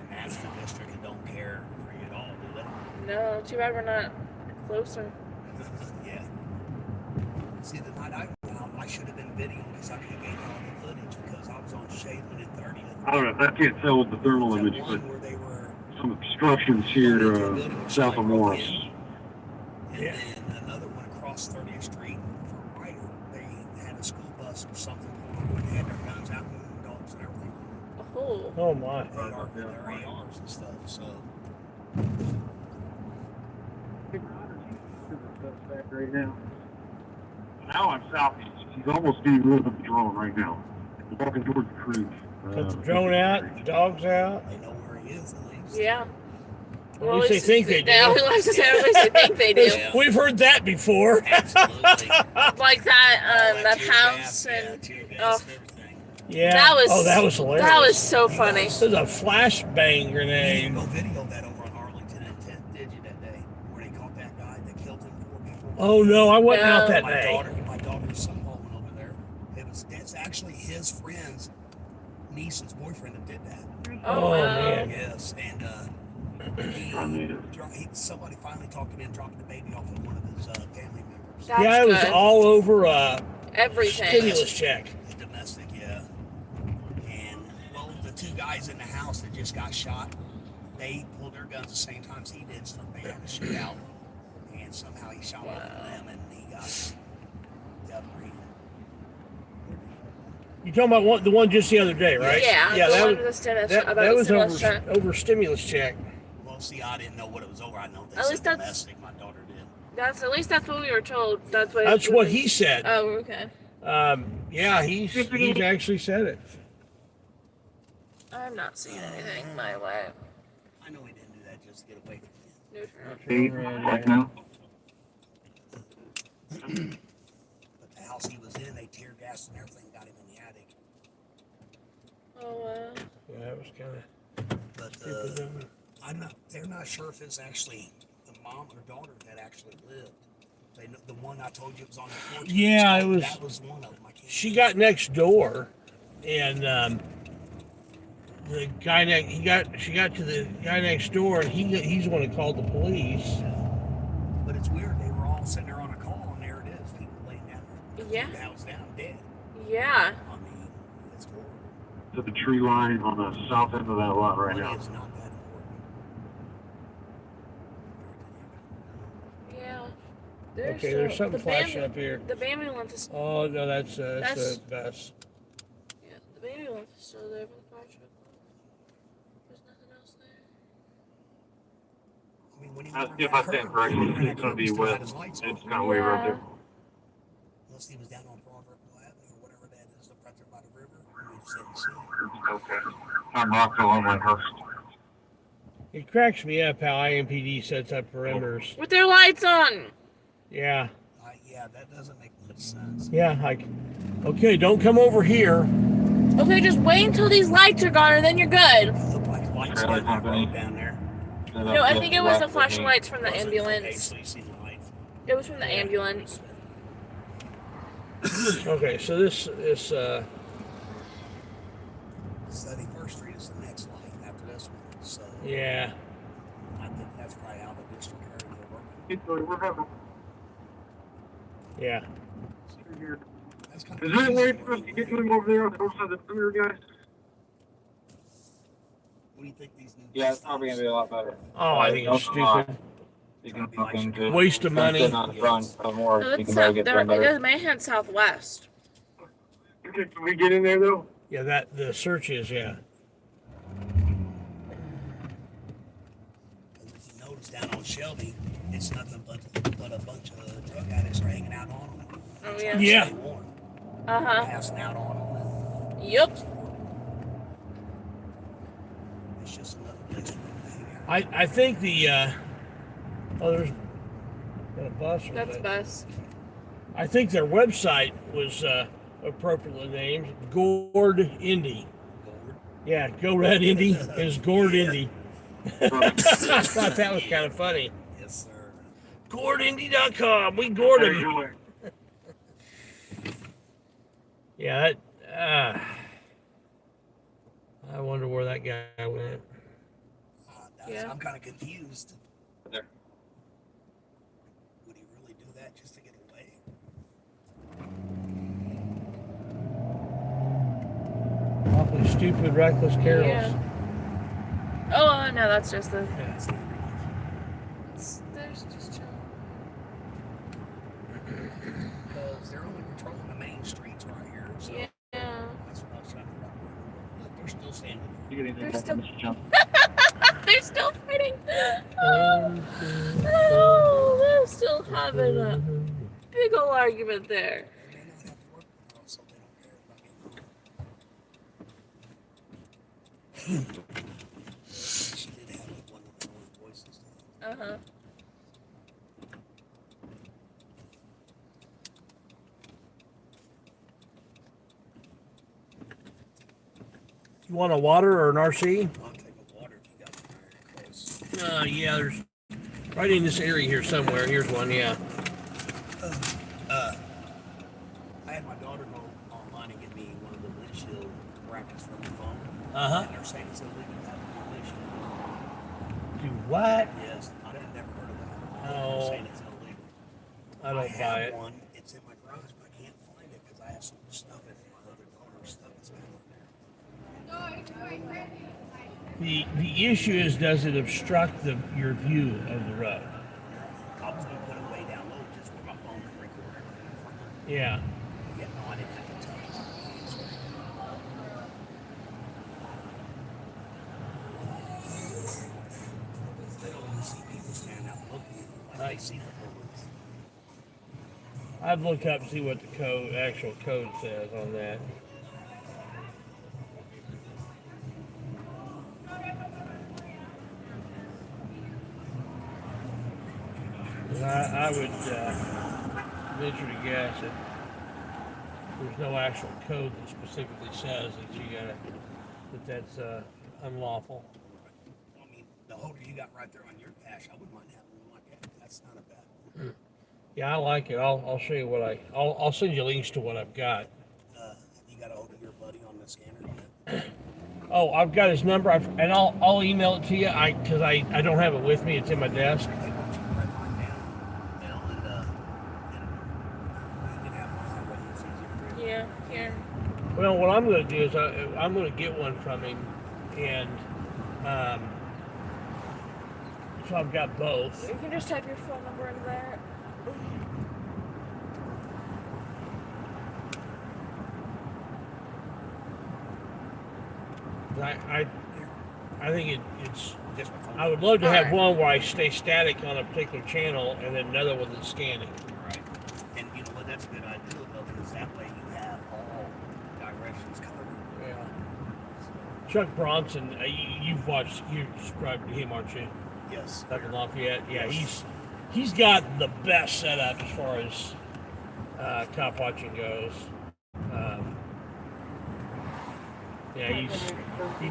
that's the district that don't care for you at all, do they? No, too bad we're not closer. Yeah. See, the night I went out, I should have been videoing because I could have gave you all the footage because I was on Shadeland at 30th. I don't know, I can't tell with the thermal That image, but one where they were some obstructions here south of Morris. and Yeah. then another one across 30th Street for Ryder. They had a school bus or something. They had their guns out and dogs and everything. Oh, Oh my. Their ARs and stuff. So Right now. Now I'm southeast. He's almost being rid of the drone right now. He's walking towards the creek. Got the drone out, the dog's out. they know where he is at least. yeah. At least they think they do. Yeah, I was to say, at least they think they do. Yeah. We've heard that before. Absolutely. Like that, that Tear house gas, and tear gas oh. and everything. Yeah. that was that was hilarious. That was so funny. This is a flashbang You grenade. didn't go video that over on Arlington and 10th, did you, that day? Where they caught that guy that killed him 4 people? Oh no, I wasn't out that No. day. My daughter's son-in-law went over there. It's actually his friend's niece's boyfriend that did that. Oh, wow. man. Yes, and somebody finally talked him into dropping the baby off of one of his family members. That's Yeah, it was good. all over Everything. stimulus check. Domestic, yeah. And well, the 2 guys in the house that just got shot, they pulled their guns the same time as he did, so they had to shoot out. And somehow he shot one of them, and he got free. You talking about the one just the other day, right? Yeah, Yeah, the that one was with the stimulus, that, about that the was stimulus check. over stimulus check. Well, see, I didn't know what it was over. I know they At said least that's- domestic. My daughter did. At least that's what we were told. That's what he said. Oh, okay. Yeah, he's actually said it. I'm not seeing anything my way. I know he didn't do that just to get away from you. No turn. No. But the house he was in, they tear gassed and everything, got him in the attic. Oh, Yeah, it was kind of But stupid of him. they're not sure if it's actually the mom or daughter that actually lived. They know the one I told you was on the porch. Yeah, it was. That was one of them. She got next door, and the guy she got to the guy next door, and he's the one who called the police. But it's weird. They were all sitting there on a call, and there it is. People laying down there. Yeah. The house down dead. yeah. I mean, it's horrible. To the tree line on the south end of that lot right now. It's not that important. Yeah. There's something flashing up here. The ambulance is. Oh no, that's a That's- bus. Yeah, the ambulance is still there for the fire truck. There's nothing else there. I mean, when he If I stand correctly, it's going to be west. It's kind of way right there. Unless he was down on Broadripple Avenue or whatever that is, up right there by the river. We just didn't see him. Okay. I'm Rockville on my house. It cracks me up how IMPD sets up perimeters. With their lights on. Yeah, Yeah, that doesn't make much sense. yeah. Like, okay, don't come over here. Okay, just wait until these lights are gone, and then you're good. It looked like lights Trailer down company. there. No, I think it was the flashing lights from the Okay, ambulance. so you see the lights. It was from the ambulance. Okay, so this 71st Street is the next light after this one. So yeah. I think that's probably how the district area they're working. We're having. Yeah. That's kind Is there a way for us to get him over there on the other side of the clear, guys? What do you think these new? Yeah, it's probably gonna be a lot better. Oh, I think it's stupid. You can hook into Waste of money. sitting on the front of more. No, You it's can probably get them better. my hand's southwest. Okay, can we get in there though? Yeah, that the search is yeah. If you notice down on Shelby, it's nothing but a bunch of drug addicts are hanging out on them. Oh yeah. Yeah. Passing out on them. Yep. It's just another place for them to hang out. I think the there's a bus. Or That's that. bus. I think their website was appropriately named Gourd Indy. Yeah, Go Red Indy is Gourd Indy. I thought that was kind of funny. Yes, sir. GourdIndy.com. We gourd him. Yeah, that, I wonder where that guy went. Yeah. I'm kind of confused. There. Would he really do that just to get away? Awfully stupid, reckless carols. Yeah. Oh no, that's just the. Yeah. There's just chill. Because they're only patrolling the main streets right here. So Yeah. that's what I was trying to figure out. Look, they're still standing. You get anything There's from still- Mr. Jump? They're still fighting. Oh, they're still having a big ol' argument there. They may not have to work for us, so they don't care about getting home. She did have like one of the old voices. Uh-huh. You want a water or an RC? I'll take a water if you got it very close. Yeah, there's right in this area here somewhere. Here's one, yeah. I had my daughter go online and get me one of the windshield brackets for my phone. Uh-huh. And they're saying it's illegal to have a windshield. Do what? Yes, I didn't never heard of that. Oh. They're saying it's illegal. I don't have buy it. one. It's in my garage, but I can't find it because I have so much stuff in it. My other daughter's stuff is back in there. The issue is, does it obstruct your view of the road? I was going to put it way down low just where my phone can record everything from it. Yeah. Yeah, no, I didn't have to touch it. They don't want to see people standing out looking like they see the bullets. I'd look up and see what the actual code says on that. I would venture to guess that there's no actual code that specifically says that's unlawful. I mean, the holder you got right there on your cache, I wouldn't mind having one like that. That's not a bad one. Yeah, I like it. I'll show you what I'll send you links to what I've got. You got a hold of your buddy on the scanner yet? Oh, I've got his number, and I'll email it to you. Because I don't have it with me. It's in my desk. Write mine down, Bill, and you can have mine that way. It's easier for you. Yeah, here. Well, what I'm going to do is I'm going to get one from him, and so I've got both. You can just type your phone number in there. I think it's. Just my phone. I would love to have Alright. one where I stay static on a particular channel, and then another one that's scanning. Right. And you know what? That's a good idea, though, because that way you have all directions covered. Yeah. Chuck Bronson, you're subscribed to him, aren't you? Yes. Up in Lafayette. Yeah, Yes. he's got the best setup as far as cop watching goes. Yeah, he's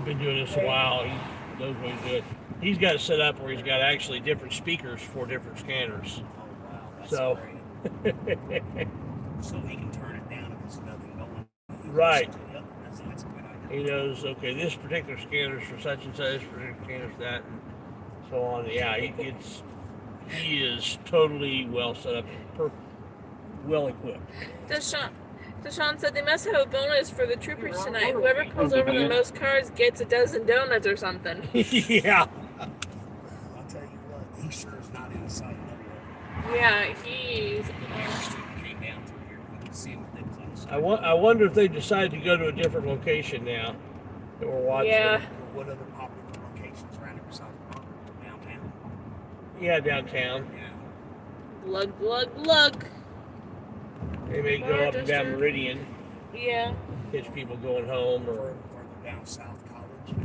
been doing this a while. He knows what he's doing. He's got it set up where he's got actually different speakers for different scanners. Oh, wow. That's So, great. So he can turn it down if there's nothing going. Right. Yep. That's a good idea. He knows, okay, this particular scanner's for such and such, this particular scanner's for that, and so on. Yeah, he is totally well set up, well equipped. Deshaun said they must have a bonus for the troopers tonight. Whoever pulls over the most cars gets a dozen donuts or something. Yeah. I'll tell you what, he sure is not in the sight nowhere. Yeah, he's. Main Street came down through here. We can see him if they was on the side. I wonder if they decided to go to a different location now that we're watching. Yeah. What other popular locations around here besides Broadripple? Downtown? Yeah, downtown. Yeah. Glug, glug, glug. They may go up and down Meridian, Yeah. catch people going home, or Further down South College.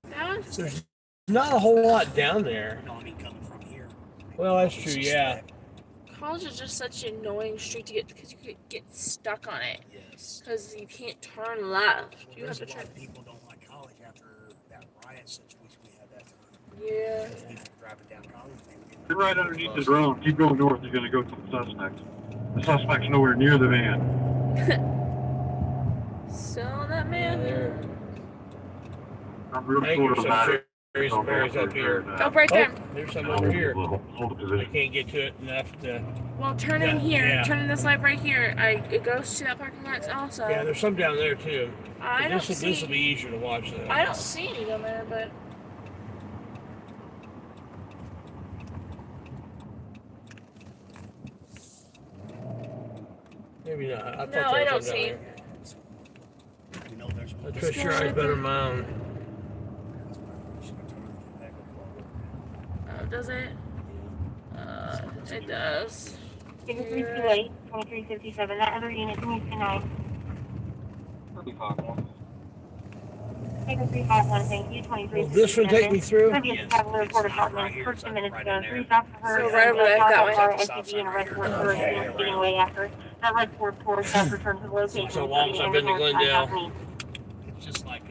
That's, there's not a whole lot down there. No, I mean coming from here. Well, that's true, yeah. college is just such an annoying street to get because you could get stuck on it Yes. because you can't turn left. Well, You have there's to a lot turn. of people don't like college after that riot situation we had that time. Yeah. Because people driving down college. You're right underneath the drone. Keep going north. You're going to go to the suspect. The suspect's nowhere near the van. So that man there. I'm real I think sure there's about some it. cherries and berries up here. Oh, right there. There's some over here. Hold the I position. can't get to it enough to. Well, turn in here. Yeah. Turn in this light right here. It goes to that parking lot also. Yeah, there's some down there too. I don't This will be see. easier to watch though. I don't see any down there, but Maybe not. I thought No, there I was don't some down see. there. You know there's one. I trust your eyes better than mine. does it? It does. 2328, 2357. That other unit, 2329. 351, thank you. 23. Will this one take me through? Previous traveler report apartment, 14 minutes ago. 3 stops for her. So right over there, that way. SUV and a resident for getting away after. That led for 4 staff returned to the location. So long as I've been to Glendale. It's just like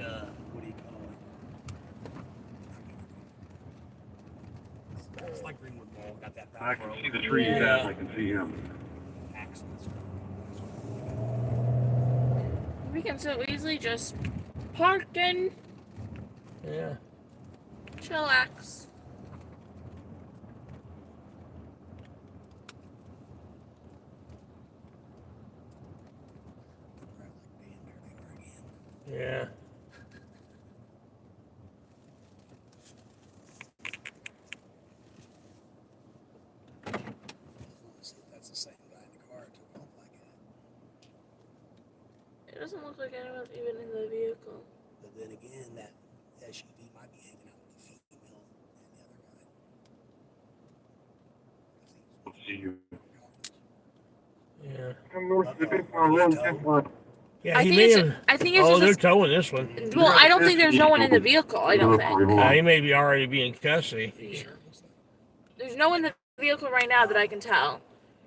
what do you call it? It's like Greenwood Mall. Got that I back can row. see the tree he's Yeah. at. I can see him. Accidents. We can so easily just park and Yeah. chillax. Yeah. See if that's the same guy in the car who took off like that. It doesn't look like anyone's even in the vehicle. But then again, that SUV might be hanging out with the female and the other guy. I'll see you. Come north to the big one, road, this one. Yeah, I he think may it's have. I think it's Oh, just they're a, towing this one. well, I don't think there's no one in the vehicle. I don't think He may be already being custody. there's no one in the vehicle right now that I can tell.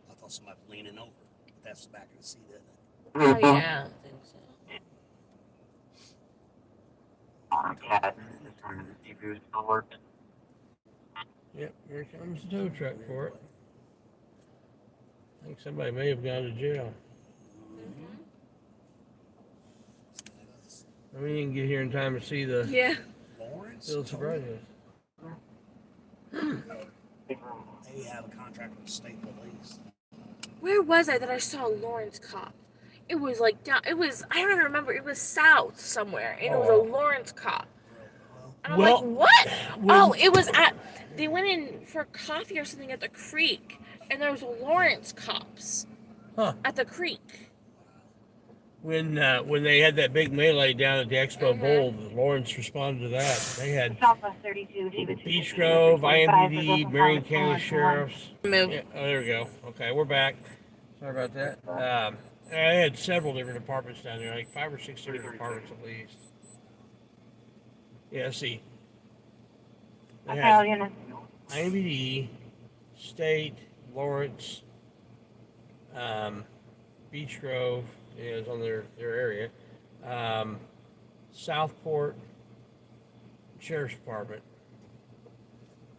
I thought somebody was leaning over. But that's the back of the seat, isn't it? Oh yeah, I think so. Cat, defuse alert. Yep, here comes the tow truck for it. I think somebody may have gone to jail. I mean, you can get here in time to see the Yeah. Lawrence? field surprises. They have a contract with the state police. Where was I that I saw a Lawrence cop? It was like down. It was I don't even remember. It was south somewhere, and it was a Lawrence cop. And I'm Well, like, what? when- Oh, it was at. They went in for coffee or something at the creek, and there was Lawrence cops. Huh. At the creek. When they had that big melee down at the Expo Bowl, Lawrence responded to that. They had Southwest 32, David. Beach Grove, IMPD, Marion County Sheriffs. Move. Yeah, oh, there we go. Okay, we're back. Sorry about that. I had several different departments down there, like 5 or 6 different departments at least. Yeah, let's see. They had IMPD, State, Lawrence, Beach Grove is on their area, Southport, Sheriff's Department.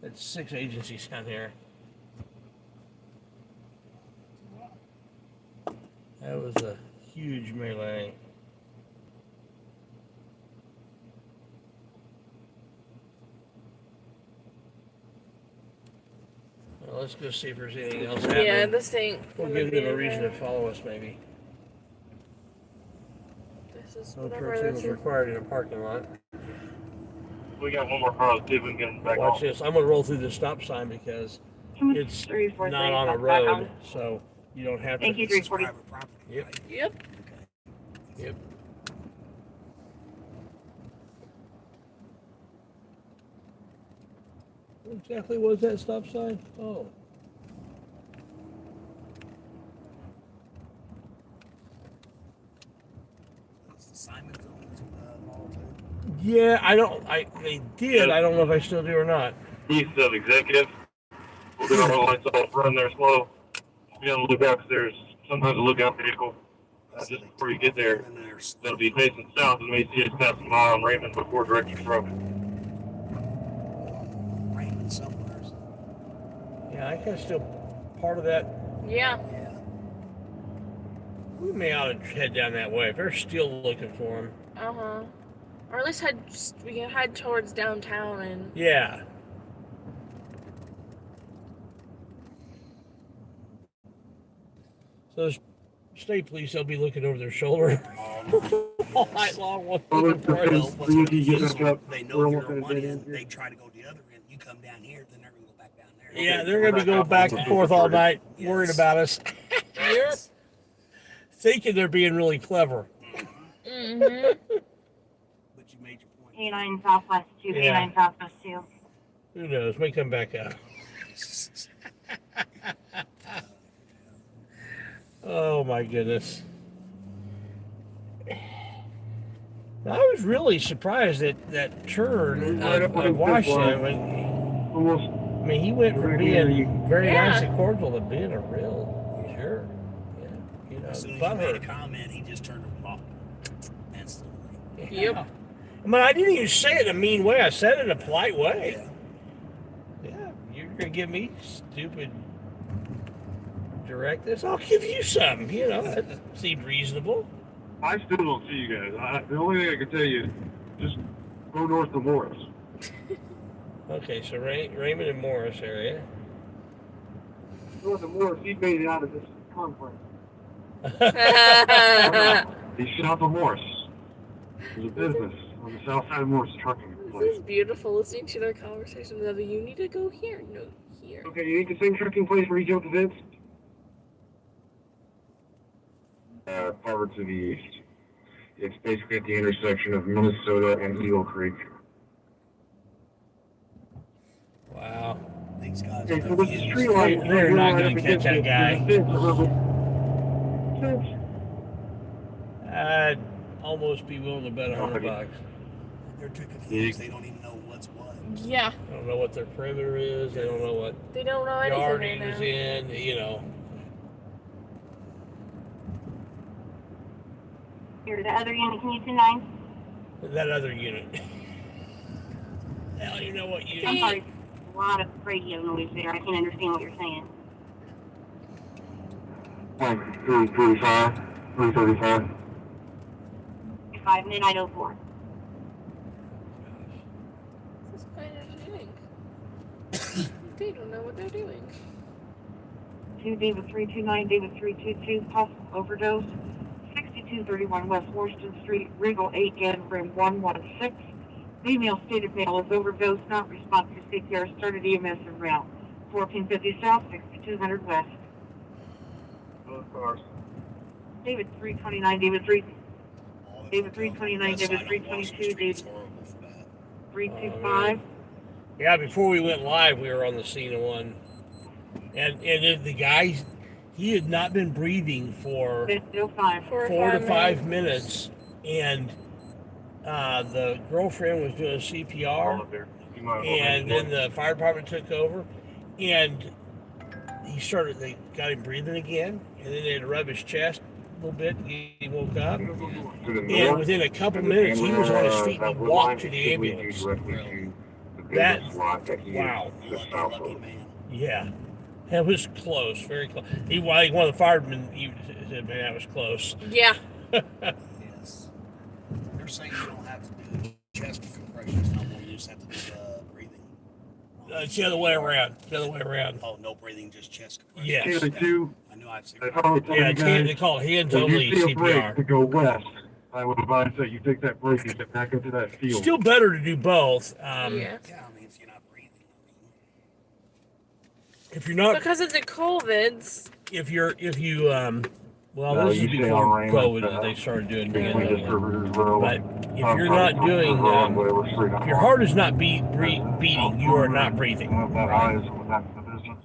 That's 6 agencies down there. That was a huge melee. Well, let's go see if there's anything else happening. Yeah, this thing. We'll give them a reason to follow us, maybe. This is No whatever turn this signals is. required in a parking lot. We got one more car, let's see if we can get him back Watch on. this. I'm going to roll through the stop sign because it's not on a road, so you don't have to. Thank you, 340. Private property. Yep. Right? Yep. Yep. What exactly was that stop sign? Oh. It's the Simon Zones mall too. Yeah, they did. I don't know if I still do or not. East of Executive. We'll get our lights off, run there slow. Be on the lookout 'cause there's sometimes a lookout vehicle. Just before you get there, And there's they'll be facing south and may see us passing by on Raymond before directing road. Raymond somewhere. Yeah, I guess still part of that. Yeah. Yeah. We may ought to head down that way if they're still looking for him. Or at least we can head towards downtown and. Yeah. So those state police, they'll be looking over their shoulder all night long. Looking for us. Well, what's gonna be is they know you're on one end, they try to go the other end. You come down here, then they're gonna go back down there. Yeah, they're going to be going back and forth all night, worried about us. Yes. Thinking they're being really clever. Mm-hmm. But you made your point. 89 Southwest 2, Yeah. 89 Southwest 2. Who knows? May come back up. Oh my goodness. I was really surprised at that turn of Washington. Almost. I mean, he went from being very Yeah. nice and cordial to being a real jerk. Yeah. You know, As soon as you made a butthurt. comment, he just turned and walked instantly. Yep. But I didn't even say it in a mean way. I said it in a polite way. Yeah, you're gonna give me stupid directives. I'll give you some. You know, that seemed reasonable. I still don't see you guys. The only thing I can tell you is just go north to Morris. Okay, so Raymond and Morris area. North of Morris, he made it out of this conference. He's south of Morris. There's a business on the south side of Morris, trucking This place. is beautiful listening to their conversation. You need to go here. No, here. Okay, you need the same trucking place where he jumped the fence? Farther to the east. It's basically at the intersection of Minnesota and Eagle Creek. Wow. These guys Okay, are so this is confused. tree line. They're not gonna catch that guy. fence? I'd almost be willing to bet $100. They're too confused. They don't even know what's what. Yeah, They don't know what their perimeter is. They don't know what they don't know anything yard right he was now. in. You know. Here, the other unit, can you 29? That other unit. Hell, you know what unit? I'm sorry, a lot of radio noise there. I can't understand what you're saying. 335, 335. 5 midnight 04. This is quite entertaining. They don't know what they're doing. 2 David 329, David 322, possible overdose. 6231 West Washington Street, Regal 8 Gan, room 116. Female stated male is overdose, not responsive to CPR, started EMS en route. 1450 South, 6200 West. Both cars. David 329, David 329, David 322, David 325. Yeah, before we went live, we were on the scene of one, and the guy, he had not been breathing for 05. 4 to 5 minutes, and the girlfriend was doing CPR, and then the fire department took over, and they got him breathing again, and then they had to rub his chest a little bit, he woke up, and within a couple minutes, he was on his feet and he walked to the ambulance. Wow. Yeah. That was close, very close. One of the firemen said, man, that was close. Yeah. Yes. They're saying you don't have to do chest compressions no more. You just have to do breathing. It's the other way around. Oh, no breathing, just chest compressions. Yes. I knew I'd say They call it hands If only you see a break CPR. to go west, I would advise that you take that break and get back into that field. Still better to do both. Yeah. Yeah, I mean, if you're not breathing, If you're not, Because of the COVIDs. well, No, this is you stay before on rain COVID with, that they started doing between hands only. distributors row. But if you're not doing, if your heart is not beating, you are not breathing. That eye is on the back of the business.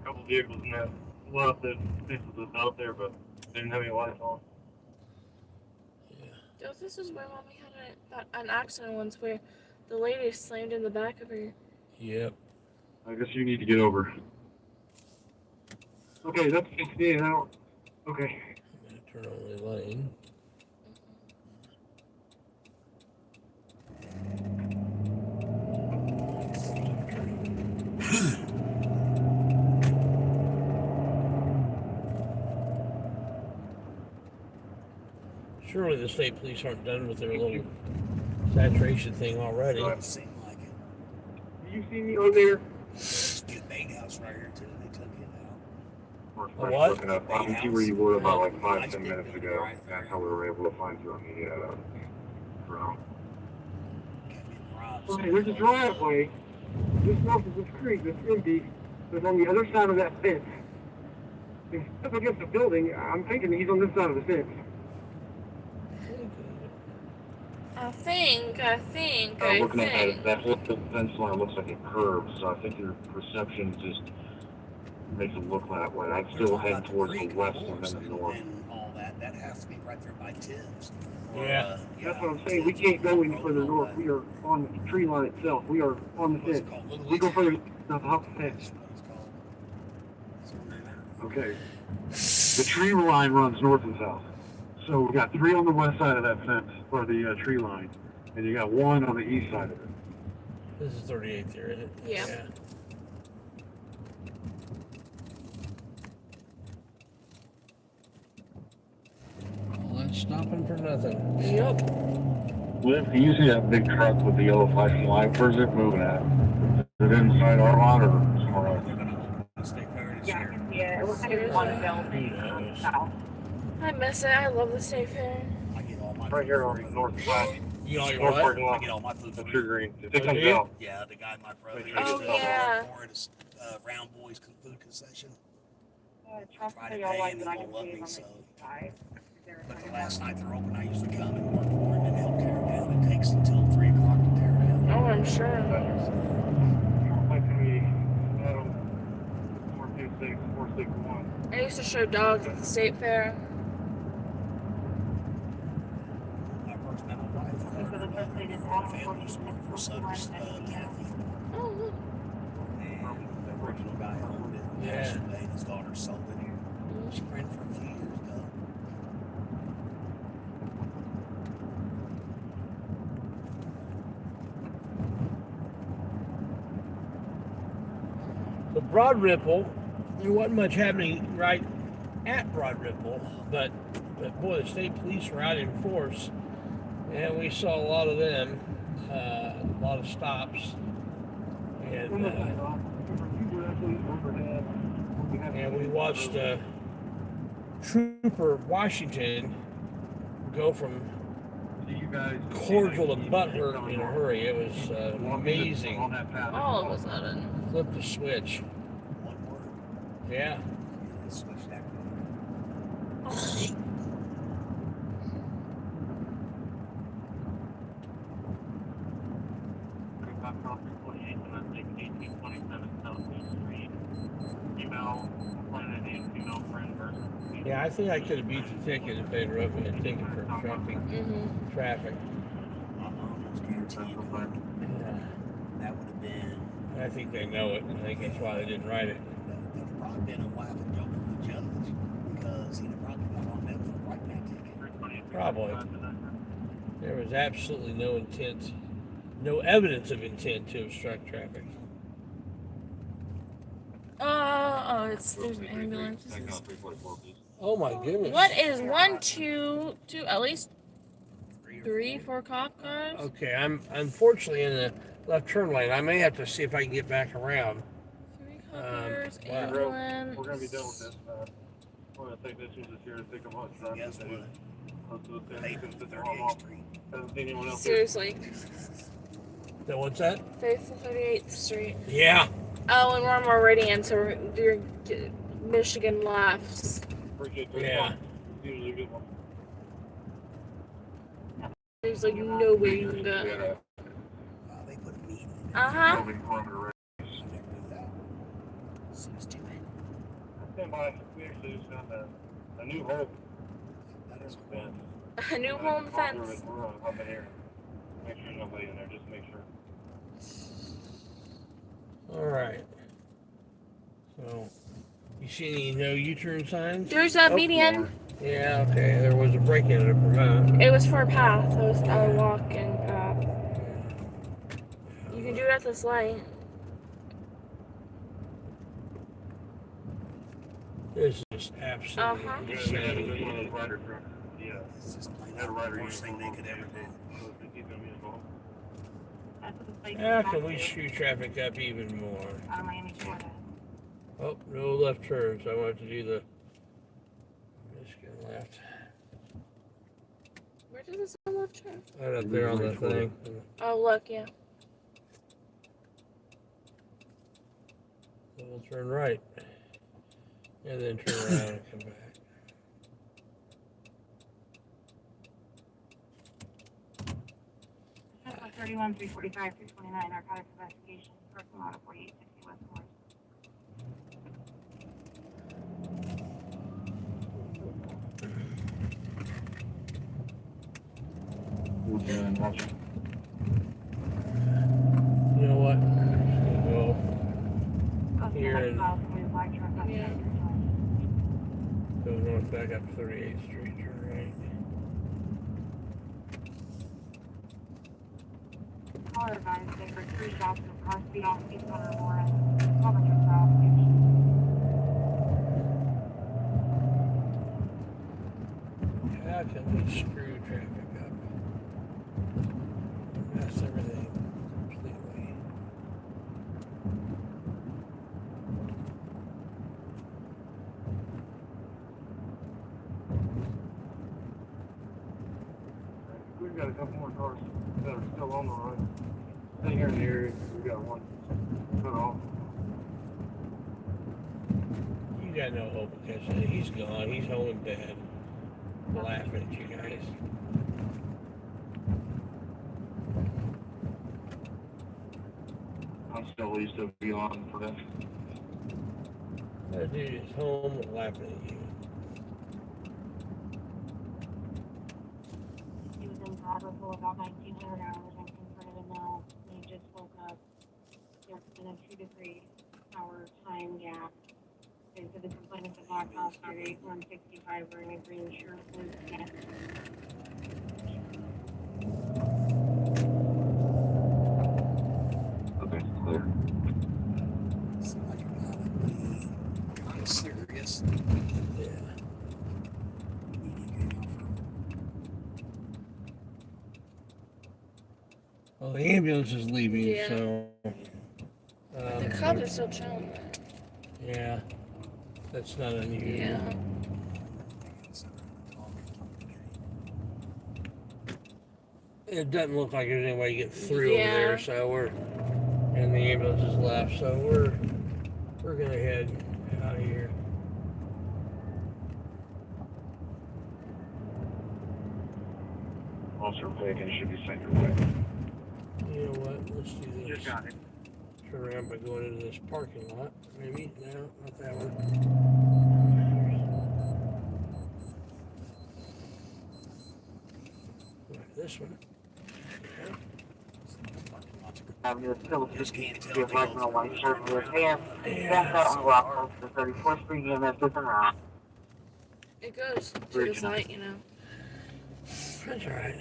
A couple vehicles in that lot that was out there, but they didn't have any lights on. Yo, this is where mommy had an accident once where the lady slammed in the back of her. Yep. I guess you need to get over. Okay, that's 68 out. Okay. I'm gonna turn on the lane. Surely the state police aren't done with their little saturation thing already. doesn't seem like it. Do you see me over there? There's a good bait house right here, too. They took it out. A what? Looking up. I can see where you were about like 5-10 minutes ago. That's how we were able to find you on the ground. Okay, there's a driveway. This north of this creek, this empty, is on the other side of that fence. He's up against the building. I'm thinking he's on this side of the fence. I think. Looking at that whole fence line looks like it curves, so I think your perception just makes it look that way. I'd still head towards the west and then the north. And all that has to be right there by Tibbs. Yeah. That's what I'm saying. We can't go any further north. We are on the tree line itself. We are on the fence. We go further, not the hop fence. Okay. The tree line runs north and south. So we got 3 on the west side of that fence, or the tree line, and you got 1 on the east side of it. This is 38th here, isn't it? Yeah. All that stopping for nothing. Yep. Liv, can you see that big truck with the yellow flashing light? Where's it moving at? Is it inside our lot or somewhere else? Yeah, it looks like it's one building south. I miss it. I love the state fair. I get all my Right here on the north side. You know your North what? parking I lot. get all my food That's from your here. green. If it comes do you? out. Yeah, the guy, my brother, Oh, used to yeah. for his Round Boys food concession. Trust Try me, to y'all pay like and that then I they'll can love see it me, on so. the side. But the last night they're open, I usually come and work for him and help tear it down. It takes until 3 o'clock to tear it down. Oh, I'm sure. Like to me, Adam, 426, 4 I used to show dogs at the state fair. I first met my wife. For the first aid is Her Adam family used to work for Sutter's Kathy. Oh, look. And the original guy owned it. Yeah. Passed away, and his daughter sold it. She rented for a few years ago. The Broadripple, there wasn't much happening right at Broadripple, but boy, the state police were out in force, and we saw a lot of them, a lot of stops, and we watched Trooper Washington go from cordial to butthurt in a hurry. It was amazing. All of a sudden. Flip the switch. One word. Yeah. And switched that. Yeah, I think I could have beat the ticket if they'd wrote me a ticket for obstructing traffic. I almost guarantee you that would have been. I think they know it. I think that's why they didn't write it. That would have probably been a laughing joke from the judge because he'd have probably got on them for writing that ticket. Probably. There was absolutely no intent, no evidence of intent to obstruct traffic. There's an ambulance. Oh my goodness. What is 1, 2, at least 3, 4 cop cars? Okay, I'm unfortunately in the left turn lane. I may have to see if I can get back around. 3 cop cars, wow. ambulance. We're gonna be done with this. One of the technicians is here to take them home. Yes, Haven't seen anyone else. Seriously. So what's that? Faithful 38th Street. Yeah. Oh, and we're on Meridian, so we're Michigan lefts. Appreciate the Yeah. response. Usually a good one. There's like nowhere you can go. They put a meeting. Uh-huh. I never knew that. So stupid. Stand by. We actually just found a new hole. That is A new home fence. We're gonna hop in here. Make sure nobody in there. Just make sure. All right. So, you see any no U-turn signs? There's a median. Yeah. Okay. There was a break in it for that. It was for a path. It was a walk-in path. You can do it at this light. This is absolutely Uh-huh. insanity. Yeah. It's just plain out the worst thing they could ever do. How can we screw traffic up even more? Miami, Florida. Oh, no left turns. I want to do the Michigan left. Where does this one left turn? Right up there on the thing. Oh, look, yeah. So we'll turn right. And then turn around and come back. 31, 345, 329, narcotics investigation, parking lot of 4860 West Forest. You know what? We'll Oh, Here somebody in- filed for his black truck up Yeah. go north back up 38th Street, turn right. Caller advised that for 3 shots of car speed off east corner of Lawrence. Call the truck stop. How can we screw traffic up? Mess everything completely. We've got a couple more cars that are still on the road. Stay here in the area. We got one cut off. You got no hope of catching it. He's gone. He's home in bed. Laughing at you guys. I'm still east of Elon for that. That dude is home laughing at you. He was in Broadripple about 1,900 hours. I'm confronted him now. He just woke up. There's been a 2 to 3 hour time gap. And so the complainant's at Black House Street, 165, wearing a green shirt, blue pants. Okay, clear. Seems like you're gonna be kind of serious. Yeah. Well, the ambulance is leaving, Yeah. so. The cops are still chilling. Yeah, that's not unusual. Yeah. It doesn't look like there's any way to get through Yeah. over there, so and the ambulance is left, so we're gonna head out of here. Also, Bacon should be sent your way. You know what? Let's do this. Just got it. Turn around by going into this parking lot. Maybe? No, not that one. Like this one. Okay. Avenue still Just can't tell. give right now white shirt with hands. Back out on Rock to 34th Street EMS different route. It goes through this light, you know. That's alright.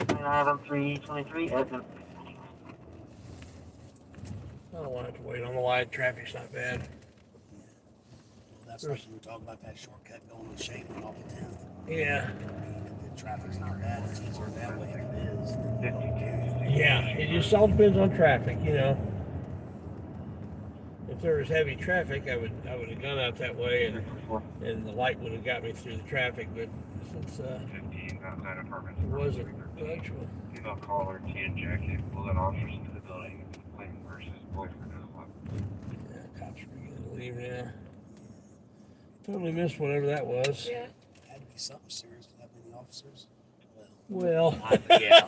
I have them 323 Edmund. I don't want to have to wait on the light. Traffic's not bad. Well, that's like we were talking about that shortcut going with Shaman off the 10th. Yeah. I mean, if the traffic's not bad, it's easier that way than it is. Yeah, it just all depends on traffic, you know. If there was heavy traffic, I would have gone out that way, and the light would have got me through the traffic. But since 15 outside apartment. it wasn't actual, Female caller, tan jacket, pulled in officers into the building, complaint versus boyfriend is left. yeah, cops are gonna leave now. Totally missed whatever that was. Yeah. Had to be something serious with that many officers. Well, Yeah,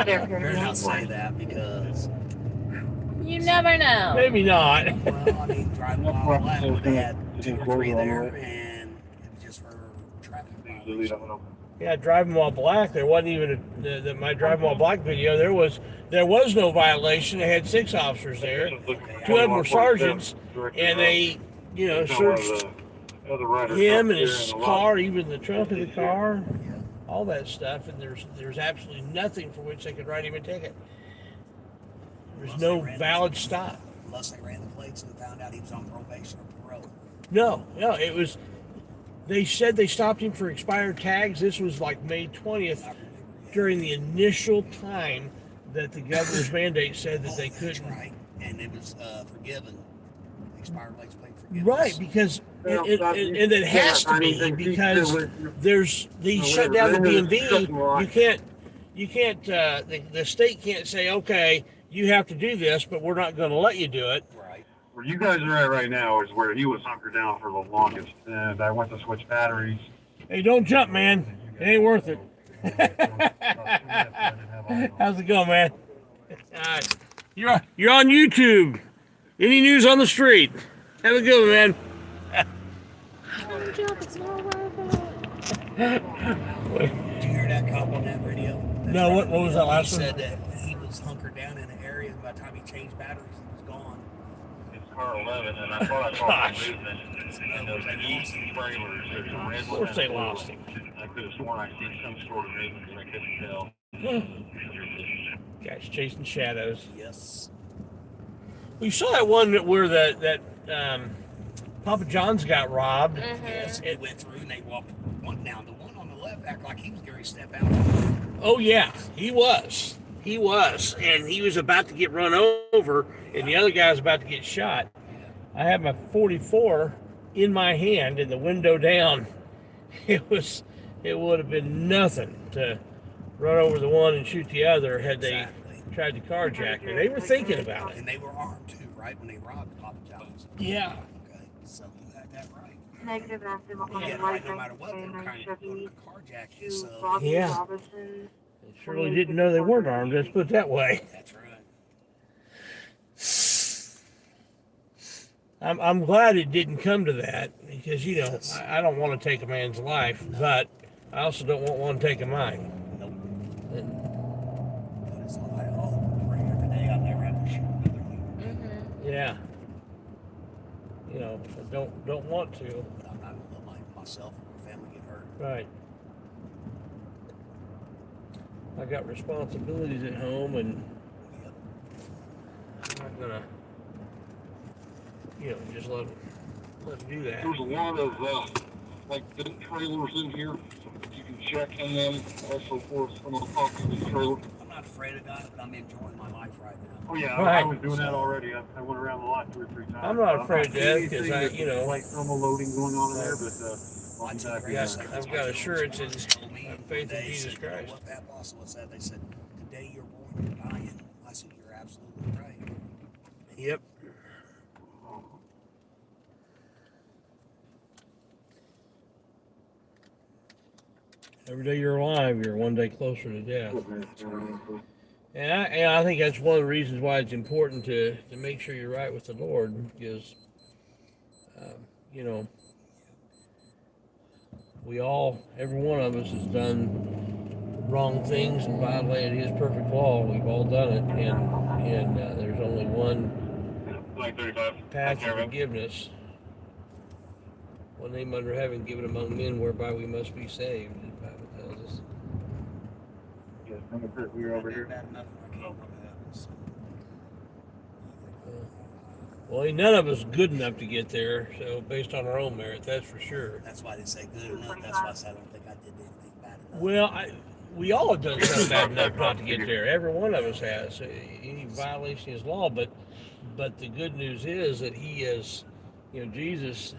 better not say that because, You never know. maybe not. well, I mean, driving while black, they had 2 or 3 there, and it was just for traffic violations. Yeah, driving while black. There wasn't even my driving while black video. There was no violation. They had 6 officers there. 2 of them were sergeants, and they, searched him and his car, even the trunk of the car, all that stuff. And there's absolutely nothing for which they could write him a ticket. There's no valid stop. Unless they ran the plates and found out he was on probation or parole. No, it was. They said they stopped him for expired tags. This was like May 20th, during the initial time that the governor's mandate said that they couldn't. That's right, and it was forgiven. Expired plates plate forgiveness. Right, because and it has to be because they shut down the DMV. You can't. The state can't say, okay, you have to do this, but we're not going to let you do it. Right. Where you guys are at right now is where he was hunkered down for the longest, and I went to switch batteries. Hey, don't jump, man. It ain't worth it. How's it going, man? You're on YouTube. Any news on the street? Have a good one, man. Don't jump, it's not worth it. Did you hear that cop on that radio? No, what was that last one? He said that he was hunkered down in an area, and by the time he changed batteries, he was gone. It's car 11, and I thought I saw some movement. And there was an east trailers. There's a red Of course they lost him. I could have sworn I seen some sort of movement, but I couldn't tell. Guys chasing shadows. Yes. We saw that one where that Papa John's got robbed. Yes, he went through and they walked one down. The one on the left acted like he was going to step out. Oh yeah, he was, and he was about to get run over, and the other guy was about to get shot. I had my 44 in my hand and the window down. It would have been nothing to run over the one and shoot the other had they tried to carjack me. They were thinking about it. And they were armed too, right, when they robbed Papa John's? Yeah. Okay, so you had that right. Negative active on Yeah, the right, right no matter what, they were bank, kind of going to carjack you, to so. Bobby Yeah. Robinson. They surely didn't know they weren't armed, let's put it that way. That's right. I'm glad it didn't come to that because I don't want to take a man's life, but I also don't want one taking mine. Nope. And, But it's all right. Oh, pray every day I never have to shoot another leader. yeah, I don't want to. But I'm not gonna let myself or my family get hurt. Right. I got responsibilities at home, and Yep. I'm not gonna, just let them do that. There's a lot of, like, big trailers in here. You can check in them also for some of the copies of these trailers. I'm not afraid of God, but I'm enjoying my life right now. Oh, yeah, Right. I was doing that already. I went around the lot 2 or 3 times. I'm not afraid of death because Like thermal loading going on in there, but, I took I've got assurance in told me faith in they Jesus said, you know Christ. what that apostle said? They said, the day you're born, you're dying. I said, you're absolutely right. Yep. Every day you're alive, you're one day closer to death. And I think that's one of the reasons why it's important to make sure you're right with the Lord, because, every one of us has done wrong things and violated His perfect law. We've all done it, and there's only one path of forgiveness, one name under heaven given among men whereby we must be saved. The Bible tells us. Yeah, we're over here. Bad enough when I came from heaven, so. Well, ain't none of us good enough to get there, so based on our own merit, that's for sure. That's why I didn't say good enough. That's why I said I don't think I did anything bad enough. Well, we all have done something bad enough not to get there. Every one of us has any violation of His law, but the good news is that He is, Jesus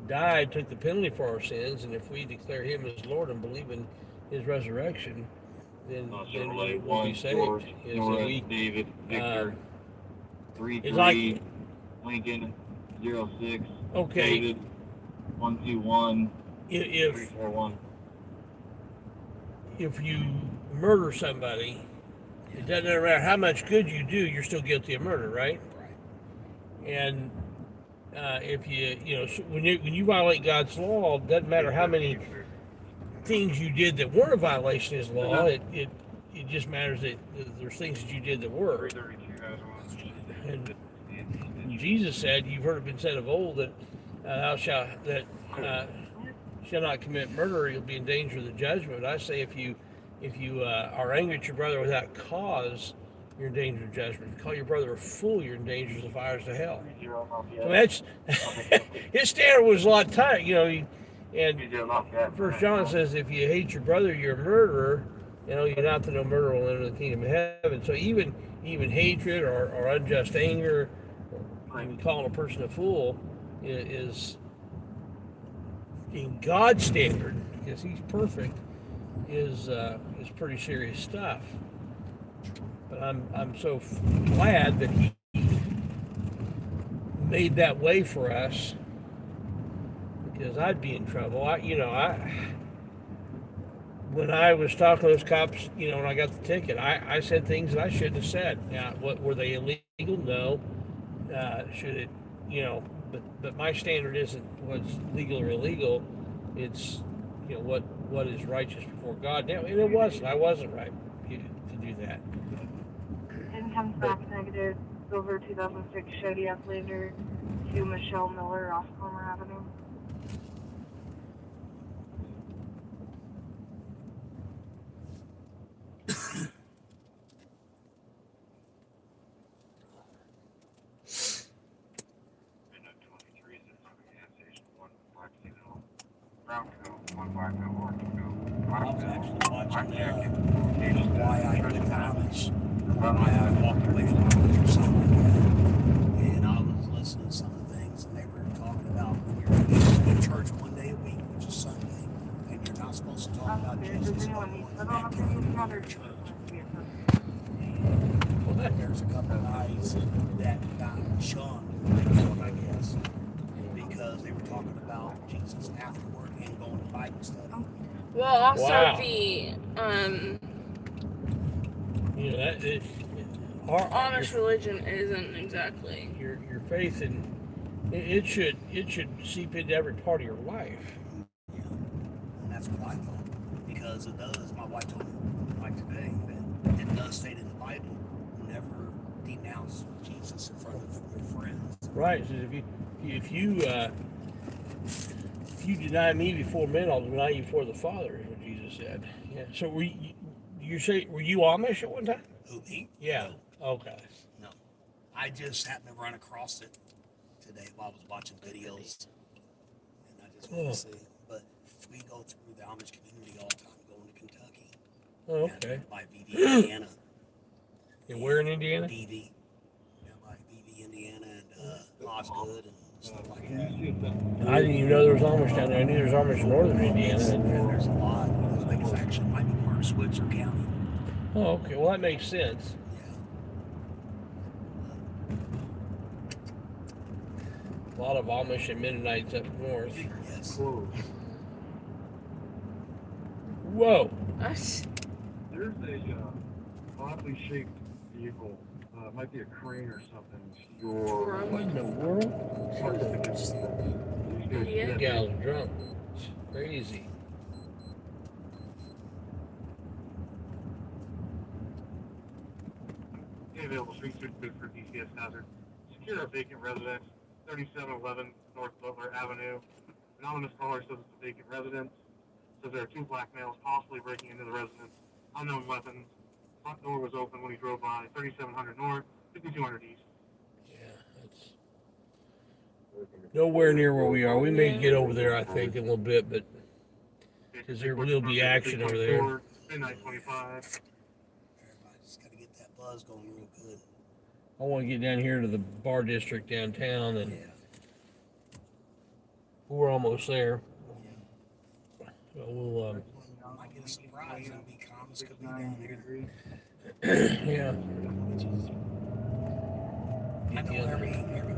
died, took the penalty for our sins, and if we declare Him as Lord and believe in His resurrection, then we will be saved. David, Victor, 33, like, Lincoln, 06, okay, David, 121, if 341. if you murder somebody, it doesn't matter how much good you do, you're still guilty of murder, right? Right. And if when you violate God's law, it doesn't matter how many things you did that weren't a violation of His law. It just matters that there's things that you did that were. And Jesus said, "You've heard it been said of old that thou shalt shall not commit murder; you'll be in danger of the judgment." I say, if you are angry at your brother without cause, you're in danger of judgment. If you call your brother a fool, you're in danger of the fires of hell. So that's his standard was a lot tighter, and First John says, if you hate your brother, you're a murderer. You're not to know murder will enter the kingdom of heaven. So even hatred or unjust anger, or even calling a person a fool, is in God's standard, because He's perfect, is pretty serious stuff. But I'm so glad that He made that way for us, because I'd be in trouble. When I was talking to those cops, when I got the ticket, I said things that I shouldn't have said. Now, were they illegal? No. Should it, but my standard isn't what's legal or illegal. It's, what is righteous before God. Now, and it wasn't. I wasn't right to do that. And comes back negative. Silver 2006 Shodiac Lander to Michelle Miller off Palmer Avenue. I was actually watching why I quit college, why I walked away from college or something like that. And I was listening to some of the things, and they were talking about when you're in church one day a week, which is Sunday, and you're not supposed to talk about Jesus while you're in that kind of church. And there's a couple of guys that got shunned, I guess, because they were talking about Jesus afterward and going to Bible study. Well, also Wow. the Our Amish religion isn't exactly. your faith in It should seep into every part of your life. Yeah. And that's what I thought. Because it does, my wife told me, like today, that it does state in the Bible, never denounce Jesus in front of your friends. Right. So if you deny me before men, I'll deny you before the Father, is what Jesus said. Yeah. So were you Amish at one time? Who, me? Yeah. Okay. No. I just happened to run across it today while I was watching videos. And I just wanted to see. But we go through the Amish community all the time going to Kentucky. Oh, Yeah, okay. by BV, Indiana. And where in Indiana? BV. Yeah, by BV, Indiana, and Osgood and stuff like that. I didn't even know there was Amish down there. I knew there was Amish in northern Indiana. And there's a lot. I think it's actually might be part of Switzer County. Oh, okay. Well, that makes sense. Yeah. A lot of Amish and Mennonites up north. Yes. Whoa. Us. There's a oddly shaped vehicle. It might be a crane or something. What in the world? Yeah. That gal's drunk. It's crazy. Available street sweep for DCS hazard. Secure a vacant residence, 3711 North Butler Avenue. Anonymous caller says it's a vacant residence. Says there are two black males possibly breaking into the residence. Unknown weapons. Front door was open when he drove by. 3700 North, 5200 East. Yeah, that's nowhere near where we are. We may get over there, I think, in a little bit, but because there will be action over there. Midnight 25. Everybody's got to get that buzz going real good. I want to get down here to the bar district downtown, and we're almost there. So we'll, Might get a surprise and be Commons could be down here. yeah. I know every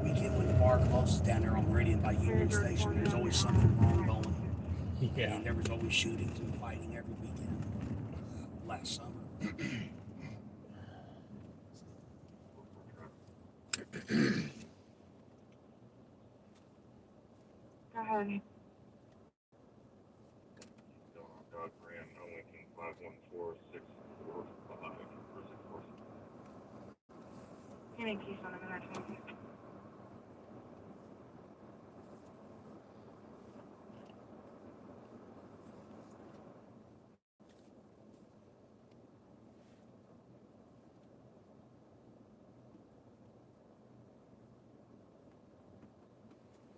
weekend when the bar closes down there on Meridian by Union Station, there's always something wrong going. Yeah. And there was always shootings and fighting every weekend last summer. Go ahead. God Grant, Lincoln 514-645. Give me keys on the minute.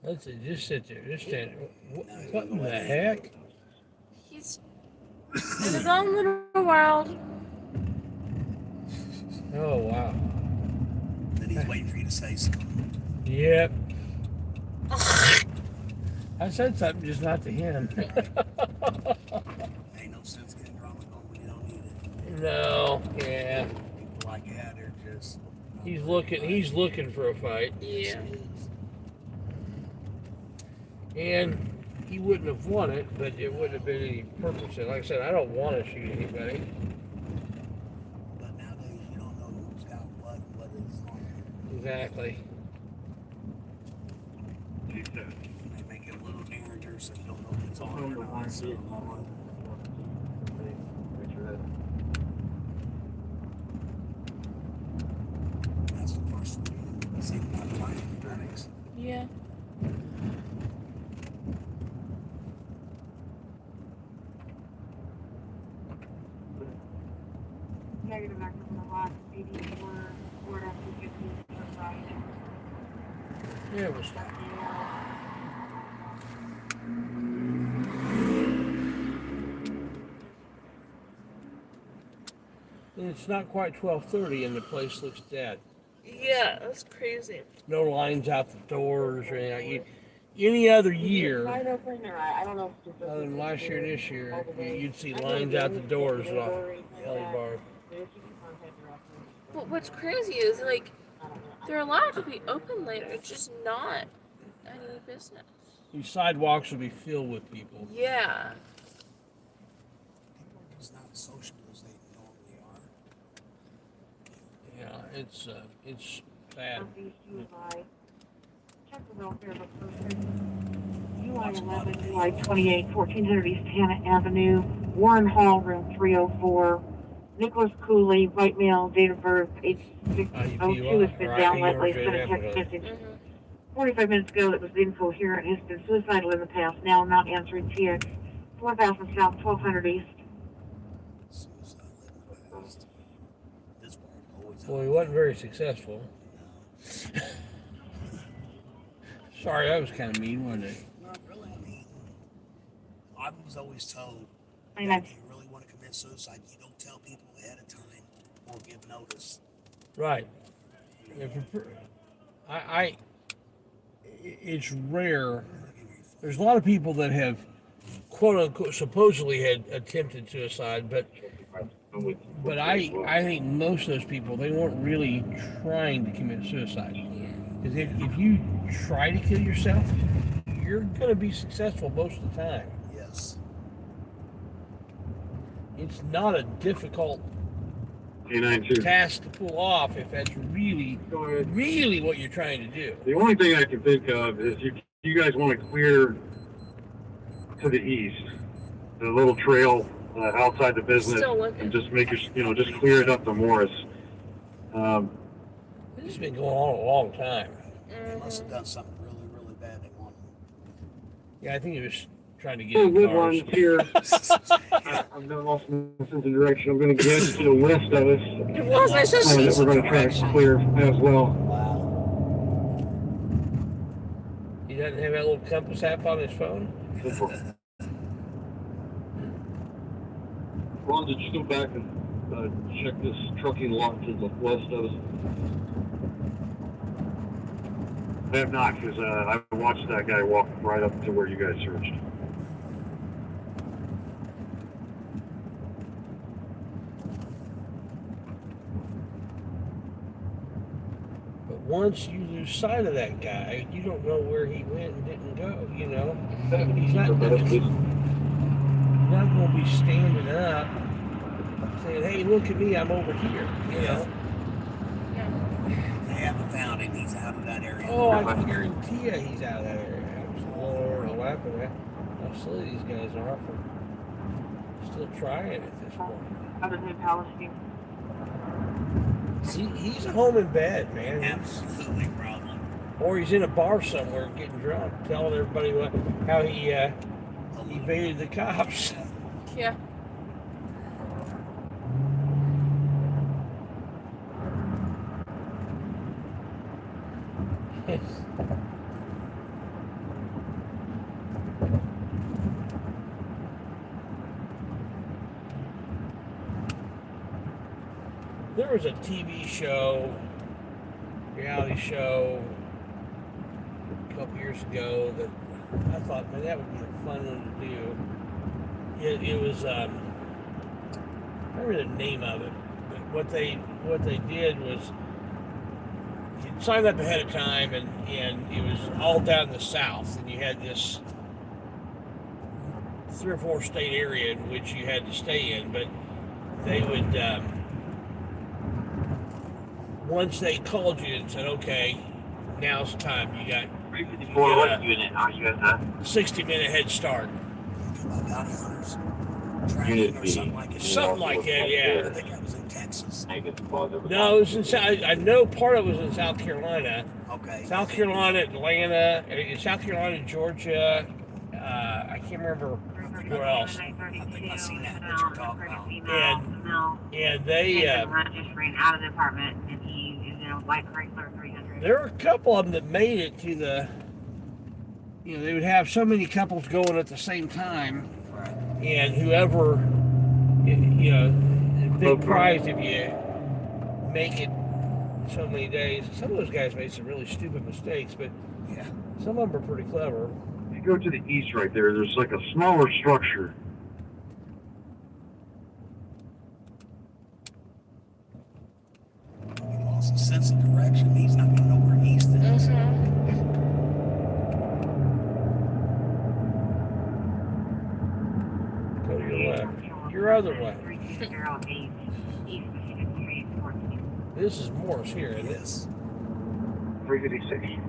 Let's see, just sit there. Just stand. What in the heck? He's in his own little world. Oh, wow. Then he's waiting for you to say something. Yep. I said something, just not to him. Ain't no sense getting drama going when you don't need it. No, yeah. People like that are just. He's looking for a fight. Yeah. And he wouldn't have won it, but it wouldn't have been any purpose. And like I said, I don't want to shoot anybody. But nowadays you don't know who's got what is on it. Exactly. They make it a little narrator so you don't know who's on it or not. So, that's the first thing. See the bottom line of the drinks. Yeah. Negative active on the lot, 84, Ward after 50, right. Yeah, it was. And it's not quite 12:30, and the place looks dead. Yeah, that's crazy. No lines out the doors or anything. Any other year, Wide open, or I don't know if it's other than last year and this year, you'd see lines out the doors off Ellie Bar. But what's crazy is, like, they're allowed to be open later. It's just not any business. These sidewalks will be filled with people. Yeah. People are just not as sociable as they normally are. Yeah, it's sad. Check the welfare of a person. UI 11, UI 28, 1400 East Hannah Avenue, Warren Hall, room 304. Nicholas Cooley, white male, date of birth 8602, has been down lately, sent a text message 45 minutes ago that was incoherent, has been suicidal in the past, now not answering TX 4000 South, 1200 East. Suicide in the past. This one always. Well, he wasn't very successful. Sorry, that was kind of mean, wasn't it? Not really. I mean, I was always told I that know. if you really want to commit suicide, you don't tell people ahead of time or give notice. Right. It's rare. There's a lot of people that have, quote unquote, supposedly had attempted suicide, but I think most of those people, they weren't really trying to commit suicide. Because if you try to kill yourself, you're going to be successful most of the time. Yes. It's not a difficult K92. task to pull off if that's really what you're trying to do. The only thing I can think of is you guys want to clear to the east, the little trail outside the business, Still looking. and just make your, just clear it up to Morris. This has been going on a long time. They must have done something really, really bad. They want them. Yeah, I think he was trying to get Oh, in good cars. ones here. I've been lost in the sense of direction. I'm going to get to the west of us. It was my sister. That we're going to try to clear as well. Wow. He doesn't have that little compass app on his phone? Ron, did you go back and check this trucking lot to the west of us? I have not, because I watched that guy walk right up to where you guys searched. But once you lose sight of that guy, you don't know where he went and didn't go, you know? He's not going to be standing up saying, hey, look at me, I'm over here, you know? They haven't found him. He's out of that area. Oh, I can guarantee you he's out of that area. Lord, I'm laughing at how silly these guys are for still trying at this point. Other than Palestine. See, he's home in bed, man. Absolutely problem. Or he's in a bar somewhere getting drunk, telling everybody how he evaded the cops. Yeah. There was a TV show, reality show, a couple years ago that I thought, man, that would be a fun one to do. It was, I don't remember the name of it, but what they did was you signed up ahead of time, and it was all down in the South, and you had this 3 or 4 state area in which you had to stay in, but they would, once they called you and said, okay, now's the time, you got a 60-minute head start. Bounty hunters. Tracking or something like it. Something like that, yeah. I think that was in Texas. No, it was in I know part of it was in South Carolina. Okay. South Carolina, Atlanta, South Carolina, Georgia. I can't remember where else. I think I've seen that, what you're talking about. And they just ran out of the apartment, and he is in a white Chrysler 300. there were a couple of them that made it to the. You know, they would have so many couples going at the same time, Right. and whoever, you know, big prize if you make it so many days. Some of those guys made some really stupid mistakes, but Yeah. some of them are pretty clever. If you go to the east right there, there's like a smaller structure. He lost a sense of direction. He's not going to know where east is. Go to your left. Your other way. 3208 East Pacific Street, 14. This is Morris here, isn't it? Yes. 356.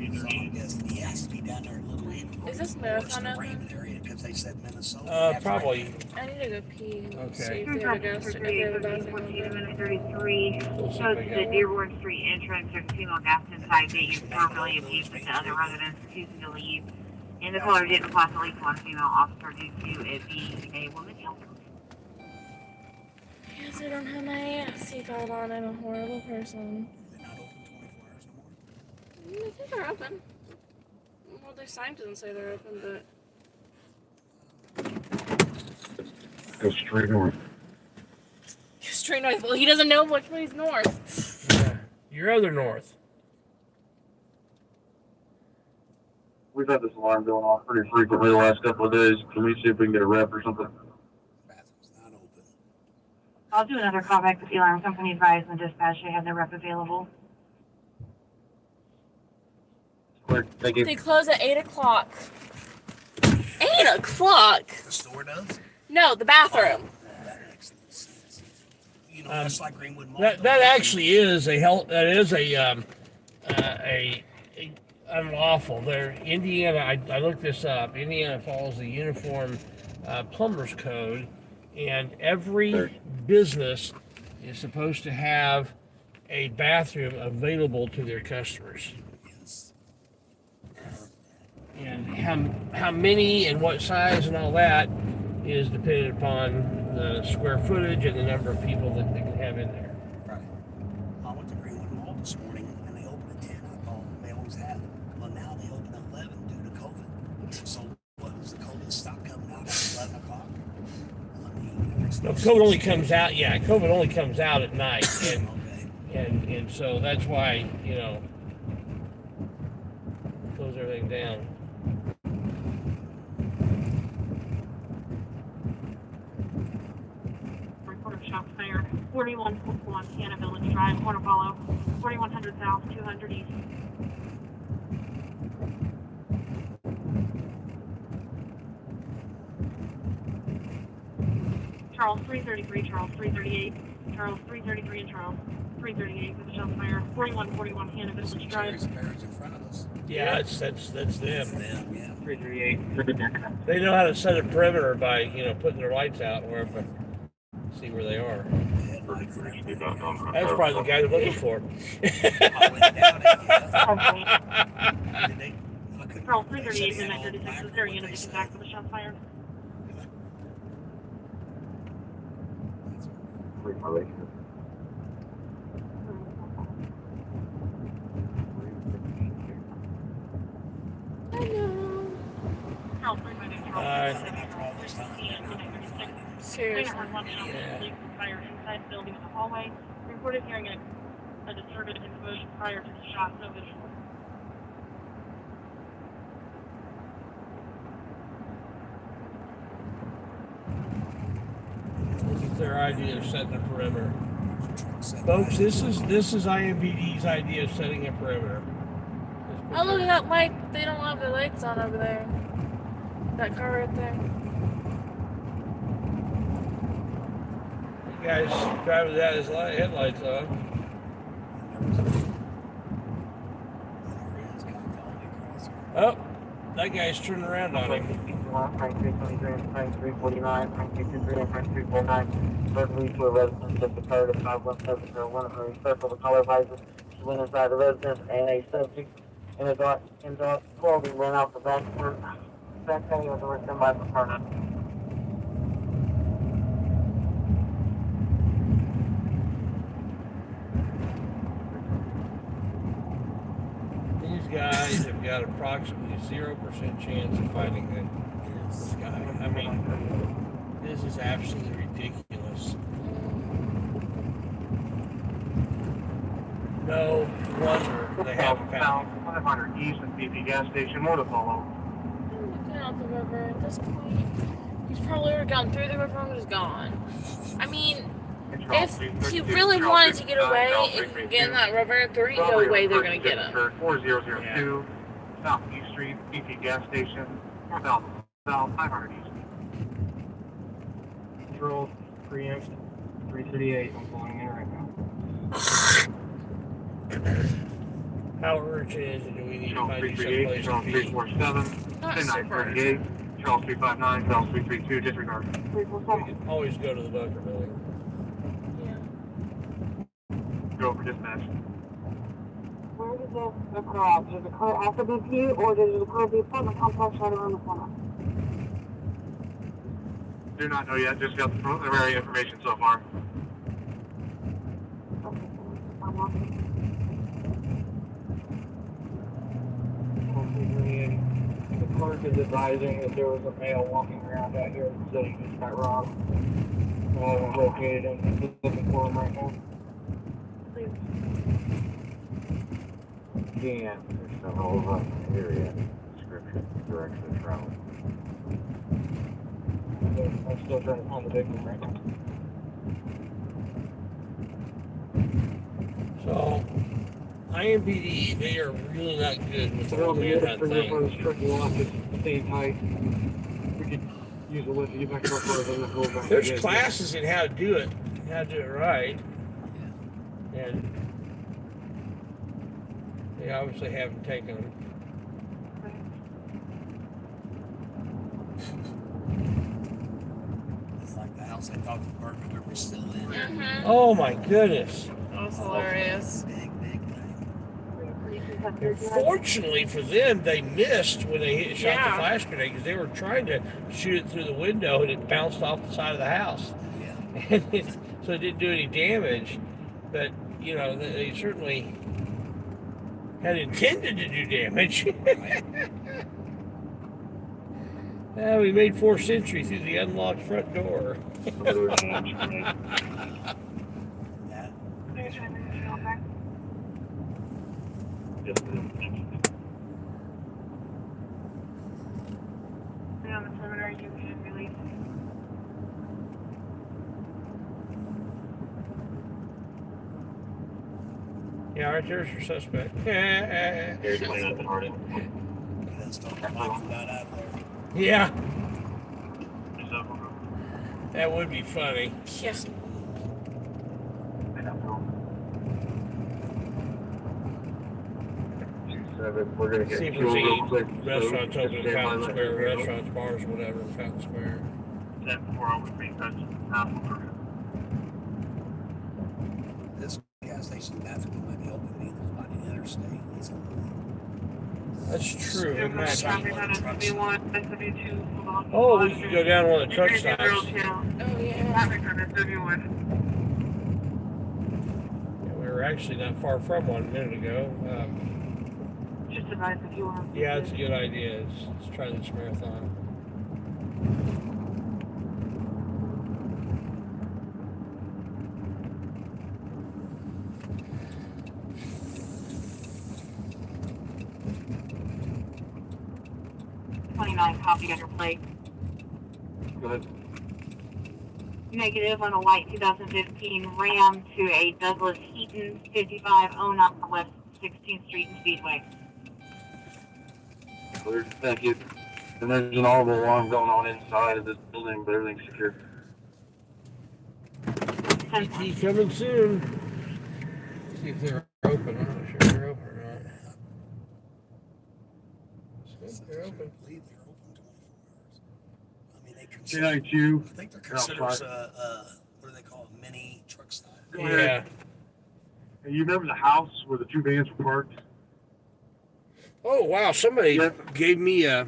So I'm guessing he has to be down there a little bit. Is this Marathon open? Area because they said Minnesota. Probably. I need to go pee. And Okay. see if they have a gas if they have a bathroom open. 33. We'll see Go if to they the got Dearborn Street entrance. There's a female gas inside that you verbally abused with the other residents refusing to leave. And the caller didn't report at least one female officer due to it being a woman shelter. Yes, I don't have my seatbelt on. I'm a horrible person. They're not open 24 hours no more. I think they're open. Well, their sign doesn't say they're open, but Go straight north. straight north. Well, he doesn't know which way's north. Yeah. Your other north. We've had this alarm going off pretty frequently the last couple of days. Can we see if we can get a rep or something? Bathroom's not open. I'll do another call back to the alarm company advised and dispatch they have their rep available. Quick, thank you. They close at 8 o'clock. 8 o'clock? The store does? No, the bathroom. That makes no sense. You know, that's like Greenwood Mall. That actually is a unlawful. There, Indiana. I looked this up. Indiana follows the Uniform Plumbers Code, and every business is supposed to have a bathroom available to their customers. Yes. And how many and what size and all that is dependent upon the square footage and the number of people that they can have in there. Right. I went to Greenwood Mall this morning and they open at 10. I thought they always have. Well, now they open at 11 due to COVID. So what does the COVID stop coming out at 11 o'clock? I mean, it makes No, sense. COVID only comes out. Yeah, COVID only comes out at night, and Okay. and so that's why close everything down. Report of shop fire. 4161 Sienna Village Drive, Portobello. 4100 South, 200 East. Charles 333, Charles 338, Charles 333, and Charles 338 with the shop fire. 4141 Sienna Village Drive. Cherry's Bears in front of us. Yeah, that's them. It's them, yeah. 338. They know how to set a perimeter by putting their lights out wherever, see where they are. That's probably the guy they're looking for. I went down it, Did they? I couldn't Charles remember. 338, They said midnight they had 36, all is there a black, unit what they back said. with the shop fire? I know. Charles 338, Charles Uh, 338, Seriously. Fire inside the building in the hallway. Reported hearing a disturbance in commotion prior to the shot. No visual. It's their idea of setting a perimeter, folks. This is IMPD's idea of setting a perimeter. Oh, look at that light. They don't have their lights on over there. That car right there. The guy's driving without his headlights on. Oh, that guy's turning around on him. 349, 349, verbally to a resident just declared a 51701 of a circle the color visor. She went inside the residence and a subject in dark clothing ran out the back door. Back patio door within by the apartment. These guys have got approximately 0% chance of finding this guy. I mean, this is absolutely ridiculous. No wonder they haven't found him. 500 East and BP gas station, more to follow. I'm looking out the river at this point. He's probably already gone through the river and was gone. I mean, if he really wanted to get away and get in that river, there ain't no way they're gonna get him. 4002 South East Street, BP gas station, south 500 East. Control, preempt 338. I'm pulling in right now. How urgent is it? Do we need to Charles find you 338, someplace Charles to be? 347, Not 10938, Charles 359, Charles 332, disregard. We can always go to the bunker building. Yeah. Go for dispatch. Where does this occur? Does it occur at the BP or does it occur at the apartment complex right around the corner? Do not know yet, just got the preliminary information so far. The clerk is advising that there was a male walking around out here that said he just got robbed. Located him, looking for him right now. Yeah, there's several of us area description, direction of travel. I'm still trying to find the victim right now. So, IMPD, they are really not good with the Well, whole the manhunt for this thing. one's tricky lock is staying tight. We could use a lift to get back up further and go back. There's classes in how to do it right, and they obviously haven't taken them. It's like the house I thought the burglar was still in. Mm-hmm. Oh my goodness. That was hilarious. Big thing. Fortunately for them, they missed when they shot Yeah. the flash grenade because they were trying to shoot it through the window and it bounced off the side of the house. Yeah. And so it didn't do any damage. But, you know, they certainly had intended to do damage. We made 4th century through the unlocked front door. That. On the preliminary, you can release. Yeah, right there's your suspect. Here's 29 and Harding. That's the Michael got out of there. Yeah, that would be funny. Yeah. We're gonna See get if there's fuel real any quick. restaurants So, open in just stand by, Fountain let Square, me know. restaurants, bars, whatever in Fountain Square. 10-4 over Green Touch, Apple. This gas station bathroom might be open either by the interstate. It's That's true. It might Some be. SW1, SW2. Oh, we could go down one of the truck stops. Oh, yeah. SW1. Yeah, we were actually not far from one a minute ago. Just advise if you want. Yeah, it's a good idea. Let's try this marathon. Copy on your plate. Go ahead. Negative on a white 2015 Ram to a Douglas Heaton 5509 West 16th Street and Speedway. Clear. Thank you. And there's an audible alarm going on inside of this building, but everything's secure. PT coming soon. See if they're open. I'm not sure if they're open or not. They're open. I believe they're open 24 hours. I mean, they consider. J92. I think they're considered what do they call a mini truck stop? Yeah. And you remember the house where the 2 vans were parked? Oh wow! Somebody Yep. gave me a.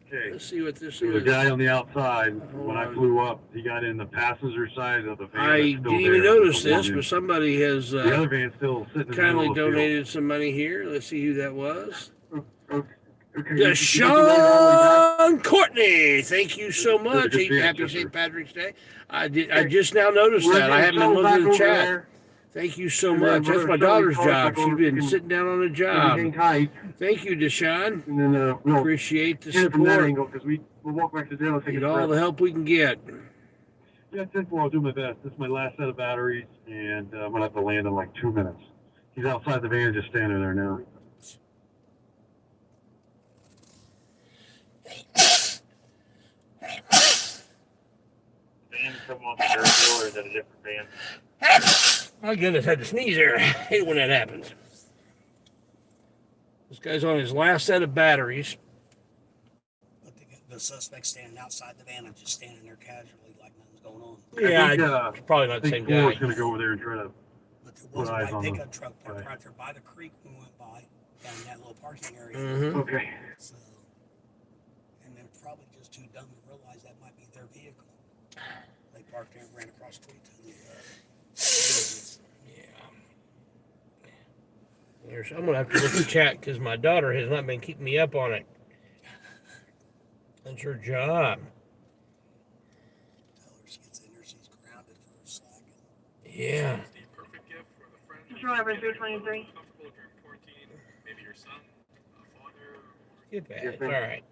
Okay. Let's see what this There was a is. guy on the outside. Hold When I on. flew up, he got in the passenger side of the van. I that's didn't still even there. notice The one this, in- but somebody has the other van's still sitting in the kindly middle of the field. donated some money here. Let's see who that was. Okay, Deshaun Courtney, thank you so much. Good to see you, Happy Jester. St. Patrick's Day. I just now noticed that. I haven't been looking at the chat. Thank you so And then much. That's we're my gonna daughter's call job. back over She's been and- sitting down on a job. Hang tight, Thank you, Deshaun. and then we'll Appreciate the get it from that support. angle because we'll walk back to the jail and take Get it all forever. the help we can get. Yeah, 10-4, I'll do my best. This is my last set of batteries, and I'm gonna have to land in like 2 minutes. He's outside the van, just standing there now. Van come off the dirt wheel, or is that a different van? My goodness, I had to sneeze there. I hate when that happens. This guy's on his last set of batteries. But the suspect's standing outside the van and just standing there casually like nothing's going on. Yeah, probably not the same guy. Going to go over there and try to. But there was a white pickup truck parked right there by the creek we went by, down in that little parking area. Mm-hmm. Okay. So, and they're probably just too dumb to realize that might be their vehicle. They parked there and ran across the street to the business. I'm gonna have to look at chat because my daughter has not been keeping me up on it. That's her job. Tell her she gets in there, she's grounded for slacking. Yeah. Control number 323. Get back. All right.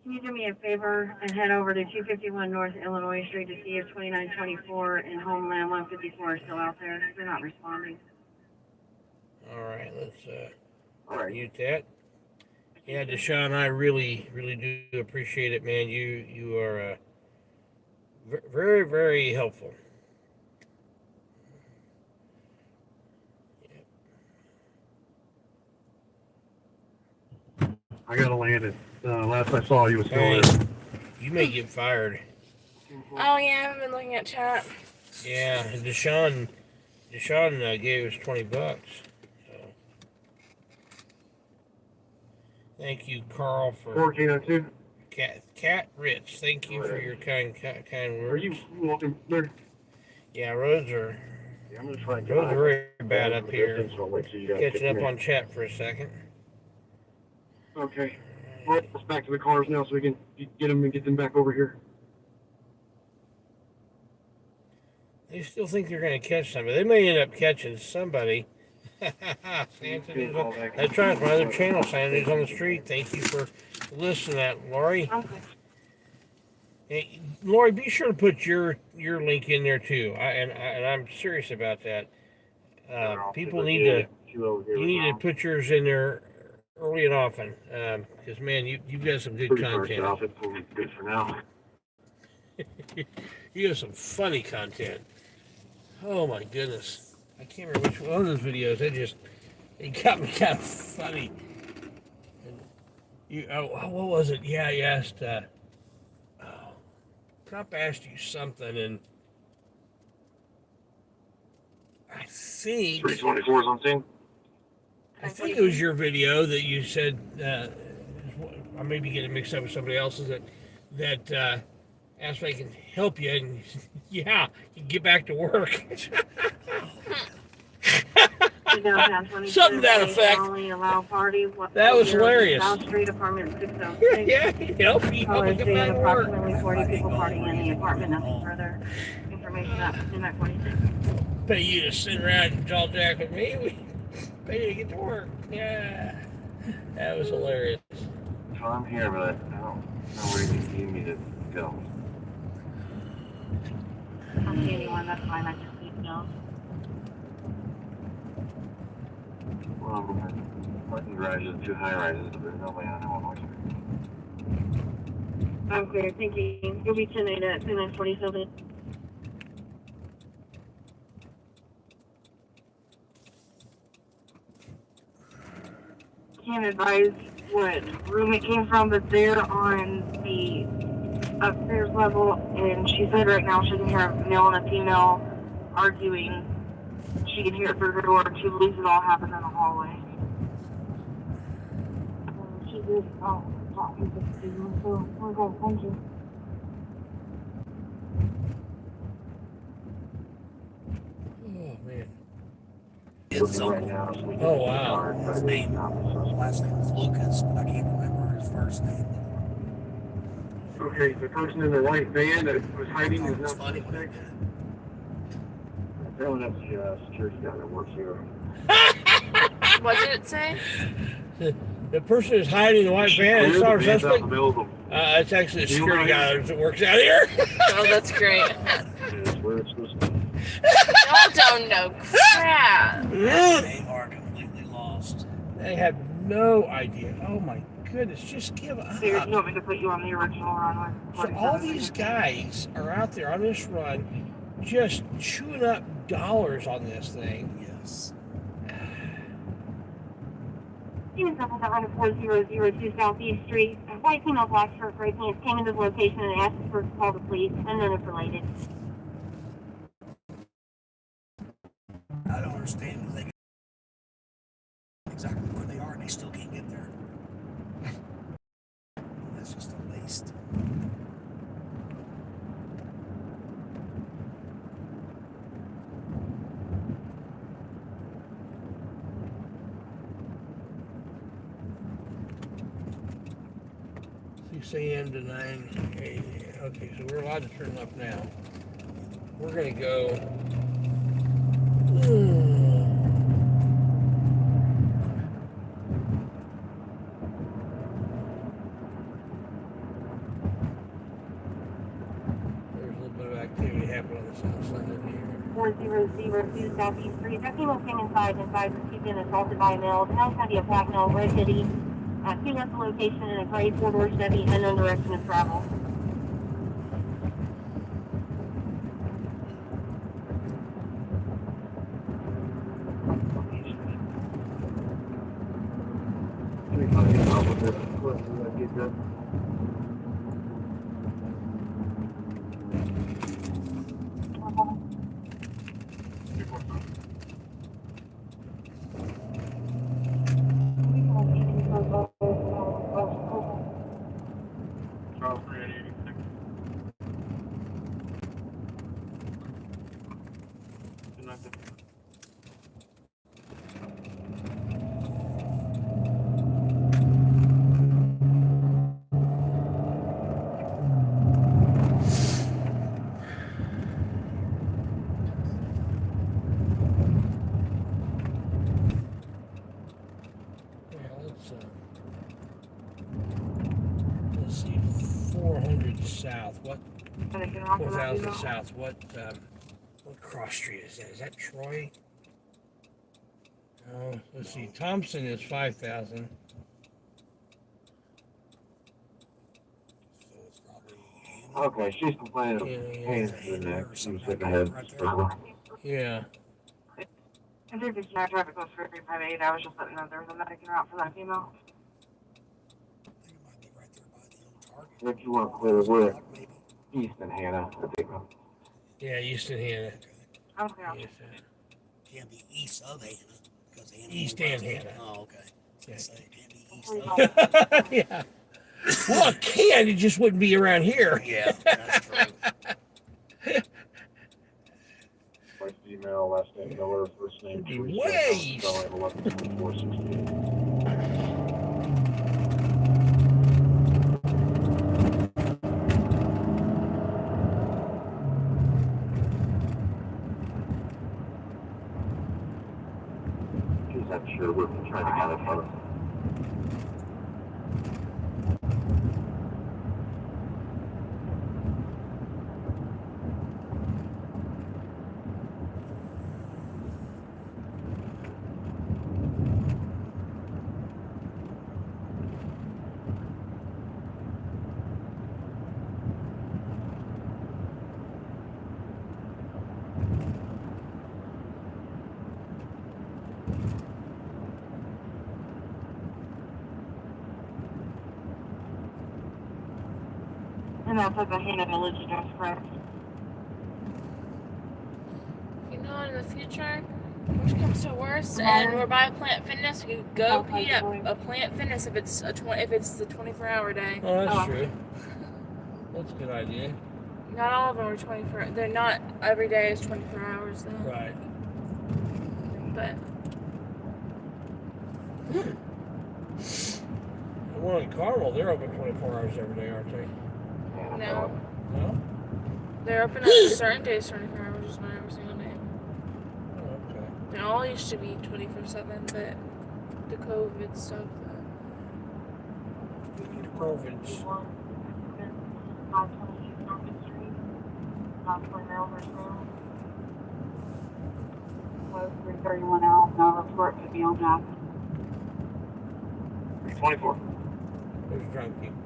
Can you do me a favor and head over to 251 North Illinois Street to see if 2924 and Homeland 154 are still out there? They're not responding. All right. Let's mute that. Yeah, Deshaun, I really do appreciate it, man. You are very, very helpful. I gotta land it. Last I saw, you was still there. You may get fired. Oh yeah, I've been looking at chat. Yeah, Deshaun gave us $20. So. Thank you, Carl, for 1402. Cat Rich. Thank you for your kind words. Are you walking there? Yeah, roads are I'm gonna try and roads are very bad up here. So I'll wait till you guys Catching get up in. on chat for a second. Okay. Well, let's back to the cars now so we can get them back over here. They still think they're going to catch somebody. They may end up catching somebody. That's right. My other channel, Sandy's on the street. Thank you for listening to that, Lori. Okay. Hey, Lori, be sure to put your link in there too. And I'm serious about that. People need to put yours in there early and often, because man, you've got some good content. Good for now. You have some funny content. Oh my goodness, I can't remember which one of those videos. It got me kind of funny. What was it? Yeah, you asked. Trump asked you something, and I think 324 is on scene. I think it was your video that you said, I may be getting mixed up with somebody else's, that asked if I can help you, and yeah, you can get back to work. Something to that effect. That was hilarious. Street, apartment 606. Yeah, help you get back to work. Approximately 40 people partying in the apartment. Nothing further information up in that 46. Pay you to sit around and jaw jack with me. We pay you to get to work. Yeah, that was hilarious. So I'm here, but I don't know where you need me to go. I don't see anyone. That's fine. I just need to know. Well, parking garages, 2 high rises, but there's nobody on Illinois Street. I'm clear. Thank you. You'll be 10-8 at 2947. Can't advise what room it came from, but they're on the upstairs level, and she said right now she can hear a male and a female arguing. She can hear it through her door. She believes it all happened in the hallway. She did talking to the student, so we're good. Thank you. Oh man. His Right uncle. now, so we Oh wow. His last name was Lucas, but I can't remember his first name. Okay, the person in the white van that was hiding is It's now funny when they did it. apparently that's the security guy that works here. What did it say? The person is hiding in the white van. It's our suspect. Available. It's actually the security guy that works out here. Oh, that's great. It's where it's supposed to be. Y'all don't know crap. They are completely lost. They have no idea. Oh my goodness, just give up. Here, you want me to put you on the original runway? So all these guys are out there on this run just chewing up dollars on this thing. Yes. Students up at 4002 Southeast Street. A white female black shirt gray pants came into the location and asked us to call the police, and none is related. I don't understand. They exactly where they are, and they still can't get there. That's just a waste. AM to 9 a.m. Okay, so we're allowed to turn left now. We're gonna go. There's a little bit of activity happening on the south side of here. 4002 Southeast Street. That female came inside that she's been assaulted by a male. The male's going to be a black male, red hoodie. He left the location in a gray four-door Chevy and no direction of travel. Let's see, 400 south. What? 4,000 south. What cross street is that? Is that Troy? No. Let's see. Thompson is 5,000. Okay, she's complaining of pain in the neck. She's sick ahead. Yeah. And there's this traffic goes for 358. I was just letting know there was a medic en route for that female. Rick, you want to clear the wood? Easton, Hannah, I think. Yeah, Easton, Hannah. Okay. Yes, Can't be east of Hannah. Because Hannah East and Hannah. Oh, okay. Yeah. So it can't be east of Yeah. Well, it can. It just wouldn't be around here. Yeah, that's true. First email, last name Miller, first name Teresa. Way. Spelling 112468. I'm sure we're trying to have it fun. And that's at the Hannah Village address, correct? You know, in the future, worse comes to worse, and we're by Plant Fitness. We could go pee at a Plant Fitness if it's the 24-hour day. Oh, that's true. That's a good idea. Not all of them are 24. They're not every day is 24 hours though. Right. But The one in Carmel, they're open 24 hours every day, aren't they? no, No? they're open on certain days 24 hours, just not every single day. Oh, okay. They all used to be 24/7, but the COVID stuff. COVID's. 528 Market Street. Possibly male versus male. Was 331 out. No report could be on that. 24. There's drunk people.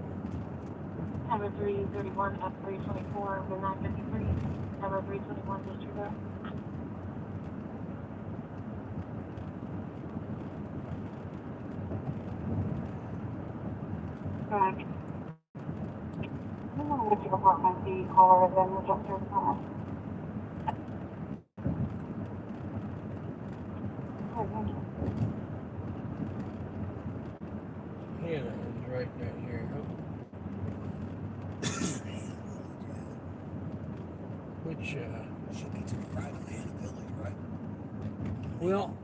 Number 331 at 324, midnight 53. Number 321, disregard. Correct. You want to get your apartment the caller and then adjuster the time. Hannah is right down here. Which, Should be to the right on Hannah Village, right? well,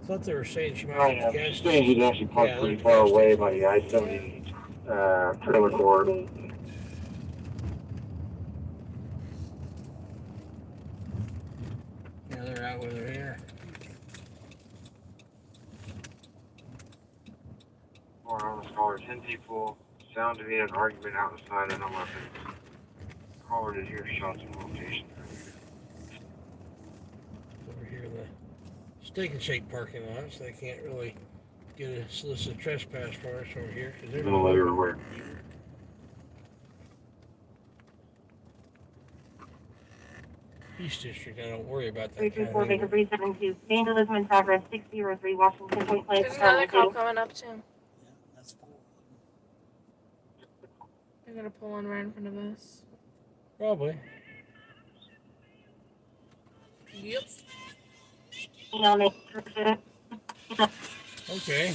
I thought they were saying she might Right, have the gas Stage is actually parked Yeah, pretty there's far gas away station. by the I-70 trailer court. Yeah, they're out with her hair. More on the caller, 10 people. Sound to be an argument outside and 11. Caller to hear shots in location. Over here in the Steak and Shake parking lot, so they can't really get a solicit trespass for us over here because they're No not letter open. where. East District, I don't worry about that kind of 334 Baker thing. 372. Vandalism in progress, 603 Washington Point Place. There's another call coming up too. Yeah, that's 4. They're gonna pull one right in front of us. Probably. Yep. Email me. Okay.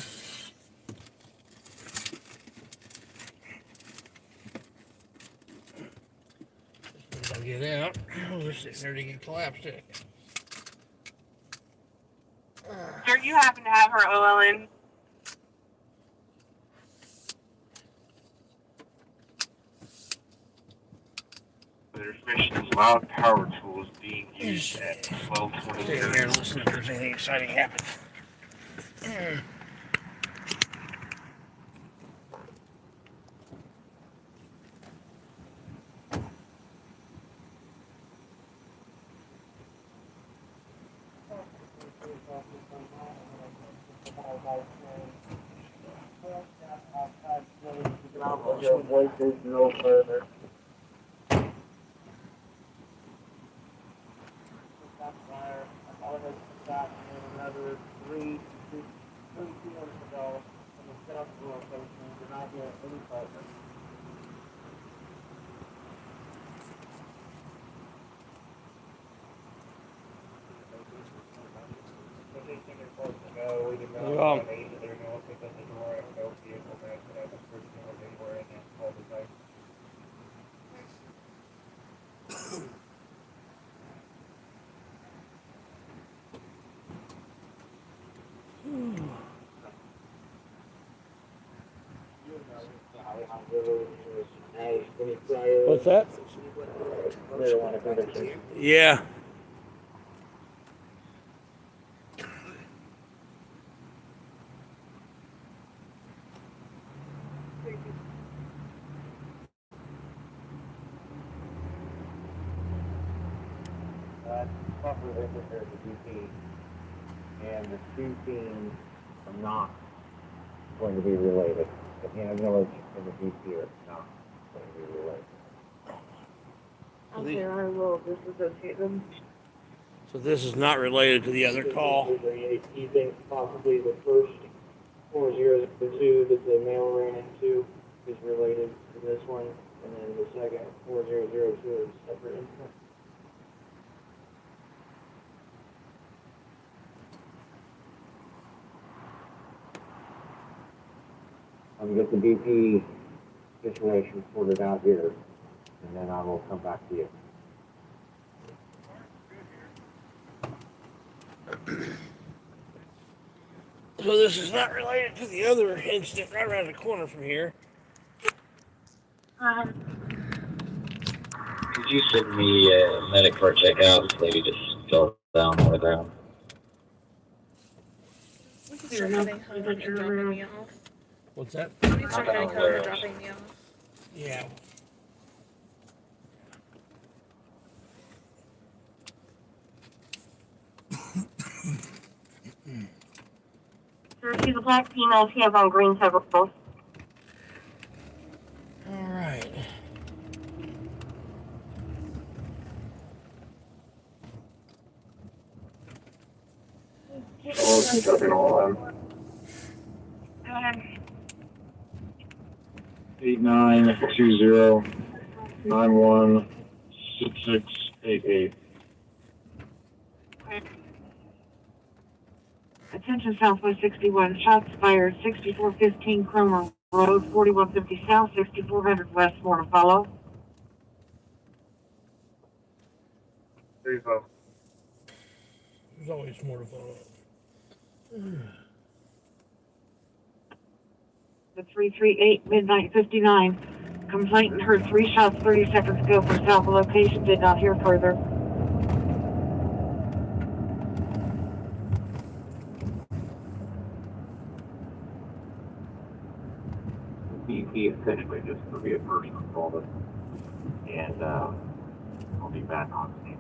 I'll get out. We're sitting there to get collapsed in. Sir, you happen to have her OLN? Their information is loud power tools being used at Stay here 12:20. and listen if there's anything exciting happens. Your voice is no further. Fire. I'm on this shot and another 3 200 ago from the south location. Did not get any further. We did not have any, there no pick up the door and no vehicle back to that person where they were in that call the night. What's that? Marijuana conviction. Yeah. Properly prepared the DP, and the two teams are not going to be related. The Hannah Village and the DP are not going to be related. Okay, I will disassociate them. So this is not related to the other call. He thinks possibly the first 4002 that the mail ran into is related to this one, and then the second 4002 is a separate incident. I'm going to get the DP situation sorted out here, and then I will come back to you. So this is not related to the other incident right around the corner from here. Could you send me a medic for a checkout? This lady just fell down on the ground. We can start heading home and dropping me off. What's that? We can start heading home and dropping me off. Yeah. Sir, she's a black female. She has on green coveralls. All right. Oh, she's dropping all of them. Go ahead. 8920916688. Attention Southwest 61, shots fired, 6415 Cromer Road, 4150 South, 6400 West, more to follow. Please, vote. There's always more to follow. The 338 midnight 59. Complainant heard 3 shots 30 seconds ago from south of location, did not hear further. He essentially just to be a person called us, and I'll be back on scene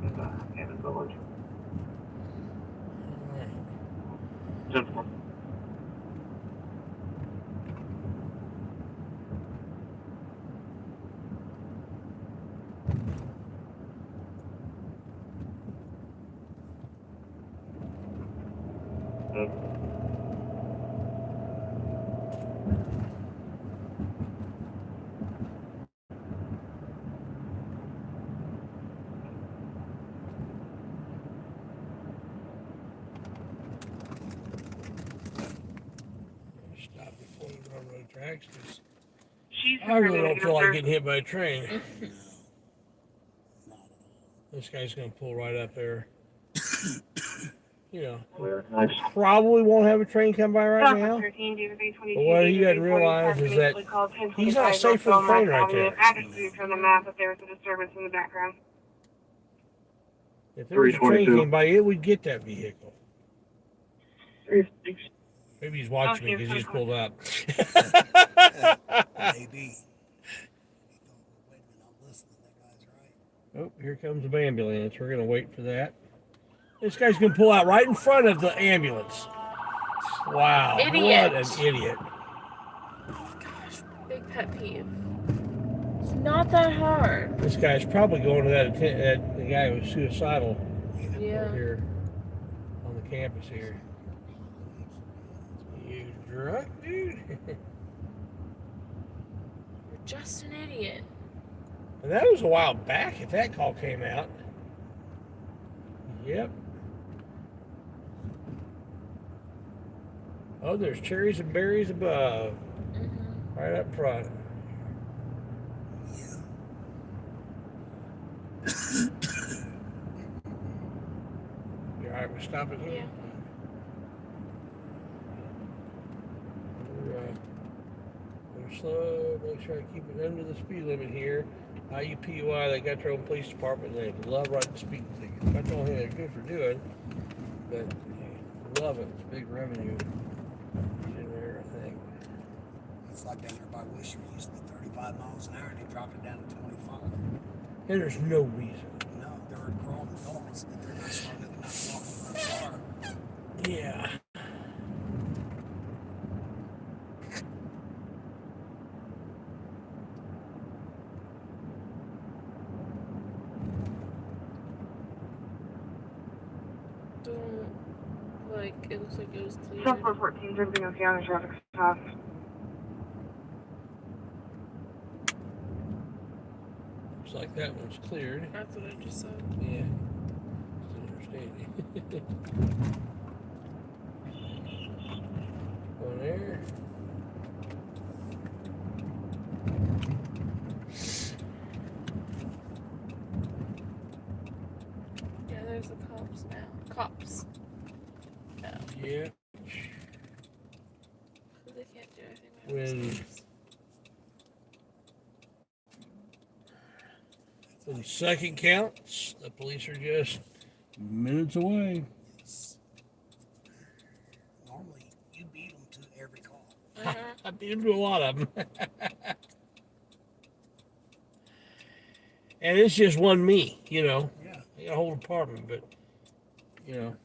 in the village. Central. Stop before the railroad tracks, 'cause She's I really don't feel like getting hit by a train. No, not at all. This guy's gonna pull right up there. You know, Clear. Nice. probably won't have a train come by right now. But what he doesn't realize is that he's not safe for the train right there. I just viewed from the map that there was a disturbance in the background. If there was a train 322. came by, it would get that vehicle. 356. Maybe he's watching me because he just pulled up. Maybe. Wait a minute, I'm listening. That guy's right. Oh, here comes the ambulance. We're gonna wait for that. This guy's gonna pull out right in front of the ambulance. Wow, Idiot. what an idiot! Gosh, big pet peeve. It's not that hard. This guy's probably going to that the guy who was suicidal Yeah. here on the campus here. You drunk, dude? You're just an idiot. And that was a while back if that call came out. Yep. Oh, there's cherries and berries above. Mm-hmm. Right up front. You alright with stopping here? Yeah. We're slow. Make sure I keep it under the speed limit here. IUPUI, they got their own police department. They love writing speeding tickets. That's the only thing they're good for doing. But they love it. It's big revenue. In there, I think. It's like down there by Wisher, it used to be 35 miles an hour, and they dropped it down to 25. And there's no reason. No, they're grown adults, but they're not smart enough not to walk in their car. Yeah. Like, it looks like it was clear. South 414, everything okay on the traffic stop. Looks like that one's cleared. That's what I just said. Yeah. Still understanding. Go there. Yeah, there's the cops now. Cops. No. Yeah. They can't do anything about When- themselves. For the second counts, the police are just minutes away. Yes. Normally, you beat them to every call. I beat him to a lot of them. And it's just one me, you know. Yeah. I got a whole department, but, you know.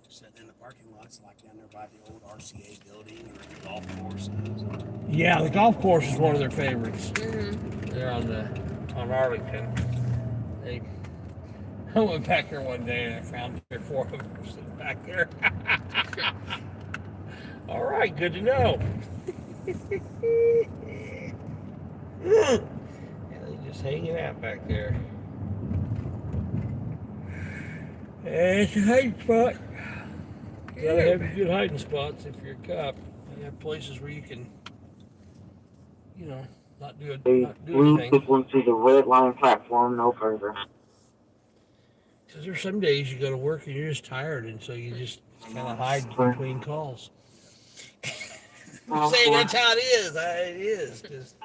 Sitting in the parking lots, like down there by the old RCA building or the golf courses. Or... Yeah, the golf course is one of their favorites. Mm-hmm. They're on Arlington. I went back there one day and I found 3 or 4 of them sitting back there. All right, good to know. Yeah, they just hanging out back there. It's a hiding spot. Gotta have your good hiding spots if you're a cop. You have places where you can, not do Move this anything. one to the red line platform, no further. Because there's some days you go to work and you're just tired, and so you just kind of hide between calls. I'm saying that's how it is. It is. Just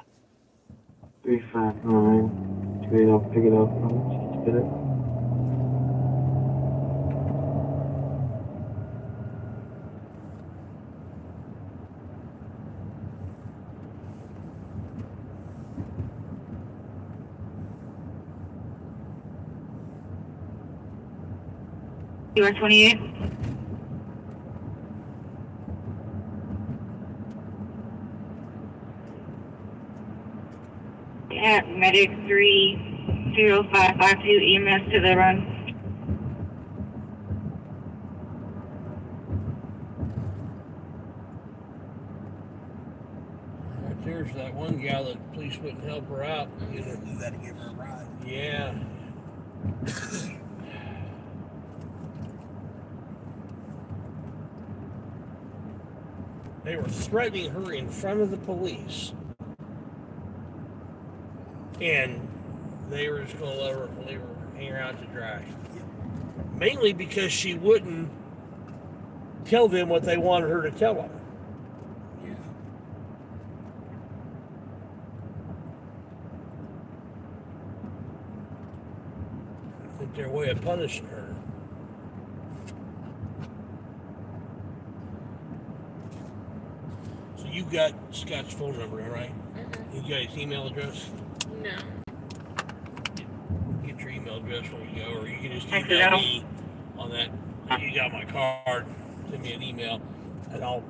359. Pick it up. Pick it up. Get it. US 28. At medic 30552 EMS to the run. right there's that one gal that the police wouldn't help her out. You had to give her a ride. Yeah. They were threatening her in front of the police. And they were just going to let her hang her out to dry. Mainly because she wouldn't tell them what they wanted her to tell them. Yeah. I think their way of punishing her. So you got Scott's phone number, right? Mm-hmm. You got his email address? No. Get your email address when we go, or you can just email me on that. You got my card. Send me an email, and I'll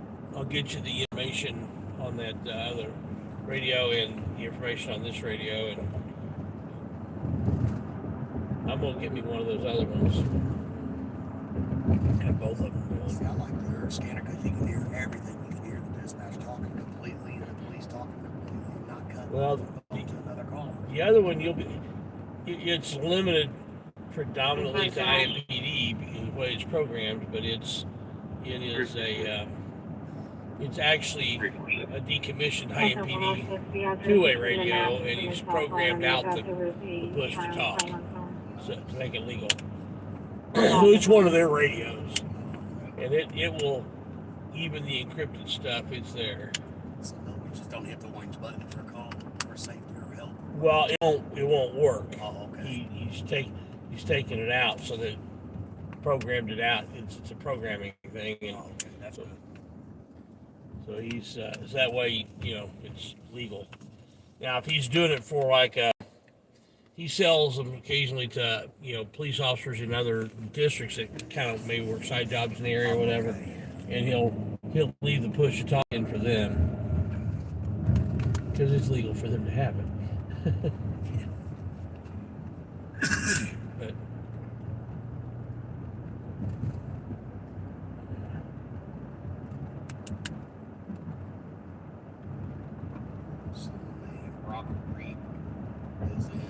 get you the information on that other radio and the information on this radio, and I'm gonna get me one of those other ones. Have both of them. See, I like the scanner because you can hear everything. You can hear the dispatch talking completely and the police talking completely, not cutting Well, off and going to another call. The other one it's limited predominantly to IMPD because of the way it's programmed, but it's actually a decommissioned IMPD two-way radio, and he's programmed out the push to talk, so to make it legal. So it's one of their radios, and it will, even the encrypted stuff, it's there. So no, we just don't hit the orange button for a call for safety or help. Well, it won't work. Oh, okay. He's taking it out so that programmed it out. It's a programming thing, and Okay, that's good. so he's that way, it's legal. Now, if he's doing it for he sells them occasionally to police officers in other districts that kind of maybe work side jobs in the area or whatever, and he'll leave the push to talk in for them because it's legal for them to have it. But So Robert Reed is in.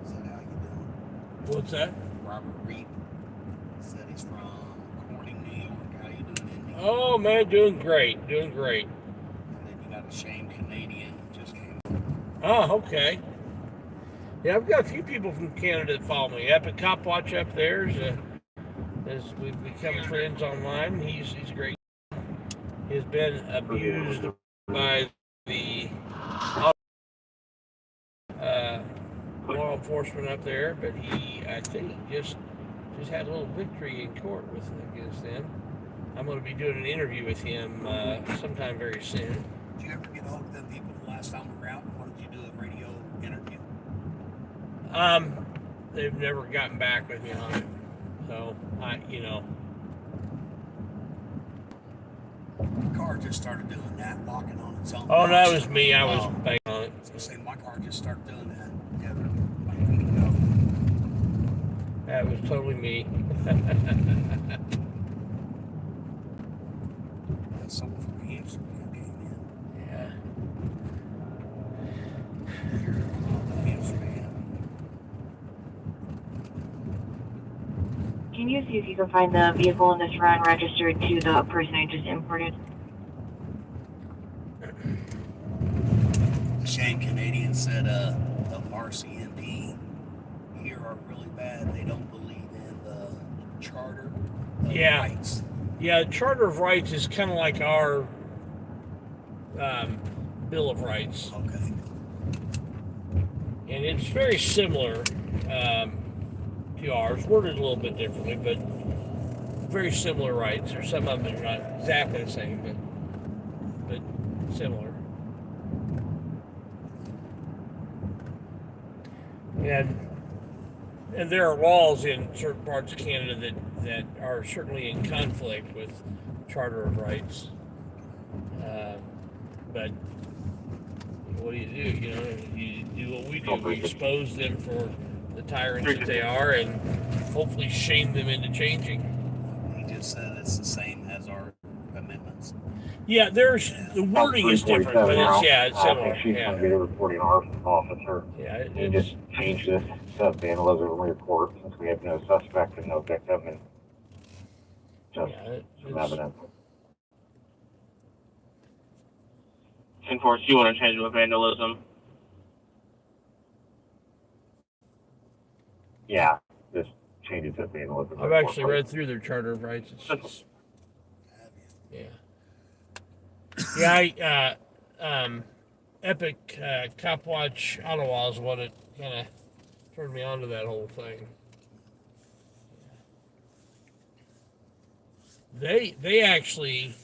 Is that how you do it? what's that? Robert Reed said he's from Corning, New York. How you doing in New York? Oh man, doing great. And then you got a Shane Canadian who just came. Oh, okay. Yeah, I've got a few people from Canada that follow me. Epic Cop Watch up there as we've become friends online. He's great. He's been abused by the law enforcement up there, but I think just had a little victory in court against them. I'm going to be doing an interview with him sometime very soon. Did you ever get a hold of them people the last time we were out? What did you do a radio interview? They've never gotten back with me on it. So My car just started doing that, locking on its own. Oh, no, that was me. I was banging on it. I was gonna say my car just started doing that. Yeah, That was totally me. something for me. Amsterdam came in. Yeah. Amsterdam. Can you see if you can find the vehicle in this run registered to the person I just imported? Shane Canadian said the RCMP here are really bad. They don't believe in the Charter of Yeah. Rights. Yeah, the Charter of Rights is kind of like our Bill of Rights. Okay. And it's very similar to ours, worded a little bit differently, but very similar rights. Or some of them are not exactly the same, but similar. And there are laws in certain parts of Canada that are certainly in conflict with Charter of Rights. But what do? You know, you do what we do. We expose them for the tyrants that they are, and hopefully shame them into changing. He just said it's the same as our amendments. Yeah, the wording is different, but it's similar. I think she's going to be the reporting officer. Yeah, You just change this to vandalism report since we have no suspect and no victim and just some evidence. 10-4, you want to change it with vandalism? Yeah, just change it to vandalism. I've actually read through their Charter of Rights. Epic Cop Watch Ottawa is what it kind of turned me on to that whole thing. They actually,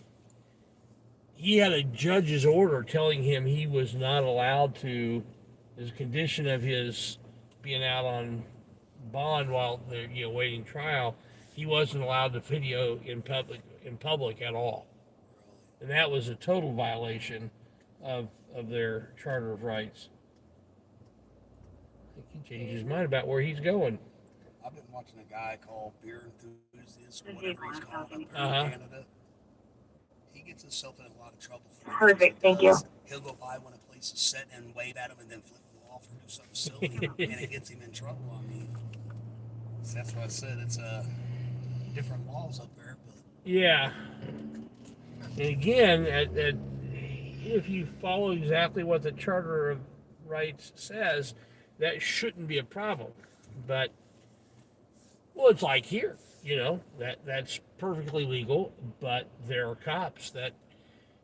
he had a judge's order telling him he was not allowed to, as a condition of his being out on bond while they're waiting trial, he wasn't allowed to video in public at all. And that was a total violation of their Charter of Rights. I think he changed his mind about where he's going. I've been watching a guy called Beer Enthusiast, or whatever he's called up there in Canada. He gets himself in a lot of trouble. Perfect, thank you. He'll go by when a place is set and wave at him and then flip him off or do something silly, and it gets him in trouble. I mean, that's why I said it's different laws up there. But yeah. And again, if you follow exactly what the Charter of Rights says, that shouldn't be a problem. But, well, it's like here, that's perfectly legal, but there are cops that,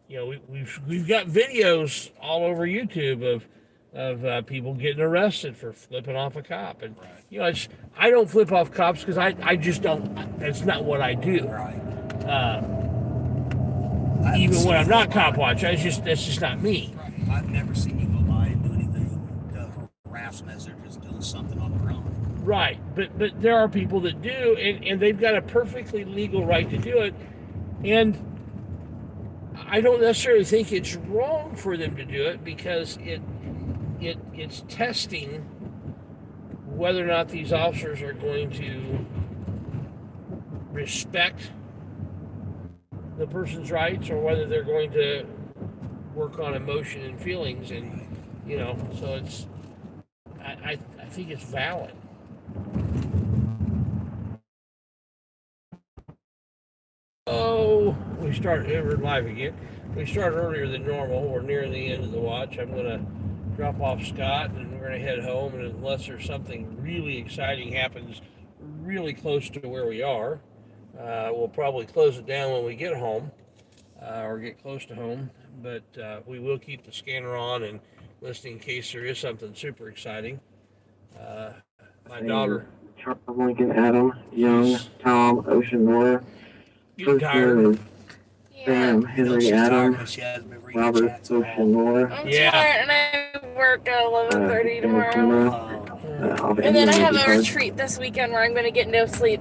we've got videos all over YouTube of people getting arrested for flipping off a cop. And, I don't flip off cops because I just don't, that's not what I do. right. Even when I'm not cop watch, that's just not me. Right. I've never seen you go by and do anything to harass them as they're just doing something on their own. Right, but there are people that do, and they've got a perfectly legal right to do it, and I don't necessarily think it's wrong for them to do it because it's testing whether or not these officers are going to respect the person's rights or whether they're going to work on emotion and feelings, and so it's I think it's valid. Oh, we're live again. We started earlier than normal. We're near the end of the watch. I'm going to drop off Scott and we're going to head home, and unless there's something really exciting happens really close to where we are, we'll probably close it down when we get home or get close to home, but we will keep the scanner on and listening in case there is something super exciting. My daughter. Charles Lincoln, Adam, Young, Tom, Ocean Moore, Getting tired. Sam, Henry, Adam, Robert, Ocean Moore. I'm tired and I work at 11:30 tomorrow. And then I have a retreat this weekend where I'm going to get no sleep.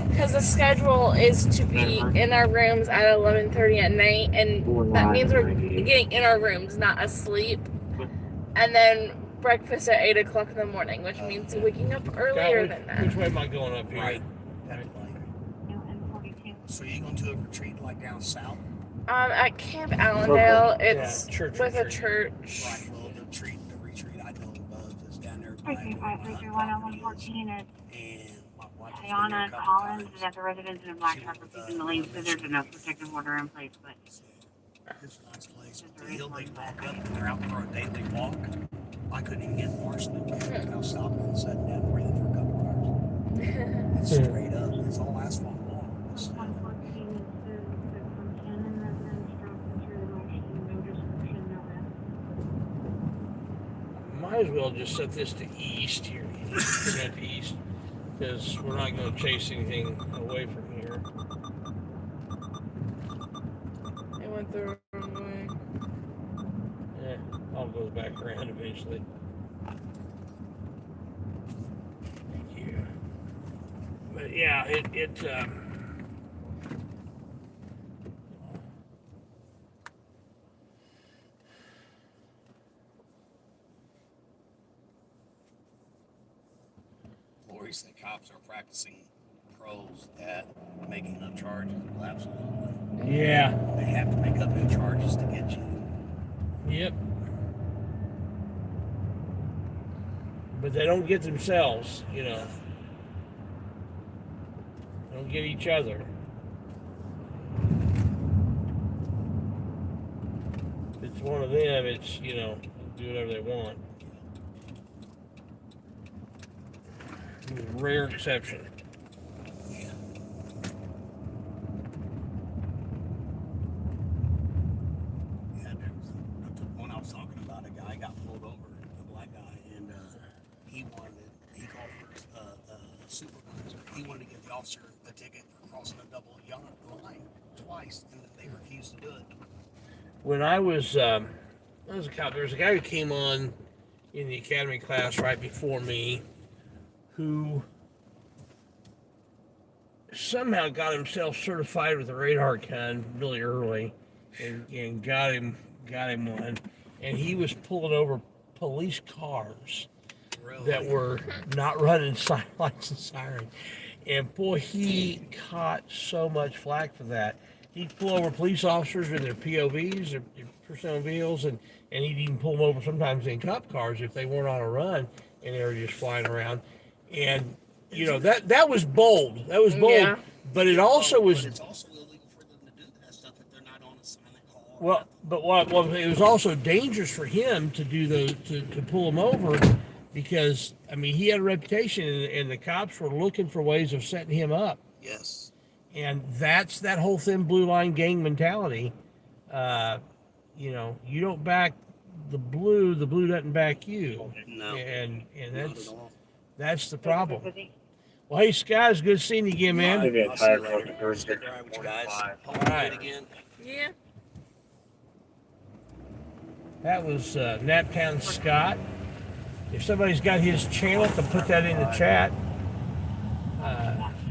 Because the schedule is to be in our rooms at 11:30 at night, and that means we're getting in our rooms, not asleep. And then breakfast at 8 o'clock in the morning, which means waking up earlier than that. Which way am I going up here? Right. So you're going to a retreat like down south? At Camp Allendale, it's church with a retreat. church. Right, well, the retreat I know of is down there by 335-331 on 114 at and my wife has been there a Tiana couple Collins times. is at the residence in Black Rock receiving the leave, so there's no protective order in place, but It's a nice place. The hill they walk up and they're out for a daily walk. I couldn't even get Morris in the camp without stopping and sitting down and breathing for a couple hours. It's straight up. It's all asphalt walk. It's, 114 is from Cannon residence, dropping through the motion, no description, no rest. Might as well just set this to east here. Put that to east, because we're not going to chase anything away from here. It went the wrong way. All goes back around eventually. Thank you. But yeah, Lori said cops are practicing pros at making up charges. Well, absolutely. yeah, They have to make up new charges to get you. yep. But they don't get themselves, you know. They don't get each other. If it's one of them, it's, you know, do whatever they want. Rare exception. Yeah, there was the one I was talking about. A guy got pulled over, a black guy, and he called for a supervisor. He wanted to give the officer a ticket for crossing a double line twice, and they refused to do it. When I was a cop, there was a guy who came on in the academy class right before me who somehow got himself certified with a radar gun really early and got him one. And he was pulling over police cars that were not running lights and sirens. And boy, he caught so much flack for that. He'd pull over police officers in their POVs, their personal vehicles, and he'd even pull them over sometimes in cop cars if they weren't on a run and they were just flying around. And you know that was bold. That was bold. Yeah. But it also was. But it's also illegal for them to do that stuff if they're not on a silent call. Well, it was also dangerous for him to do to pull him over, because I mean he had a reputation and the cops were looking for ways of setting him up. Yes. And that's that whole thin blue line gang mentality. You know, you don't back the blue doesn't back you. No. And Not at all. that's the problem. Well, hey Scott, it's good seeing you again, man. Maybe a I'll see you tire later. cord for Stick around with you guys. 45. Hope we do Alright. it again. Yeah. That was Naptown Scott. If somebody's got his channel, to put that in the chat.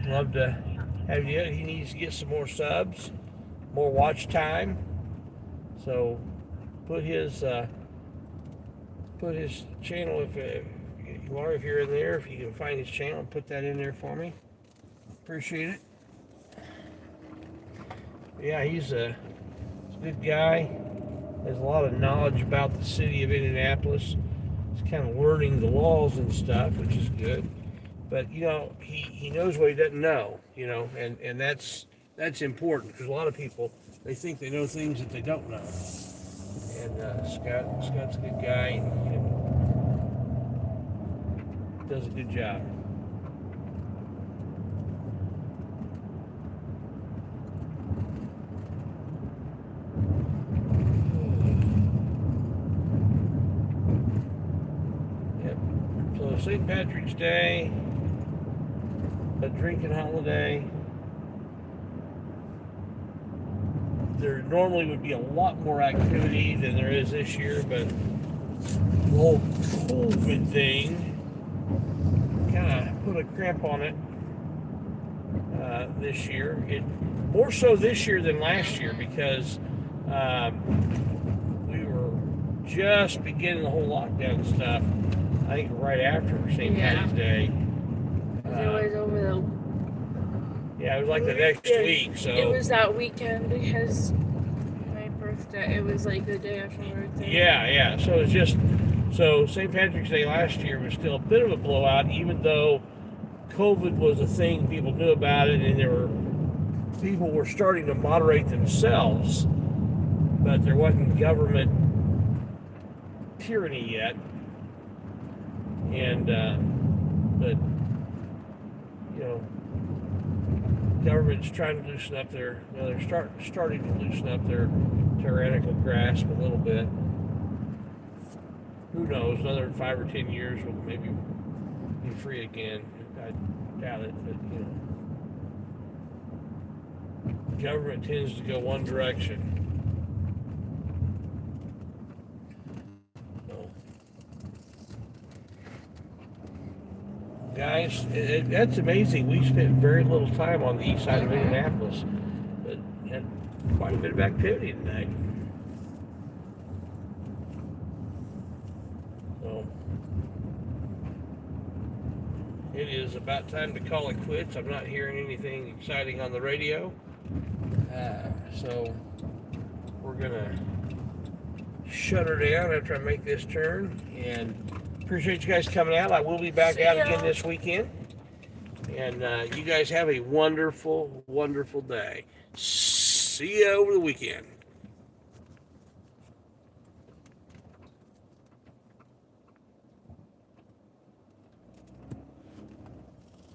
Love to have you. He needs to get some more subs, more watch time. So put his channel, if Laura, if you're in there, if you can find his channel, put that in there for me. Appreciate it. Yeah, he's a good guy. Has a lot of knowledge about the city of Indianapolis. He's kind of learning the laws and stuff, which is good. But you know, he knows what he doesn't know. You know, and that's important, because a lot of people, they think they know things that they don't know. And Scott's a good guy and does a good job. Yep. So St. Patrick's Day, a drinking holiday. There normally would be a lot more activity than there is this year, but the whole COVID thing kind of put a crimp on it this year. More so this year than last year, because we were just beginning the whole lockdown stuff, I think right after St. Patty's Day. It was over the. Yeah, it was like the next week. So it was that weekend because Day. It was like the day after my birthday. Yeah. So it's just St. Patrick's Day last year was still a bit of a blowout, even though COVID was a thing, people knew about it, and people were starting to moderate themselves, but there wasn't government tyranny yet, and but you know, government's trying to loosen up they're starting to loosen up their tyrannical grasp a little bit. Who knows? Another 5 or 10 years we'll maybe be free again. I doubt it, but you know, government tends to go one direction. So, guys, that's amazing. We spent very little time on the east side of Indianapolis, but had quite a bit of activity tonight. So, it is about time to call it quits. I'm not hearing anything exciting on the radio. So we're going to shut her down after I make this turn. And appreciate you guys coming out. I will be back out again this weekend. And you guys have a wonderful, wonderful day. See you over the weekend.